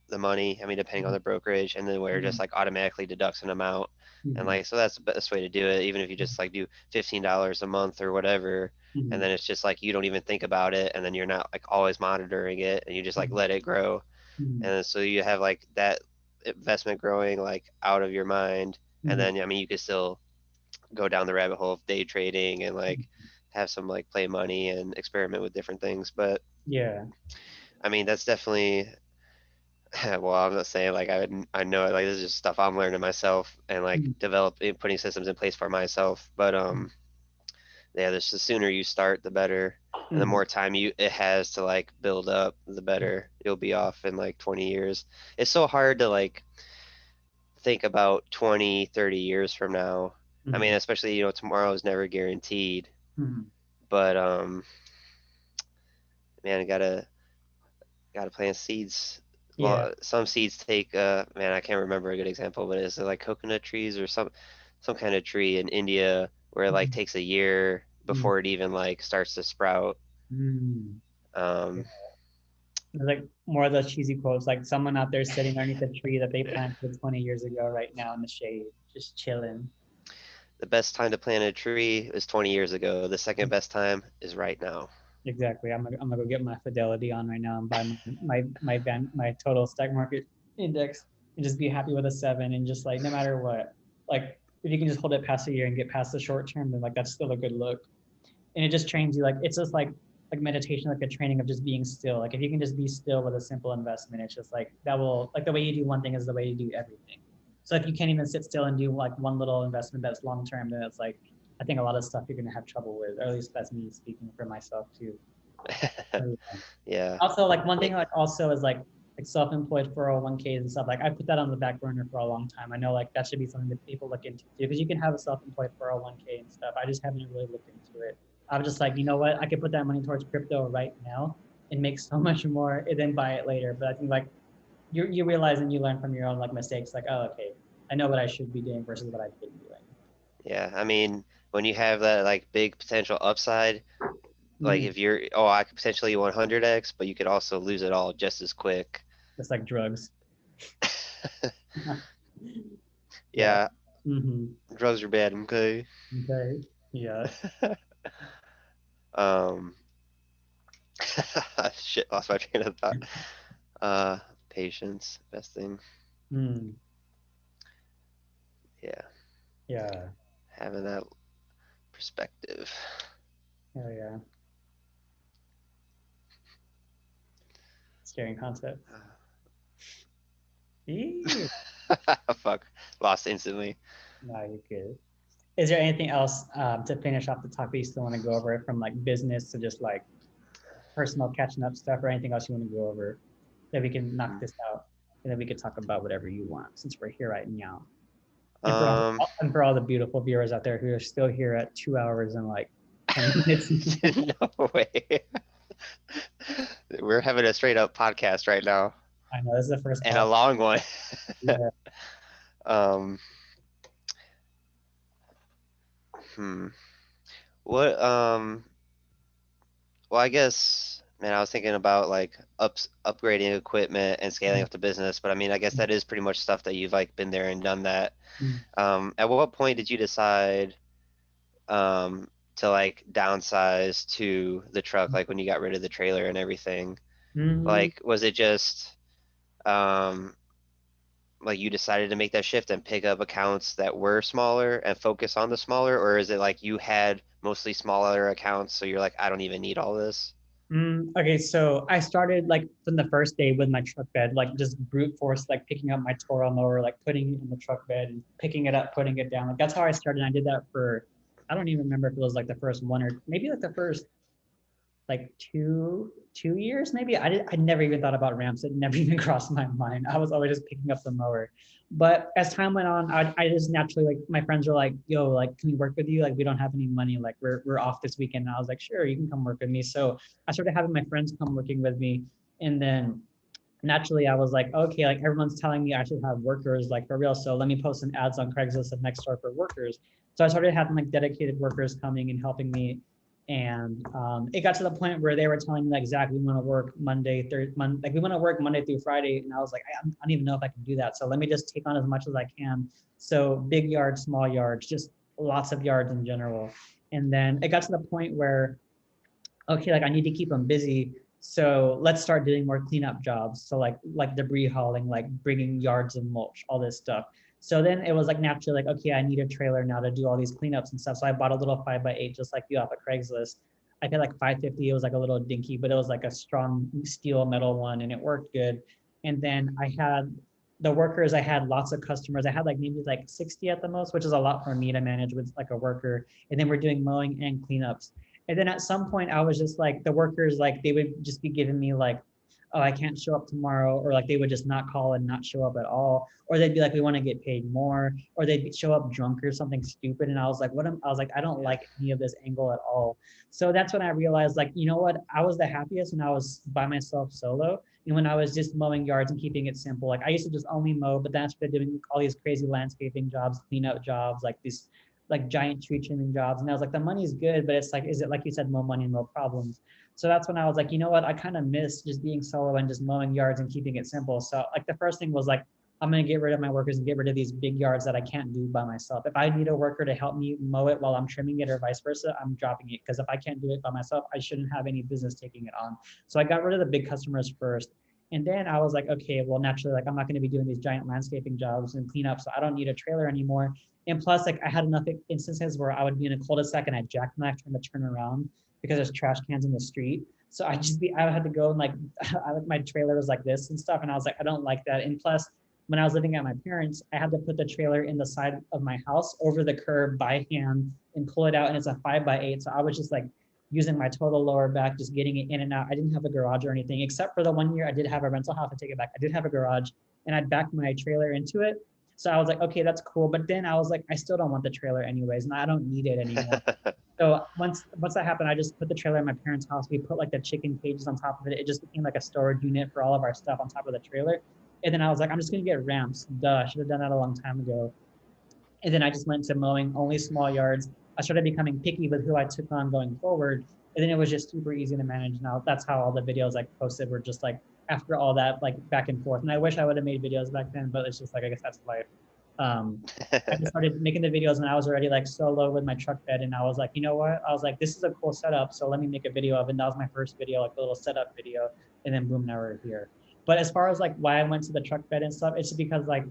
the money. I mean, depending on Mhm. the brokerage, and then where it just Mhm. like automatically deducts an amount. And Mhm. like, so that's the best way to do it, even if you just like do $15 a month or whatever. And Mhm. then it's just like you don't even think about it, and then you're not like always monitoring it, and you just like Mhm. let it grow. And Mhm. then so you have like that investment growing like out of your mind. And Mhm. then I mean you could still go down the rabbit hole of day trading and like Mhm. have some like play money and experiment with different things. But Yeah. I mean that's definitely well, I'm not saying like I know it, like this is just stuff I'm learning myself and like Mhm. developing putting systems in place for myself. But yeah, the sooner you start, the better. And the Mhm. more time it has to like build up, the better you'll be off in like 20 years. It's so hard to like think about 20, 30 years from now. I mean, Mhm. especially, tomorrow is never guaranteed, Mhm. but man, I gotta Gotta plant seeds. Yeah. Well, some seeds take man, I can't remember a good example, but it's like coconut trees or some kind of tree in India where it like Mm, takes a year mm, before it even like starts to sprout. mm. Yeah. Um, There's like more of those cheesy quotes, like someone out there sitting underneath a tree that they planted 20 years ago right now in the shade, just chilling. the best time to plant a tree is 20 years ago. The second best time is right now. Exactly. I'm gonna go get my Fidelity on right now and buy my total stock market index and just be happy with a 7 and just like no matter what, like if you can just hold it past a year and get past the short term, then like that's still a good look. And it just trains you like it's just like meditation, like a training of just being still. Like if you can just be still with a simple investment, it's just like that will like the way you do one thing is the way you do everything. So if you can't even sit still and do like one little investment that's long term, then it's like I think a lot of stuff you're gonna have trouble with, or at least that's me speaking for myself too. So, yeah. Yeah. Also, like one thing It- like also is like self-employed 401ks and stuff. Like I put that on the back burner for a long time. I know like that should be something that people look into too, because you can have a self-employed 401k and stuff. I just haven't really looked into it. I'm just like, you know what? I could put that money towards crypto right now and make so much more and then buy it later. But I think like you realize and you learn from your own like mistakes, like, oh, okay, I know what I should be doing versus what I've been doing. yeah. I mean, when you have that like big potential upside, like Mm-hmm. if you're, oh, I could potentially 100x, but you could also lose it all just as quick. It's like drugs. Yeah. Yeah, Mm-hmm. drugs are bad, okay? Okay. Yeah. Um, shit, lost my train of thought. Uh, Patience, investing. Mm. Yeah, Yeah. having that perspective. Oh yeah. Scary concept. Eee. Fuck, lost instantly. No, you're good. Is there anything else to finish off the talk that you still want to go over from like business to just like personal catching up stuff or anything else you want to go over that we can knock this out and then we could talk about whatever you want since we're here right now. Um, And for all the beautiful viewers out there who are still here at 2 hours and like 10 minutes. no way. We're having a straight up podcast right now I know this is the first and a pod. long one. Yeah. um, hmm. What, well, I guess, man, I was thinking about like upgrading equipment and scaling up the business, but I mean, I guess that is pretty much stuff that you've like been there and done that. At what point did you decide to like downsize to the truck, like when you got rid of the trailer and everything? Mm-hmm. Like, was it just um like you decided to make that shift and pick up accounts that were smaller and focus on the smaller, or is it like you had mostly smaller accounts, so you're like, I don't even need all this? Okay, so I started like from the first day with my truck bed, like just brute force, like picking up my Toro mower, like putting it in the truck bed and picking it up, putting it down. Like that's how I started. I did that for, I don't even remember if it was like the first one or maybe like the first like two years maybe. I never even thought about ramps. It never even crossed my mind. I was always just picking up the mower. But as time went on, I just naturally like my friends were like, yo, like can we work with you? Like we don't have any money. Like we're off this weekend. And I was like, sure, you can come work with me. So I started having my friends come working with me. And then naturally I was like, okay, like everyone's telling me I should have workers like for real. So let me post some ads on Craigslist and Nextdoor for workers. So I started having like dedicated workers coming and helping me. And it got to the point where they were telling me like, Zach, we want to work Monday, like we want to work Monday through Friday. And I was like, I don't even know if I can do that. So let me just take on as much as I can. So big yards, small yards, just lots of yards in general. And then it got to the point where okay, like I need to keep them busy. So let's start doing more cleanup jobs. So like debris hauling, like bringing yards of mulch, all this stuff. So then it was like naturally like, okay, I need a trailer now to do all these cleanups and stuff. So I bought a little 5x8 just like you off of Craigslist. I paid like 550. It was like a little dinky, but it was like a strong steel metal one and it worked good. And then I had the workers, I had lots of customers. I had like maybe like 60 at the most, which is a lot for me to manage with like a worker. And then we're doing mowing and cleanups. And then at some point, I was just like, the workers, like, they would just be giving me like oh, I can't show up tomorrow, or like they would just not call and not show up at all, or they'd be like, we want to get paid more, or they'd show up drunk or something stupid, and I was like, I was like, I don't Yeah. like any of this angle at all. So that's when I realized, like, you know what, I was the happiest when I was by myself solo, and when I was just mowing yards and keeping it simple. Like I used to just only mow, but then I started doing all these crazy landscaping jobs, cleanup jobs, like these like giant tree trimming jobs, and I was like, the money's good, but it's like, is it, like you said, more money, more problems? So that's when I was like, you know what? I kind of miss just being solo and just mowing yards and keeping it simple. So like the first thing was like, I'm gonna get rid of my workers and get rid of these big yards that I can't do by myself. If I need a worker to help me mow it while I'm trimming it or vice versa, I'm dropping it, because if I can't do it by myself, I shouldn't have any business taking it on. So I got rid of the big customers first. And then I was like, okay, well, naturally, like I'm not going to be doing these giant landscaping jobs and cleanup, so I don't need a trailer anymore. And plus, like I had enough instances where I would be in a cul-de-sac and I jackknife trying to turn around because there's trash cans in the street. So I had to go and like, my trailer was like this and stuff. And I was like, I don't like that. And plus, when I was living at my parents, I had to put the trailer in the side of my house over the curb by hand and pull it out. And it's a 5x8. So I was just like using my total lower back, just getting it in and out. I didn't have a garage or anything, except for the one year I did have a rental house. I take it back. I did have a garage, and I'd back my trailer into it. So I was like, okay, that's cool. But then I was like, I still don't want the trailer anyways, and I don't need it anymore. So once that happened, I just put the trailer in my parents' house. We put like the chicken cages on top of it. It just became like a storage unit for all of our stuff on top of the trailer. And then I was like, I'm just gonna get ramps. Duh, I should have done that a long time ago. And then I just went to mowing only small yards. I started becoming picky with who I took on going forward. And then it was just super easy to manage. Now that's how all the videos I posted were just like after all that, like back and forth. And I wish I would have made videos back then, but it's just like, I guess that's life. Um, I just started making the videos and I was already like solo with my truck bed. And I was like, you know what? I was like, this is a cool setup. So let me make a video of it. And that was my first video, like a little setup video. And then boom, now we're here. But as far as like why I went to the truck bed and stuff, it's because like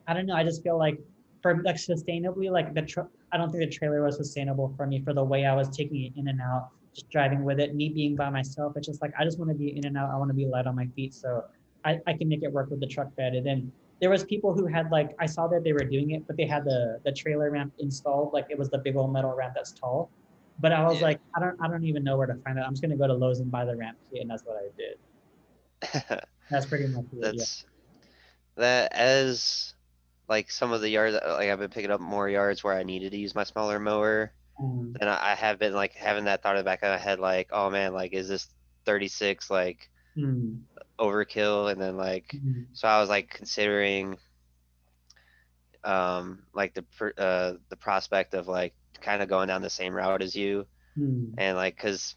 I don't know. I just feel like for like sustainably, like I don't think the trailer was sustainable for me for the way I was taking it in and out, just driving with it. Me being by myself, it's just like I just want to be in and out. I want to be light on my feet, so I can make it work with the truck bed. And then there was people who had like I saw that they were doing it, but they had the trailer ramp installed, like it was the big old metal ramp that's tall. But I was Yeah. like, I don't even know where to find it. I'm just gonna go to Lowe's and buy the ramp kit, and that's what I did. That's pretty much it. Yeah. That's that as like some of the yards, like I've been picking up more yards where I needed to use my smaller mower. Um, And I have been like having that thought in the back of my head, like, oh man, like, is this 36 like mm, overkill? And then like, mm, so I was like considering like the prospect of like kind of going down the same route as you, mm, and like, cause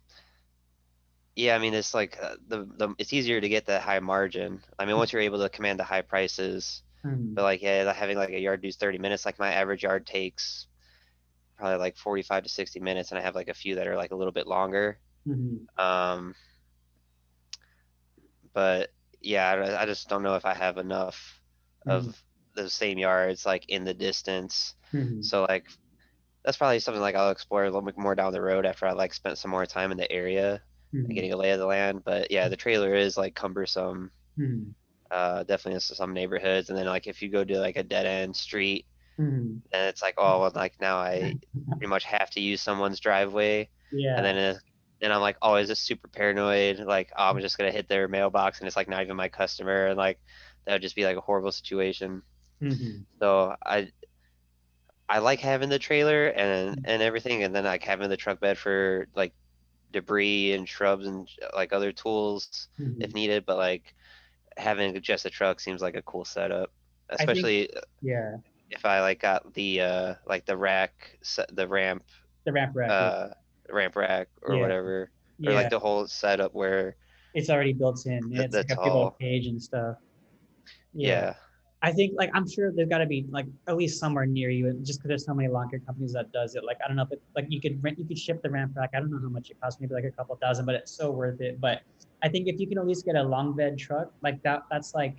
yeah, I mean, it's like the it's easier to get that high margin. I mean, once you're able to command the high prices, but mm, like, yeah, having like a yard do 30 minutes, like my average yard takes probably like 45 to 60 minutes, and I have like a few that are like a little bit longer. mm, Um, but yeah, I just don't know if I have enough mm, of those same yards like in the distance. mm, So like that's probably something like I'll explore a little bit more down the road after I like spent some more time in the area and mm, getting a lay of the land. But yeah, the trailer is like cumbersome, mm, definitely in some neighborhoods. And then like if you go to like a dead end street, mm. then it's like, oh well, like now I pretty much have to use someone's driveway, and Yeah. then and I'm like always just super paranoid, like, oh, I'm just gonna hit their mailbox and it's like not even my customer, and like that would just be like a horrible situation. Mhm. So I like having the trailer and everything, and then like having the truck bed for like debris and shrubs and like other tools if Mhm. needed. But like having just a truck seems like a cool setup, I think, especially yeah, if I like got the rack, the the ramp rack. uh ramp rack or Yeah. whatever, or like Yeah. the whole setup where It's already built in. And it's like that's a big old all. cage and stuff. Yeah. Yeah, I think like I'm sure there's got to be like at least somewhere near you, just because there's so many lawn care companies that does it. Like I don't know if it, like you could ship the ramp rack. I don't know how much it costs, maybe like a couple thousand, but it's so worth it. But I think if you can at least get a long bed truck like that, that's like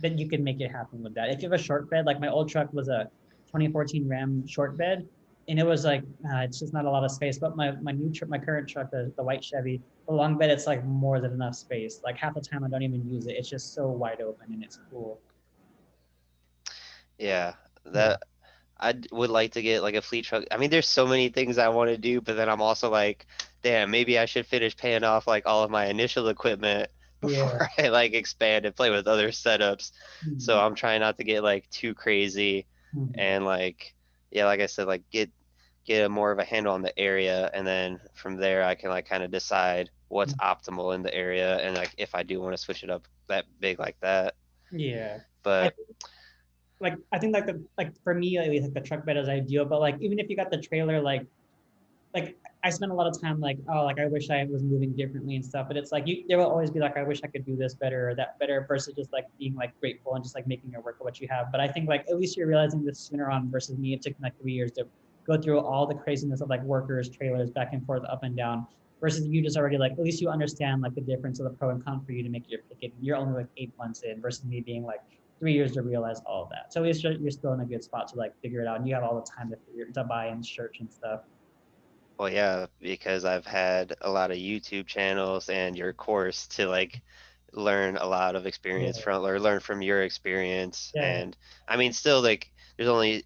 then you can make it happen with that. If you have a short bed, like my old truck was a 2014 Ram short bed, and it was like it's just not a lot of space. But my new truck, my current truck, the white Chevy, the long bed, it's like more than enough space. Like half the time I don't even use it. It's just so wide open and it's cool. yeah. Yeah. That would like to get like a fleet truck. I mean, there's so many things I want to do, but then I'm also like, damn, maybe I should finish paying off like all of my initial equipment Yeah. before I like expand and play with other setups. So Mhm. I'm trying not to get like too crazy Mhm. and like yeah, like I said, like get a more of a handle on the area, and then from there I can like kind of decide what's Mhm. optimal in the area, and like if I do want to switch it up that big like that. Yeah. I But I think like the like for me at least like the truck bed is ideal, but like even if you got the trailer like I spend a lot of time like, oh, like I wish I was moving differently and stuff. But it's like you there will always be like, I wish I could do this better or that better versus just like being like grateful and just like making it work with what you have. But I think like at least you're realizing this sooner on versus me. It took like 3 years to go through all the craziness of like workers, trailers, back and forth, up and down. Versus you just already like at least you understand like the difference of the pro and con for you to make your pick. And you're only like 8 months in versus me being like 3 years to realize all of that. So at least you're still in a good spot to like figure it out. And you have all the time to buy and search and stuff. well, yeah, because I've had a lot of YouTube channels and your course to like learn a lot of experience Yeah. from, or learn from your experience. Yeah. And I mean, still like there's only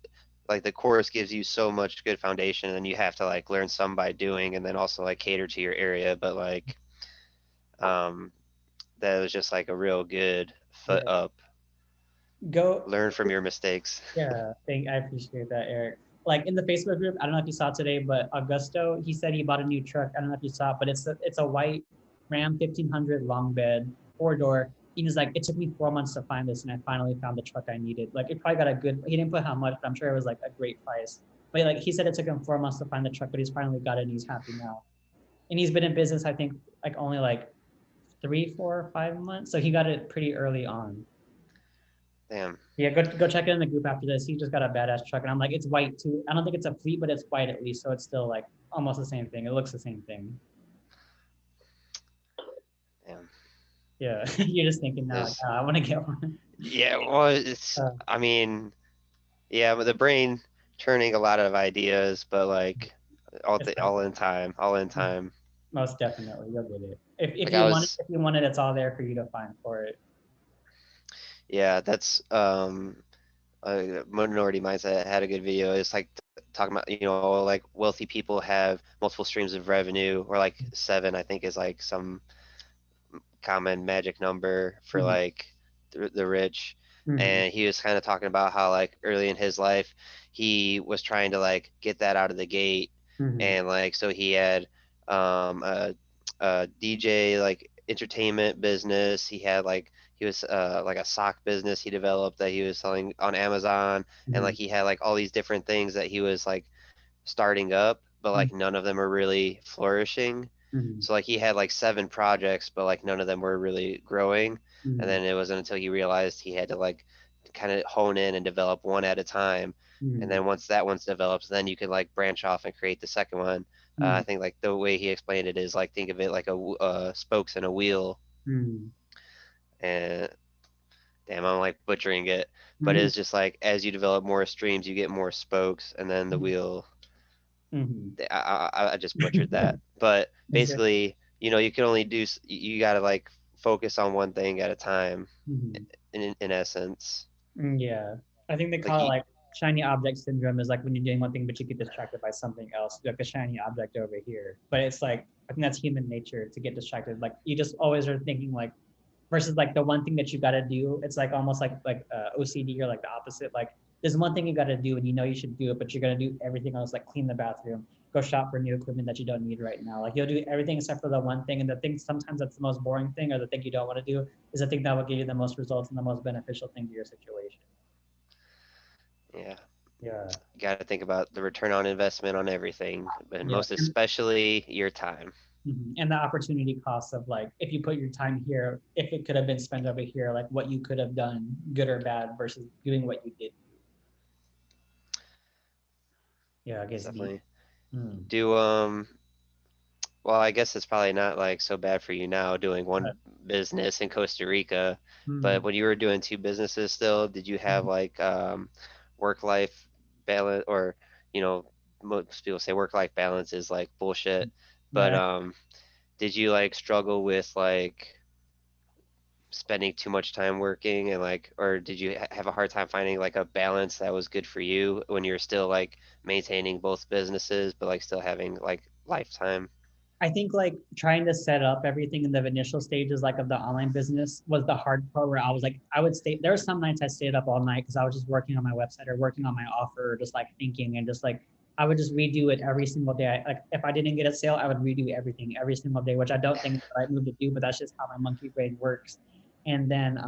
like the course gives you so much good foundation, and you have to like learn some by doing, and then also like cater to your area. But like um that was just like a real good foot Yeah. up. Go. Learn from your mistakes. Yeah. I appreciate that, Eric. Like in the Facebook group, I don't know if you saw today, but Augusto, he said he bought a new truck. I don't know if you saw it, but it's a white Ram 1500 long bed, 4 door. He was like, it took me 4 months to find this, and I finally found the truck I needed. Like it probably got a good. He didn't put how much, but I'm sure it was like a great price. But like he said, it took him 4 months to find the truck, but he's finally got it, and he's happy now. And he's been in business, I think, like only like 3, 4, 5 months. So he got it pretty early on. Damn. Yeah, go check it in the group after this. He just got a badass truck, and I'm like, it's white too. I don't think it's a fleet, but it's white at least, so it's still like almost the same thing. It looks the same thing. Damn. Yeah, you're just thinking now, like, There's I want to get one. yeah, well it's Uh, I mean, yeah, but the brain turning a lot of ideas, but like it's all in time, all in time. most definitely you'll get it. Like I was, If you want it, it's all there for you to find for it. yeah, that's Minority Mindset had a good video. It's like talking about, like wealthy people have multiple streams of revenue, or like seven, I think is like some common magic number for Mhm. like the rich. Mhm. And he was kind of talking about how like early in his life he was trying to like get that out of the gate, Mhm. and like so he had a DJ like entertainment business. He had like he was like a sock business he developed that he was selling on Amazon, and like Mhm. he had like all these different things that he was like starting up, but Mhm. like none of them are really flourishing. Mhm. So like he had like seven projects, but like none of them were really growing. And Mhm. then it wasn't until he realized he had to like kind of hone in and develop one at a time. And Mhm. then once that one's developed, then you can like branch off and create the second one. I Mhm. think like the way he explained it is like think of it like spokes in a wheel. Mhm. And damn, I'm like butchering it, but Mhm. it's just like as you develop more streams, you get more spokes, and then the wheel. Mhm. I just butchered that, but It's good. basically, you can only do you got to like focus on one thing at a time. Mhm. In essence, Yeah, I think they like call it you, like shiny object syndrome is like when you're doing one thing, but you get distracted by something else, like the shiny object over here. But it's like, I think that's human nature to get distracted. Like you just always are thinking like, versus like the one thing that you got to do. It's like almost like OCD or like the opposite. Like there's one thing you got to do and you know you should do it, but you're going to do everything else, like clean the bathroom, go shop for new equipment that you don't need right now. Like you'll do everything except for the one thing. And the thing sometimes that's the most boring thing or the thing you don't want to do is the thing that will give you the most results and the most beneficial thing to your situation. yeah, Yeah. you got to think about the return on investment on everything, but Yeah. most especially your time. And the opportunity cost of like, if you put your time here, if it could have been spent over here, like what you could have done, good or bad, versus doing what you did. Yeah, I It's guess deep. definitely Mm. do well, I guess it's probably not like so bad for you now doing one business in Costa Rica, but Mm. when you were doing two businesses still, did you have like work life balance, or you know, most people say work life balance is like bullshit, but Yeah. did you like struggle with like spending too much time working, and like, or did you have a hard time finding like a balance that was good for you when you're still like maintaining both businesses but like still having like lifetime? I think like trying to set up everything in the initial stages like of the online business was the hard part where I was like, I would stay there were some nights I stayed up all night because I was just working on my website or working on my offer or just like thinking and just like I would just redo it every single day. Like if I didn't get a sale, I would redo everything every single day, which I don't think is the right move to do, but that's just how my monkey brain works. And then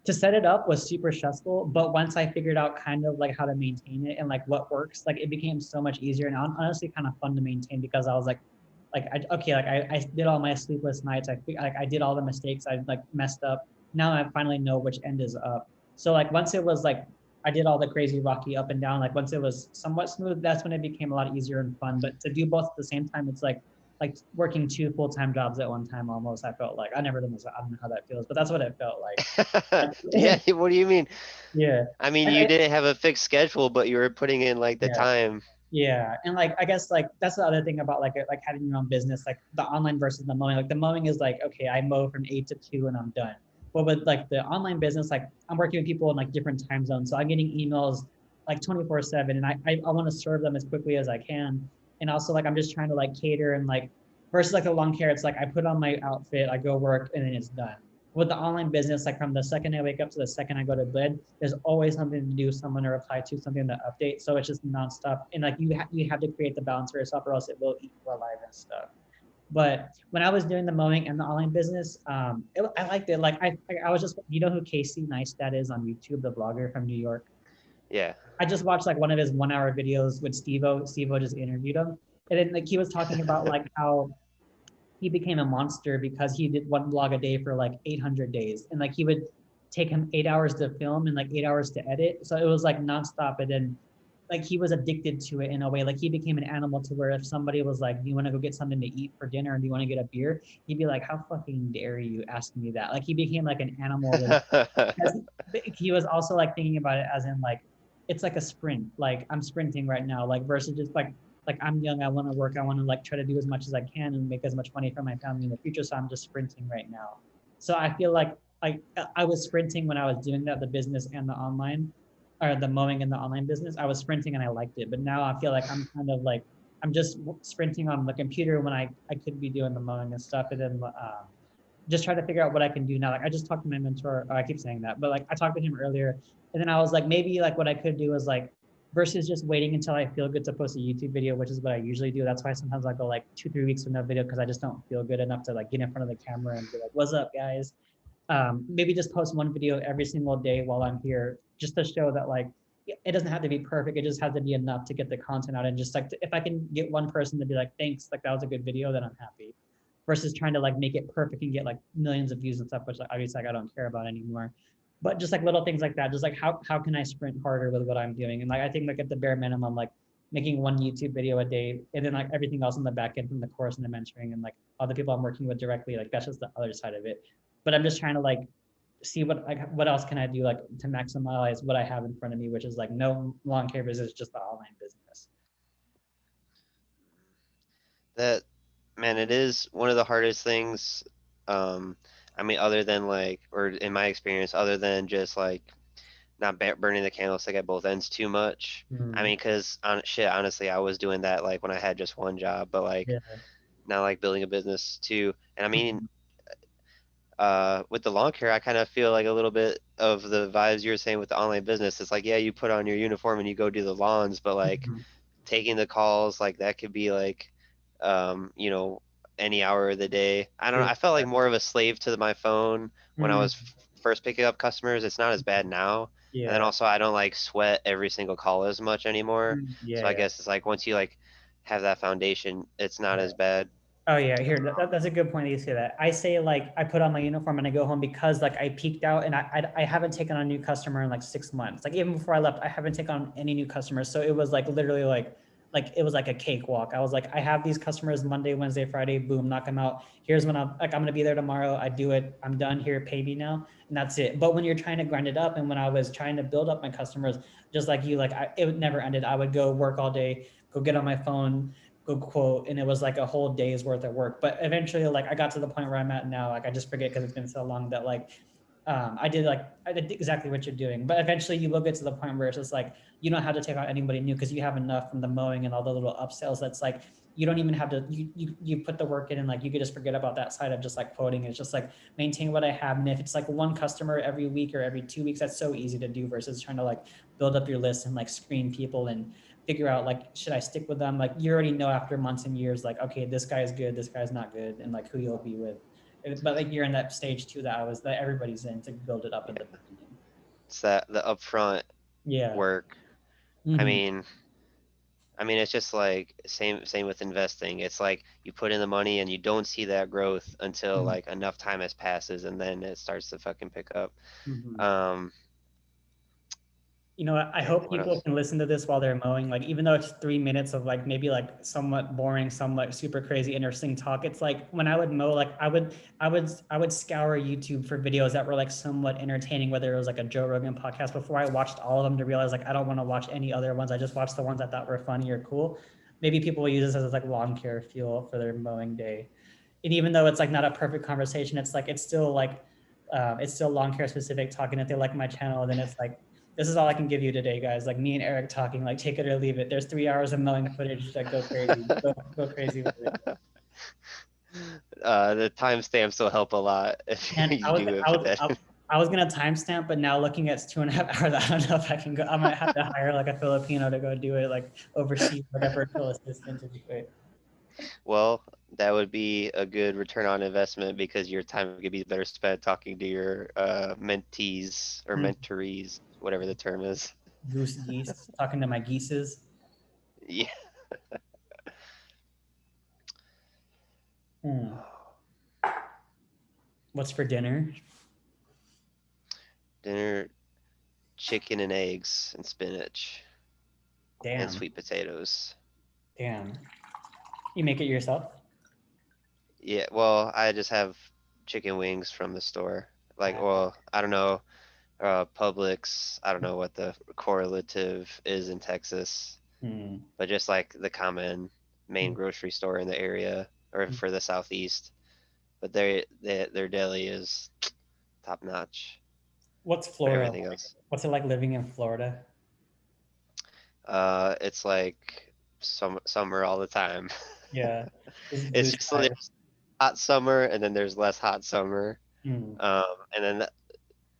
to set it up was super stressful, but once I figured out kind of like how to maintain it and like what works, like it became so much easier and honestly kind of fun to maintain because I was like I okay, like I did all my sleepless nights. I did all the mistakes I like messed up. Now I finally know which end is up. So like once it was like I did all the crazy rocky up and down, like once it was somewhat smooth, that's when it became a lot easier and fun. But to do both at the same time, it's like working two full-time jobs at one time almost. I felt like I never done this. I don't know how that feels, but that's what it felt like. Yeah, what do you mean? Yeah. I mean, you I, didn't have a fixed schedule, but you were putting in like the yeah. time. Yeah, and like I guess like that's the other thing about like having your own business, like the online versus the mowing. Like the mowing is like okay, I mow from 8 to 2 and I'm done. But with like the online business, like I'm working with people in like different time zones, so I'm getting emails like 24/7, and I want to serve them as quickly as I can. And also like I'm just trying to like cater and like versus like a long care, it's like I put on my outfit, I go work, and then it's done. With the online business, like from the second I wake up to the second I go to bed, there's always something to do, someone to reply to, something to update. So it's just nonstop. And like you have to create the balance for yourself, or else it will eat you alive and stuff. But when I was doing the mowing and the online business, I liked it. Like I was just, you know who Casey Neistat is on YouTube, the vlogger from New York. Yeah. I just watched like one of his 1 hour videos with Steve-O. Steve-O just interviewed him, and then like he was talking about like how he became a monster because he did one vlog a day for like 800 days. And like he would take him 8 hours to film and like 8 hours to edit. So it was like nonstop. And then like he was addicted to it in a way. Like he became an animal to where if somebody was like, do you want to go get something to eat for dinner? Or do you want to get a beer? He'd be like, how fucking dare you ask me that? Like he became like an animal with as he was also like thinking about it as in like it's like a sprint. Like I'm sprinting right now, like versus just like I'm young, I want to work, I want to like try to do as much as I can and make as much money for my family in the future. So I'm just sprinting right now. So I feel like I was sprinting when I was doing that, the business and the online, or the mowing and the online business. I was sprinting and I liked it, but now I feel like I'm kind of like I'm just sprinting on the computer when I could be doing the mowing and stuff. And then just try to figure out what I can do now. Like I just talked to my mentor. I keep saying that, but like I talked to him earlier, and then I was like, maybe like what I could do is like versus just waiting until I feel good to post a YouTube video, which is what I usually do. That's why sometimes I go like 2, 3 weeks with no video because I just don't feel good enough to like get in front of the camera and be like, "What's up, guys?" Maybe just post one video every single day while I'm here, just to show that like it doesn't have to be perfect. It just has to be enough to get the content out. And just like if I can get one person to be like, "Thanks, like that was a good video," then I'm happy versus trying to like make it perfect and get like millions of views and stuff, which like, obviously like I don't care about anymore. But just like little things like that, just like how can I sprint harder with what I'm doing? And like I think like at the bare minimum, like making one YouTube video a day and then like everything else on the back end from the course and the mentoring and like other people I'm working with directly, like that's just the other side of it. But I'm just trying to like see what else can I do like to maximize what I have in front of me, which is like no lawn care business, just the online business. That, man, it is one of the hardest things. Um, I mean, other than like, or in my experience, other than just like not burning the candlestick at both ends too much. I Mm, mean, because on shit, honestly, I was doing that like when I had just one job, but like yeah. now like building a business too. And I mean, Mhm, with the lawn care, I kind of feel like a little bit of the vibes you were saying with the online business. It's like, yeah, you put on your uniform and you go do the lawns, but like mhm. taking the calls, like that could be like, you know, any hour of the day. I don't know. Yeah. I felt like more of a slave to my phone when I Mm, was first picking up customers. It's not as bad now. And then yeah. also I don't like sweat every single call as much anymore. So I Yeah. guess it's like once you like have that foundation, it's not Yeah. as bad. Oh yeah, here that's a good point that you say that. I say like I put on my uniform and I go home because like I peaked out and I haven't taken on a new customer in like 6 months. Like even before I left, I haven't taken on any new customers. So it was like literally like it was like a cakewalk. I was like, I have these customers Monday, Wednesday, Friday, boom, knock them out. Here's when I'm gonna be there tomorrow. I do it. I'm done here. Pay me now, and that's it. But when you're trying to grind it up, and when I was trying to build up my customers, just like you, like it never ended. I would go work all day, go get on my phone, go quote, and it was like a whole day's worth of work. But eventually like I got to the point where I'm at now, like I just forget because it's been so long that like I did exactly what you're doing, but eventually you will get to the point where it's just like you don't have to take on anybody new because you have enough from the mowing and all the little upsells. That's like you don't even have to you put the work in, and like you could just forget about that side of just like quoting. It's just like maintain what I have, and if it's like one customer every week or every 2 weeks, that's so easy to do versus trying to like build up your list and like screen people and figure out like should I stick with them. Like you already know after months and years like okay, this guy is good, this guy's not good, and like who you'll be with. But like you're in that stage too that everybody's in to build it up in the beginning. It's that the upfront Yeah. work. I Hmm. mean, it's just like same with investing. It's like you put in the money and you don't see that growth until Hmm. like enough time has passes and then it starts to fucking pick up. Hmm. Um, You know, I Dang, hope what people else? can listen to this while they're mowing. Like, even though it's 3 minutes of like maybe like somewhat boring, somewhat super crazy, interesting talk. It's like when I would mow, like I would scour YouTube for videos that were like somewhat entertaining, whether it was like a Joe Rogan podcast before I watched all of them to realize like I don't want to watch any other ones. I just watched the ones I thought were funny or cool. Maybe people will use this as like lawn care fuel for their mowing day. And even though it's like not a perfect conversation, it's like it's still lawn care specific talking. If they like my channel, then it's like this is all I can give you today, guys. Like me and Eric talking, like take it or leave it. There's 3 hours of mowing footage. Like go crazy, go crazy with it. The timestamps will help a lot if And you do it for that. I was gonna timestamp, but now looking at 2.5 hours, I don't know if I can go. I might have to hire like a Filipino to go do it, like oversee like a virtual assistant to do it. Well, that would be a good return on investment because your time could be better spent talking to your mentees or Hmm. mentorees, whatever the term is. Goose geese, talking to my geeses. Yeah. Hmm. What's for dinner? Dinner, chicken and eggs and spinach and Damn, sweet potatoes. damn. You make it yourself? Yeah, well, I just have chicken wings from the store. Like, Ah, well, I don't know, Publix, I don't know what the correlative is in Texas, hmm. but just like the common main Hmm. grocery store in the area or for the southeast. But their deli is top notch. What's But Florida everything like? else, What's it like living in Florida? it's like summer all the time. Yeah, just blue It's just skies. there's hot summer and then there's less hot summer. Hmm. And then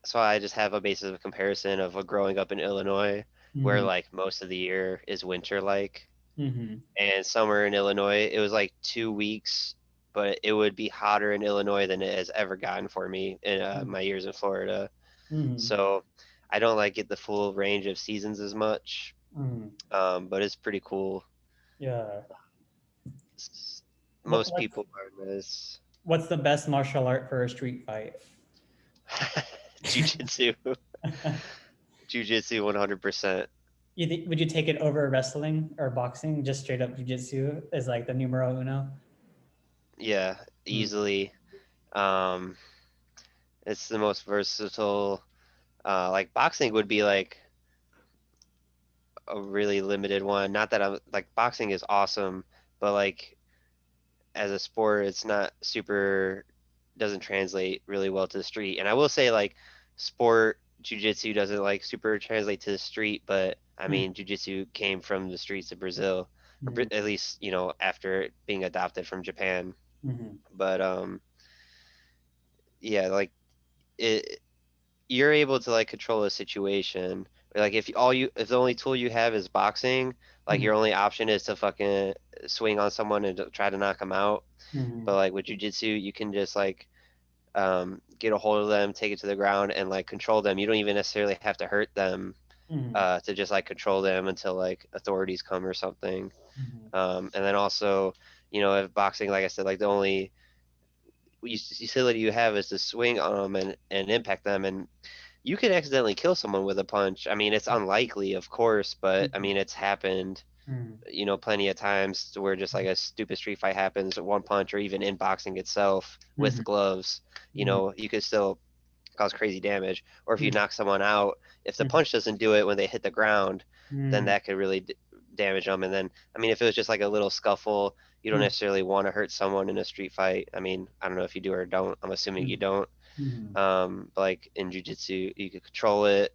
so I just have a basis of comparison of growing up in Illinois, where Hmm. like most of the year is winter like, Hmm. and summer in Illinois, it was like 2 weeks, but it would be hotter in Illinois than it has ever gotten for me in my years in Florida. Hmm. So I don't like get the full range of seasons as much, Hmm. but it's pretty cool. Yeah. What, Most what's people are this what's the best martial art for a street fight? jujitsu, jujitsu 100%. Would you take it over wrestling or boxing? Just straight up jujitsu is like the numero uno. Yeah, Hmm. easily. Um, it's the most versatile. Like boxing would be like a really limited one. Not that I'm like boxing is awesome, but like as a sport, it's not super doesn't translate really well to the street. And I will say like sport jujitsu doesn't like super translate to the street, but I Hmm. mean jujitsu came from the streets of Brazil, or Hmm. at least after it being adopted from Japan. Hmm. But yeah, like it you're able to like control a situation. Like if the only tool you have is boxing, like Hmm. your only option is to fucking swing on someone and try to knock them out. But Hmm. like with jujitsu, you can just like get a hold of them, take it to the ground, and like control them. You don't even necessarily have to hurt them Hmm. to just like control them until like authorities come or something. Hmm. And then also, if boxing, like I said, like the only utility you have is to swing on them and impact them, and you could accidentally kill someone with a punch. I mean, it's unlikely, of course, but I Hmm. mean, it's happened, Hmm. plenty of times to where just like a stupid street fight happens, one punch, or even in boxing itself with Hmm. gloves, Hmm. you could still cause crazy damage. Or if you Hmm. knock someone out, if the Hmm. punch doesn't do it when they hit the ground, then Hmm. that could really damage them. And then, I mean, if it was just like a little scuffle, you don't Hmm. necessarily want to hurt someone in a street fight. I mean, I don't know if you do or don't. I'm assuming you don't. Mhm. Like in jujitsu, you could control it,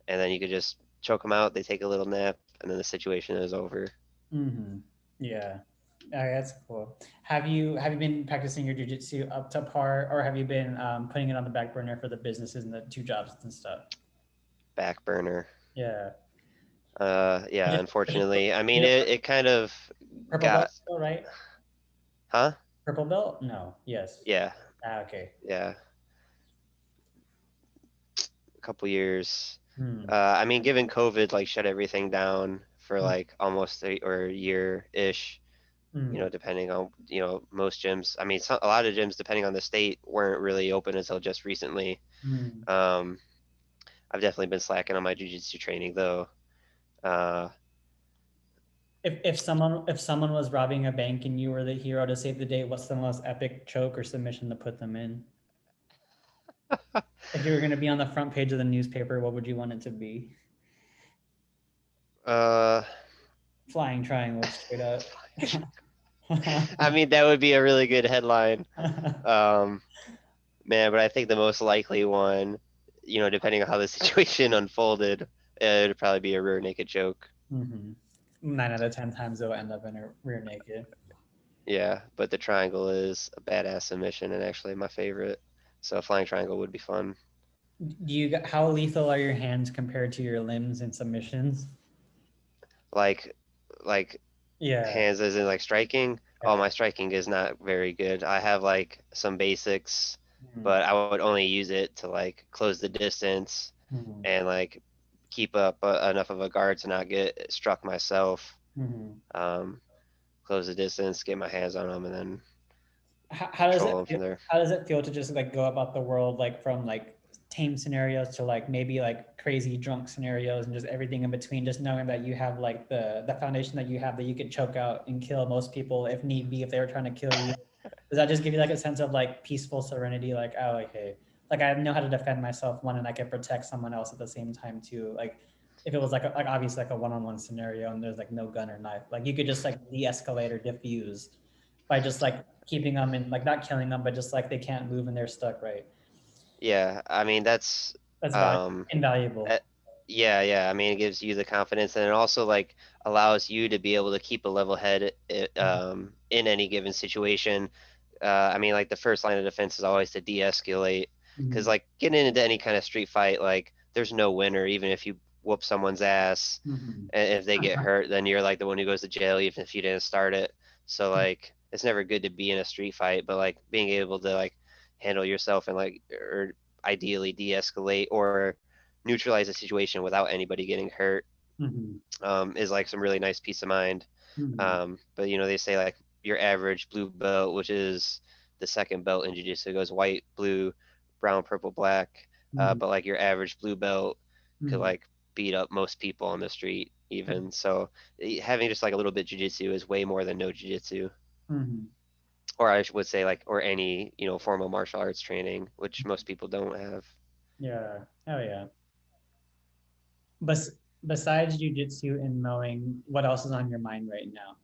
and then you could just choke them out. They take a little nap, and then the situation is over. Mhm. Yeah. That's cool. Have you been practicing your jujitsu up to par, or have you been putting it on the back burner for the businesses and the two jobs and stuff? Back burner. Yeah. Yeah, unfortunately. I mean, You're it kind of purple belt got, still, right? huh? Purple belt? No. Yes. Yeah, Okay. yeah, a couple years. Hmm. I mean, given COVID, like shut everything down for Hmm. like almost a year-ish, Hmm. depending on, most gyms. I mean, a lot of gyms, depending on the state, weren't really open until just recently. Hmm. Um, I've definitely been slacking on my jujitsu training though. Uh, If someone was robbing a bank and you were the hero to save the day, what's the most epic choke or submission to put them in? If you were going to be on the front page of the newspaper, what would you want it to be? uh, Flying triangle straight up. I mean, that would be a really good headline. Um, Man, but I think the most likely one, depending on how the situation unfolded, it'd probably be a rear naked choke. Mhm. 9 out of 10 times they'll end up in a rear naked. Yeah, but the triangle is a badass submission and actually my favorite. So a flying triangle would be fun. How lethal are your hands compared to your limbs in submissions? Like, like Yeah. hands as in like striking. Oh, Yeah. my striking is not very good. I have like some basics, Mhm. but I would only use it to like close the distance Mhm. and like keep up enough of a guard to not get struck myself. Mhm. Um, close the distance, get my hands on them, and then How does control it them feel, from there. how does it feel to just like go about the world like from like tame scenarios to like maybe like crazy drunk scenarios and just everything in between, just knowing that you have like the foundation that you have that you could choke out and kill most people if need be if they were trying to kill you. Does that just give you like a sense of like peaceful serenity, like, oh, okay, like I know how to defend myself, one, and I can protect someone else at the same time too, like if it was like obviously like a one-on-one scenario and there's like no gun or knife, like you could just like de-escalate or diffuse by just like keeping them in, like not killing them, but just like they can't move and they're stuck, right? Yeah, I mean That's um invaluable. that, yeah, yeah. I mean it gives you the confidence and it also like allows you to be able to keep a level head in any given situation. I mean like the first line of defense is always to de-escalate because Mhm. like getting into any kind of street fight, like there's no winner even if you whoop someone's ass. Mhm. And if they get hurt, then you're like the one who goes to jail even if you didn't start it. So like it's never good to be in a street fight, but like being able to like handle yourself and like or ideally de-escalate or neutralize a situation without anybody getting hurt Mhm. is like some really nice peace of mind. Mhm. But they say like your average blue belt, which is the second belt in jiu-jitsu, goes white, blue, brown, purple, black. Mhm. But like your average blue belt could Mhm. like beat up most people on the street even. So having just like a little bit jiu-jitsu is way more than no jiu-jitsu. Mhm. Or I would say like or any, formal martial arts training, which most people don't have. Yeah. Oh yeah. But besides jujitsu and mowing, what else is on your mind right now?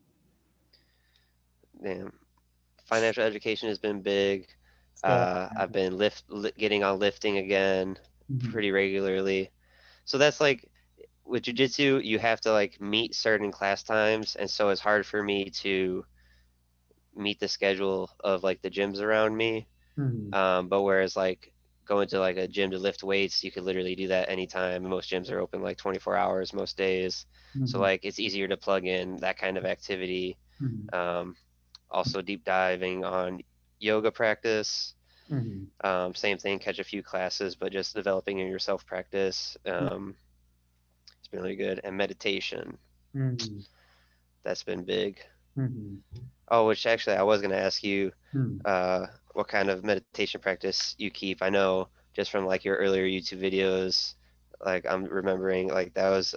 Damn. Financial education has been big. Still. I've been getting on lifting again Mhm. pretty regularly. So that's like with jujitsu, you have to like meet certain class times, and so it's hard for me to meet the schedule of like the gyms around me. Mhm. But whereas like going to like a gym to lift weights, you could literally do that anytime. Most gyms are open like 24 hours most days. So Mhm. like it's easier to plug in that kind of activity. Mhm. Um, Also deep diving on yoga practice. Mhm. Same thing, catch a few classes, but just developing in your self practice. It's been really good. And meditation, Mhm. that's been big. Mhm. Oh, which actually I was going to ask you Mhm. uh, what kind of meditation practice you keep. I know just from like your earlier YouTube videos, like I'm remembering like that was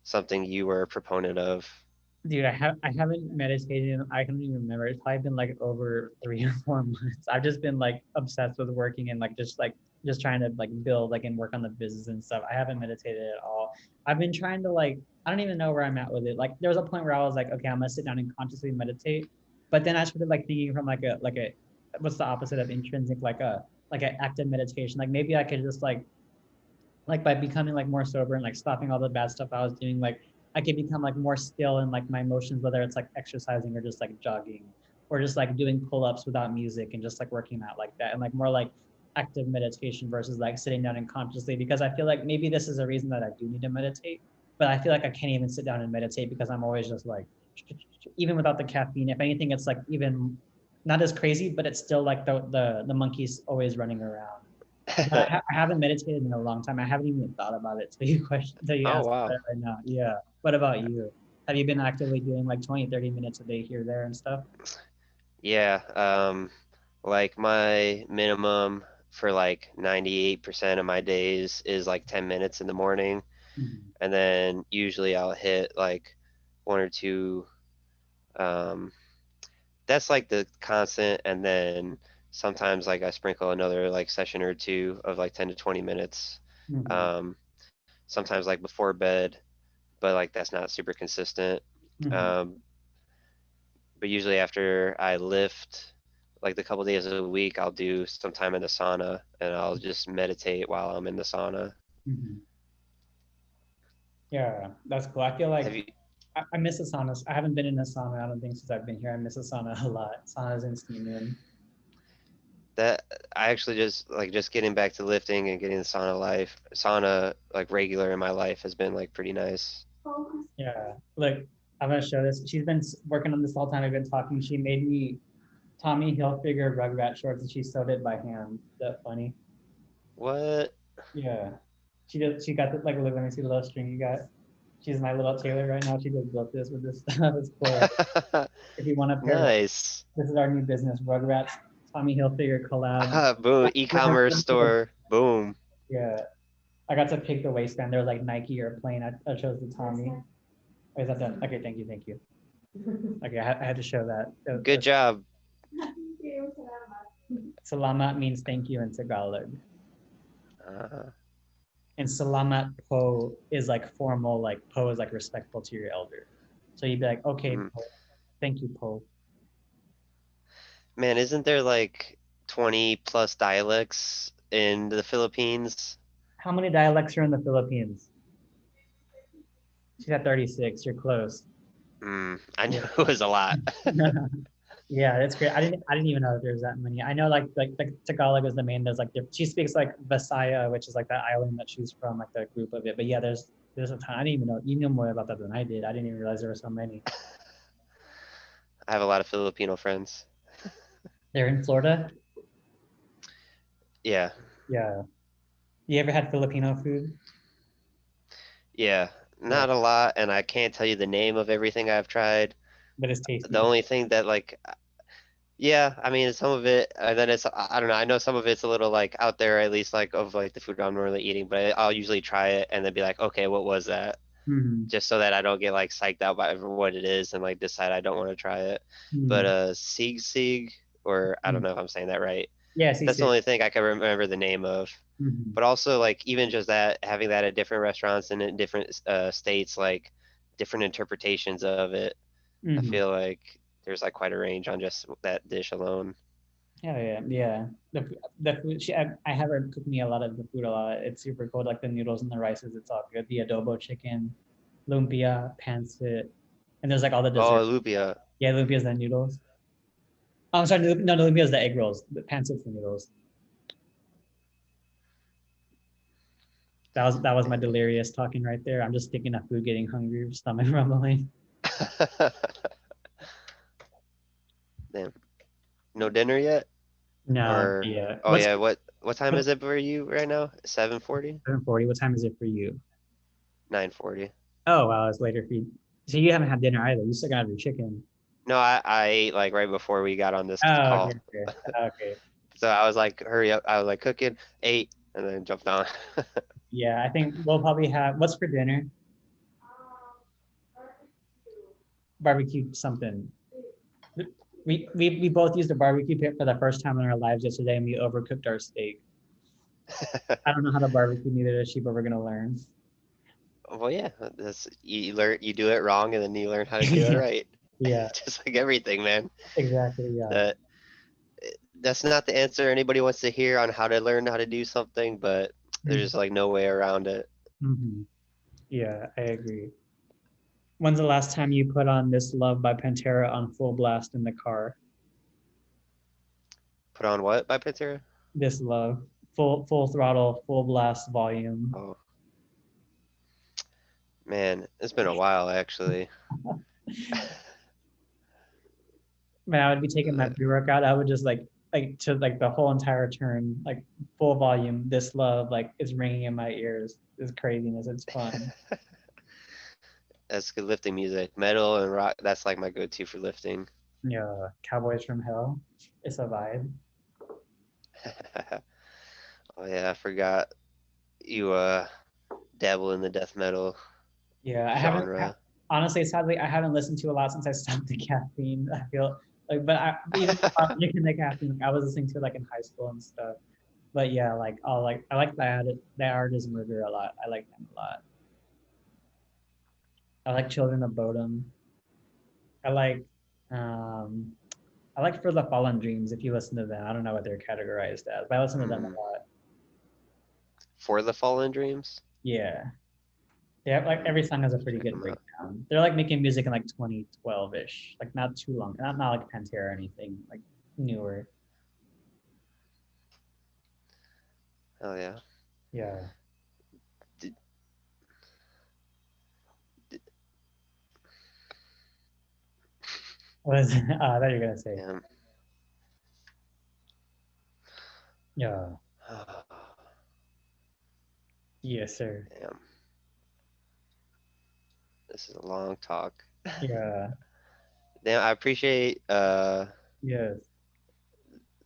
something you were a proponent of. Dude, I haven't meditated in, I can't even remember. It's probably been like over 3 or 4 months. I've just been like obsessed with working and like just trying to like build like and work on the business and stuff. I haven't meditated at all. I've been trying to like, I don't even know where I'm at with it. Like there was a point where I was like, okay, I'm gonna sit down and consciously meditate. But then I started like thinking from like a what's the opposite of intrinsic? Like a like an active meditation. Like maybe I could just like by becoming like more sober and like stopping all the bad stuff I was doing, like I could become like more still in like my emotions, whether it's like exercising or just like jogging or just like doing pull-ups without music and just like working out like that and like more like active meditation versus like sitting down and consciously, because I feel like maybe this is a reason that I do need to meditate, but I feel like I can't even sit down and meditate because I'm always just like, even without the caffeine, if anything, it's like even not as crazy, but it's still like the monkey's always running around. But I haven't meditated in a long time. I haven't even thought about it till you Oh, asked wow. that right now. Yeah. What about you? Have you been actively doing like 20, 30 minutes a day here, there and stuff? Yeah. Like my minimum for like 98% of my days is like 10 minutes in the morning. Mhm. And then usually I'll hit like one or two. Um, that's like the constant. And then sometimes like I sprinkle another like session or two of like 10 to 20 minutes. Mhm. Um, sometimes like before bed, but like that's not super consistent. Mhm. Um, but usually after I lift, like the couple days a week, I'll do some time in the sauna and I'll just meditate while I'm in the sauna. Mhm. Yeah, that's cool. I feel Have like you I miss a sauna. I haven't been in a sauna, I don't think, since I've been here. I miss a sauna a lot. Saunas and steam room. that I actually just getting back to lifting and getting the sauna like regular in my life has been like pretty nice. Yeah. Look, I'm gonna show this. She's been working on this all the time. I've been talking. She made me Tommy Hilfiger Rugrat shorts and she sewed it by hand. Is that funny? What? Yeah. She did. She got the, like, look, let me see the little string you got. She's my little tailor right now. She just built this with this. It's cool. If you want a pair of, Nice. this is our new business, Rugrats Tommy Hilfiger collab. Boom, e-commerce store. Boom. Yeah. I got to pick the waistband. There was like Nike or plain. I chose the Tommy. Oh, is that done? Okay, thank you, thank you. Okay, I had to show that. Good job. Salamat means thank you in Tagalog. Uh, And salamat po is like formal, like po is like respectful to your elder. So you'd be like, okay, mm. po, thank you, po. Man, isn't there like 20 plus dialects in the Philippines? How many dialects are in the Philippines? She's at 36. You're close. I knew Yeah. it was a lot. Yeah, that's great. I didn't even know that there's that many. I know like Tagalog is the main. There's like she speaks like Visaya, which is like that island that she's from, like the group of it. But yeah, there's a ton. I didn't even know. You know more about that than I did. I didn't even realize there were so many. I have a lot of Filipino friends. They're in Florida. Yeah, Yeah. You ever had Filipino food? yeah, Yeah, not a lot, and I can't tell you the name of everything I've tried. but it's The tasty. only thing that like, yeah, I mean, some of it, and then I don't know, I know some of it's a little like out there, at least like of like the food I'm normally eating, but I'll usually try it and then be like, okay, what was that? Mm-hmm. Just so that I don't get like psyched out by what it is and like decide I don't want to try it. But Mm-hmm. Sig, or I don't know if I'm saying that right. Yeah, That's the sisig. only thing I can remember the name of. Mm-hmm. But also like even just that, having that at different restaurants and in different states, like different interpretations of it, I Mm-hmm. feel like there's like quite a range on just that dish alone. Yeah, yeah, yeah. The food I have her cook me a lot of the food a lot. It's super cool. Like the noodles and the rices, it's all good. The adobo chicken, lumpia, pancit, and there's like all the Oh, dessert. lupia. Yeah, lumpia's the noodles. Oh, I'm sorry, no, no, lumpia's the egg rolls. The pancit's the noodles. That was my delirious talking right there. I'm just thinking of food, getting hungry, stomach rumbling. Damn. No dinner yet? No, Or yeah. oh yeah, what time is it for you right now? 7:40? 7:40? What time is it for you? 9:40. Oh, wow, it's later for you. So you haven't had dinner either. You still got your chicken. No, I ate like right before we got on this Oh, okay, call. okay, okay. So I was like, hurry up. I was like cooking, ate, and then jumped on. Yeah, I think we'll probably have what's for dinner? Barbecue something. We both used a barbecue pit for the first time in our lives yesterday, and we overcooked our steak. I don't know how to barbecue, neither does she, but we're gonna learn. Well, yeah, that's you learn, you do it wrong and then you learn how to do it Yeah, right. yeah, Just like everything, man. exactly. Yeah. The that's not the answer anybody wants to hear on how to learn how to do something, but there's just like no way around it. Mm-hmm. Yeah, I agree. When's the last time you put on This Love by Pantera on full blast in the car? Put on what by Pantera? This Love, full throttle, full blast volume. Oh man, it's been a while actually. Man, I would be taking my pre-workout. I would just like to like the whole entire turn, like full volume. This Love, like is ringing in my ears. It's craziness. It's fun. That's good lifting music. Metal and rock, that's like my go-to for lifting. Yeah, Cowboys from Hell. It's a vibe. Oh yeah, I forgot you dabble in the death metal Yeah, I haven't. genre. Honestly, sadly, I haven't listened to a lot since I stopped the caffeine. I feel like, but even without drinking the caffeine, like, I was listening to it like in high school and stuff. But yeah, I like the artist Murder a lot. I like them a lot. I like Children of Bodom. I like um I like For the Fallen Dreams. If you listen to them, I don't know what they're categorized as, but I listen to them a Hmm. lot. For the Fallen Dreams? Yeah, yeah. Like every song has a pretty Check good them out. breakdown. They're like making music in like 2012 ish, like not too long, not like Pantera or anything, like newer. Oh yeah. Yeah. D- d- What is I thought you were gonna say. Damn. Yeah. Yes, sir. Damn. This is a long talk. Yeah. Damn, I appreciate Yes. the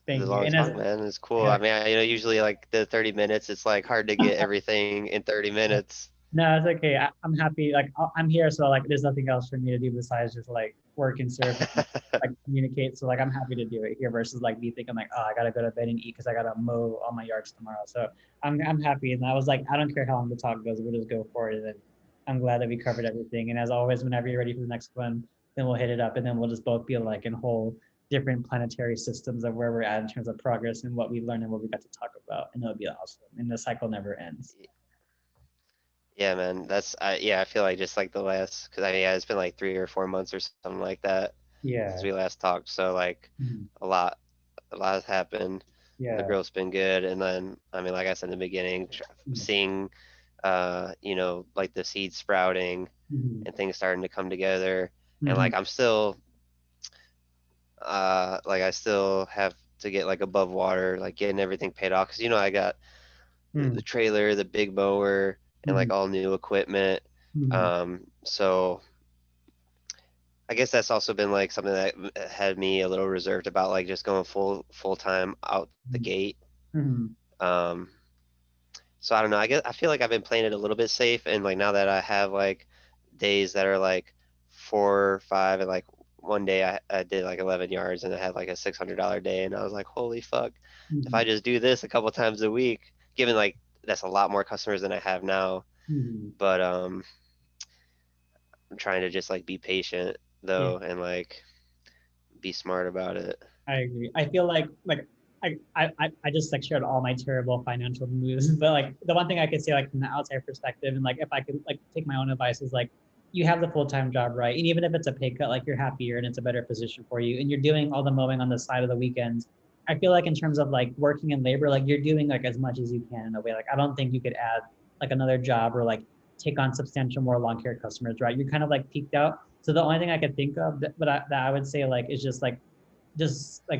Thank you. long And as talk, man. It's cool. yeah, I mean, usually like the 30 minutes, it's like hard to get everything in 30 minutes. no, it's okay. I'm happy. Like I'm here, so like there's nothing else for me to do besides just like work and serve and like communicate. So like I'm happy to do it here versus like me thinking like, oh, I gotta go to bed and eat because I gotta mow all my yards tomorrow. So I'm happy, and I was like, I don't care how long the talk goes, we'll just go for it. And I'm glad that we covered everything. And as always, whenever you're ready for the next one, then we'll hit it up, and then we'll just both be like in whole different planetary systems of where we're at in terms of progress and what we learned and what we got to talk about, and it'll be awesome. And the cycle never ends. Yeah, man. Yeah, I feel like just like the last, because I mean, yeah, it's been like 3 or 4 months or something like that since Yeah. we last talked. So like Mhm. a lot, a lot has happened. The Yeah. growth's been good, and then I mean, like I said in the beginning, Mhm. seeing, like the seeds sprouting Mhm. and things starting to come together, and Mhm. like I'm still, like I still have to get like above water, like getting everything paid off, because I got the Mhm. trailer, the big mower, and like Mhm. all new equipment. Mhm. So I guess that's also been like something that had me a little reserved about like just going full time out the gate. Mhm. Um, so I don't know. I feel like I've been playing it a little bit safe, and like now that I have like days that are like 4 or 5, and like one day I did like 11 yards and I had like a $600 day, and I was like, holy fuck, if I Mhm. just do this a couple times a week, given like that's a lot more customers than I have now, Mhm. but I'm trying to just like be patient Yeah, though and like be smart about it. I agree. I feel like I just like shared all my terrible financial moves, but like the one thing I could say like from the outside perspective, and like if I could like take my own advice is like you have the full-time job, right? And even if it's a pay cut, like you're happier and it's a better position for you, and you're doing all the mowing on the side of the weekends. I feel like in terms of like working in labor, like you're doing like as much as you can in a way. Like I don't think you could add like another job or like take on substantial more lawn care customers, right? You're kind of like peaked out. So the only thing I could think of that I would say like is just like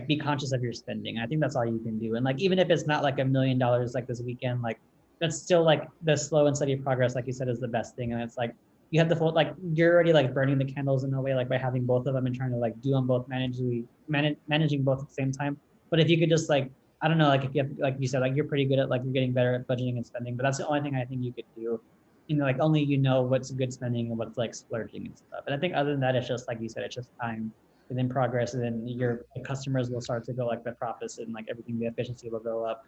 be conscious of your spending. I think that's all you can do. And like even if it's not like $1 million like this weekend, like that's still like the slow and steady progress, like you said, is the best thing. And it's like you have the full like you're already like burning the candles in a way, like by having both of them and trying to like do them both managing both at the same time. But if you could just like I don't know, like if you have like you said, like you're pretty good at like you're getting better at budgeting and spending, but that's the only thing I think you could do. Like only you know what's good spending and what's like splurging and stuff. And I think other than that, it's just like you said, it's just time and then progress, and then Mm. your customers will start to go like the profits and like everything, the efficiency will go up.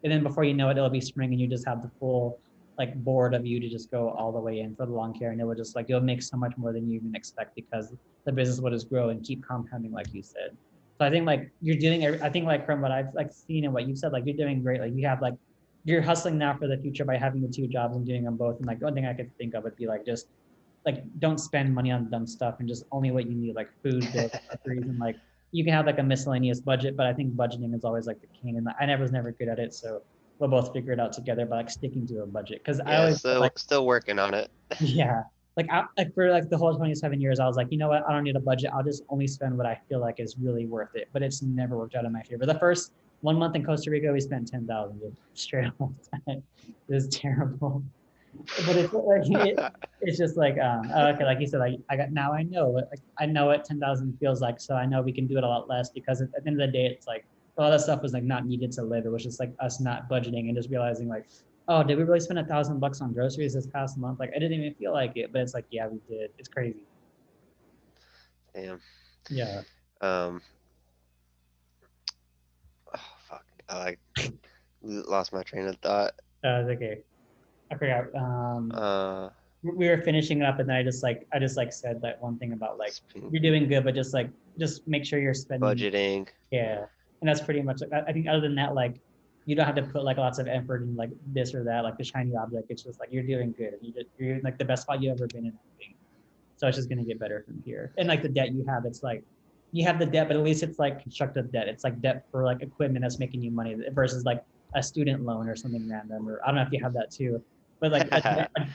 And then before you know it, it'll be spring and you just have the full like board of you to just go all the way in for the lawn care. And it will just like, you'll make so much more than you even expect because the business will just grow and keep compounding, like you said. So So I think like you're doing, I think like from what I've like seen and what you've said, like you're doing great. Like you have like, you're hustling now for the future by having the two jobs and doing them both. And like the one thing I could think of would be like just like don't spend money on dumb stuff and just only what you need, like food, bills, groceries, and like you can have like a miscellaneous budget, but I think budgeting is always like the king. And I was never good at it, so we'll both figure it out together by like sticking to a budget. Because I Yeah, always felt like still working on it. yeah. Like for like the whole 27 years, I was like, you know what? I don't need a budget. I'll just only spend what I feel like is really worth it. But it's never worked out in my favor. The first 1 month in Costa Rica, we spent 10,000 straight up all the time. It was terrible. But it's like it's just like okay, like you said, I got now I know what like I know what 10,000 feels like, so I know we can do it a lot less because at the end of the day, it's like a lot of stuff was like not needed to live. It was just like us not budgeting and just realizing like, oh, did we really spend $1,000 on groceries this past month? Like I didn't even feel like it, but it's like yeah, we did. It's crazy. Damn. Yeah, Um. Oh fuck. I like lost my train of thought. okay. I forgot. Uh. We were finishing it up, and then I just like said that one thing about like Speaking you're doing good, but just make sure you're spending. budgeting. Yeah, and that's pretty much like I think other than that, like you don't have to put like lots of effort in like this or that, like the shiny object. It's just like you're doing good. You're in like the best spot you've ever been in. I think. So it's just gonna get better from here. And like the debt you have, it's like you have the debt, but at least it's like constructive debt. It's like debt for like equipment that's making you money versus like a student loan or something random. Or I don't know if you have that too, but like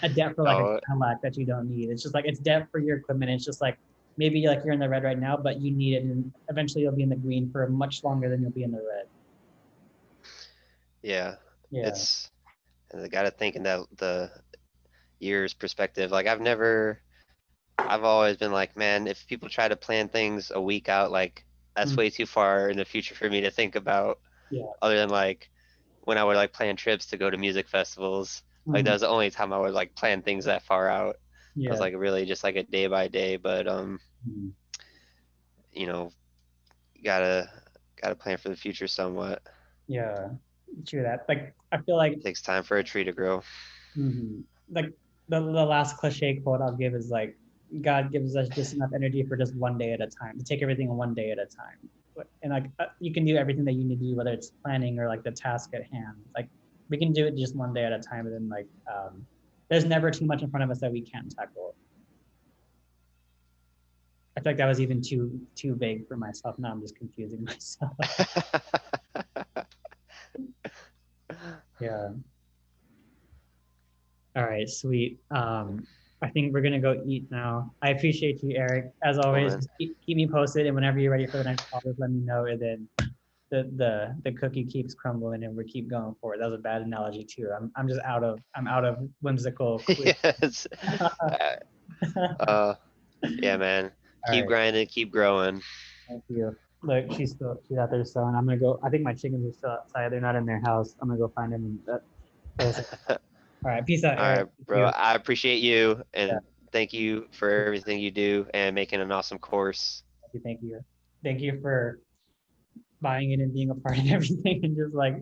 a debt for like a Oh Cadillac that you don't need. It's just like it's debt for your equipment. It's just like maybe like you're in the red right now, but you need it, and eventually you'll be in the green for much longer than you'll be in the red. yeah. Yeah. It's I gotta think in that the years perspective. Like I've always been like, man, if people try to plan things a week out, like that's Mm, way too far in the future for me to think about. yeah. Other than like when I would like plan trips to go to music festivals, like that Mm, was the only time I would like plan things that far out. I was yeah. like really just like a day by day, but Mm, you know, gotta gotta plan for the future somewhat. yeah. True that. Like I feel like It takes time for a tree to grow. like the last cliche quote I'll give is like God gives us just enough energy for just one day at a time to take everything one day at a time. And like you can do everything that you need to do, whether it's planning or like the task at hand. Like we can do it just one day at a time, and then like there's never too much in front of us that we can't tackle. I feel like that was even too vague for myself. Now I'm just confusing myself. Yeah. All right, sweet. I think we're gonna go eat now. I appreciate you, Eric. As Cool, always, man. just keep me posted, and whenever you're ready for the next call, just let me know. And then the cookie keeps crumbling, and we keep going forward. That was a bad analogy too. I'm out of whimsical quick. Yes. Uh, yeah, man. All Keep right, grinding, keep growing. thank you. Look, she's out there sewing. I'm gonna go. I think my chickens are still outside. They're not in their house. I'm gonna go find them. And all right, peace out, All Eric. right, Thank bro. you. I appreciate you Yeah, and thank you for everything you do and making an awesome course. thank you. Thank you for buying it and being a part of everything and just like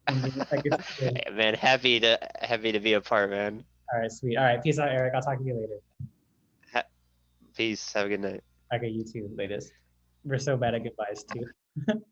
and being like it's good. Hey, man, happy to be a part, man. All right, sweet. All right, peace out, Eric. I'll talk to you later. Ha- Peace. Have a good night. Okay, you too, latest. We're so bad at goodbyes too.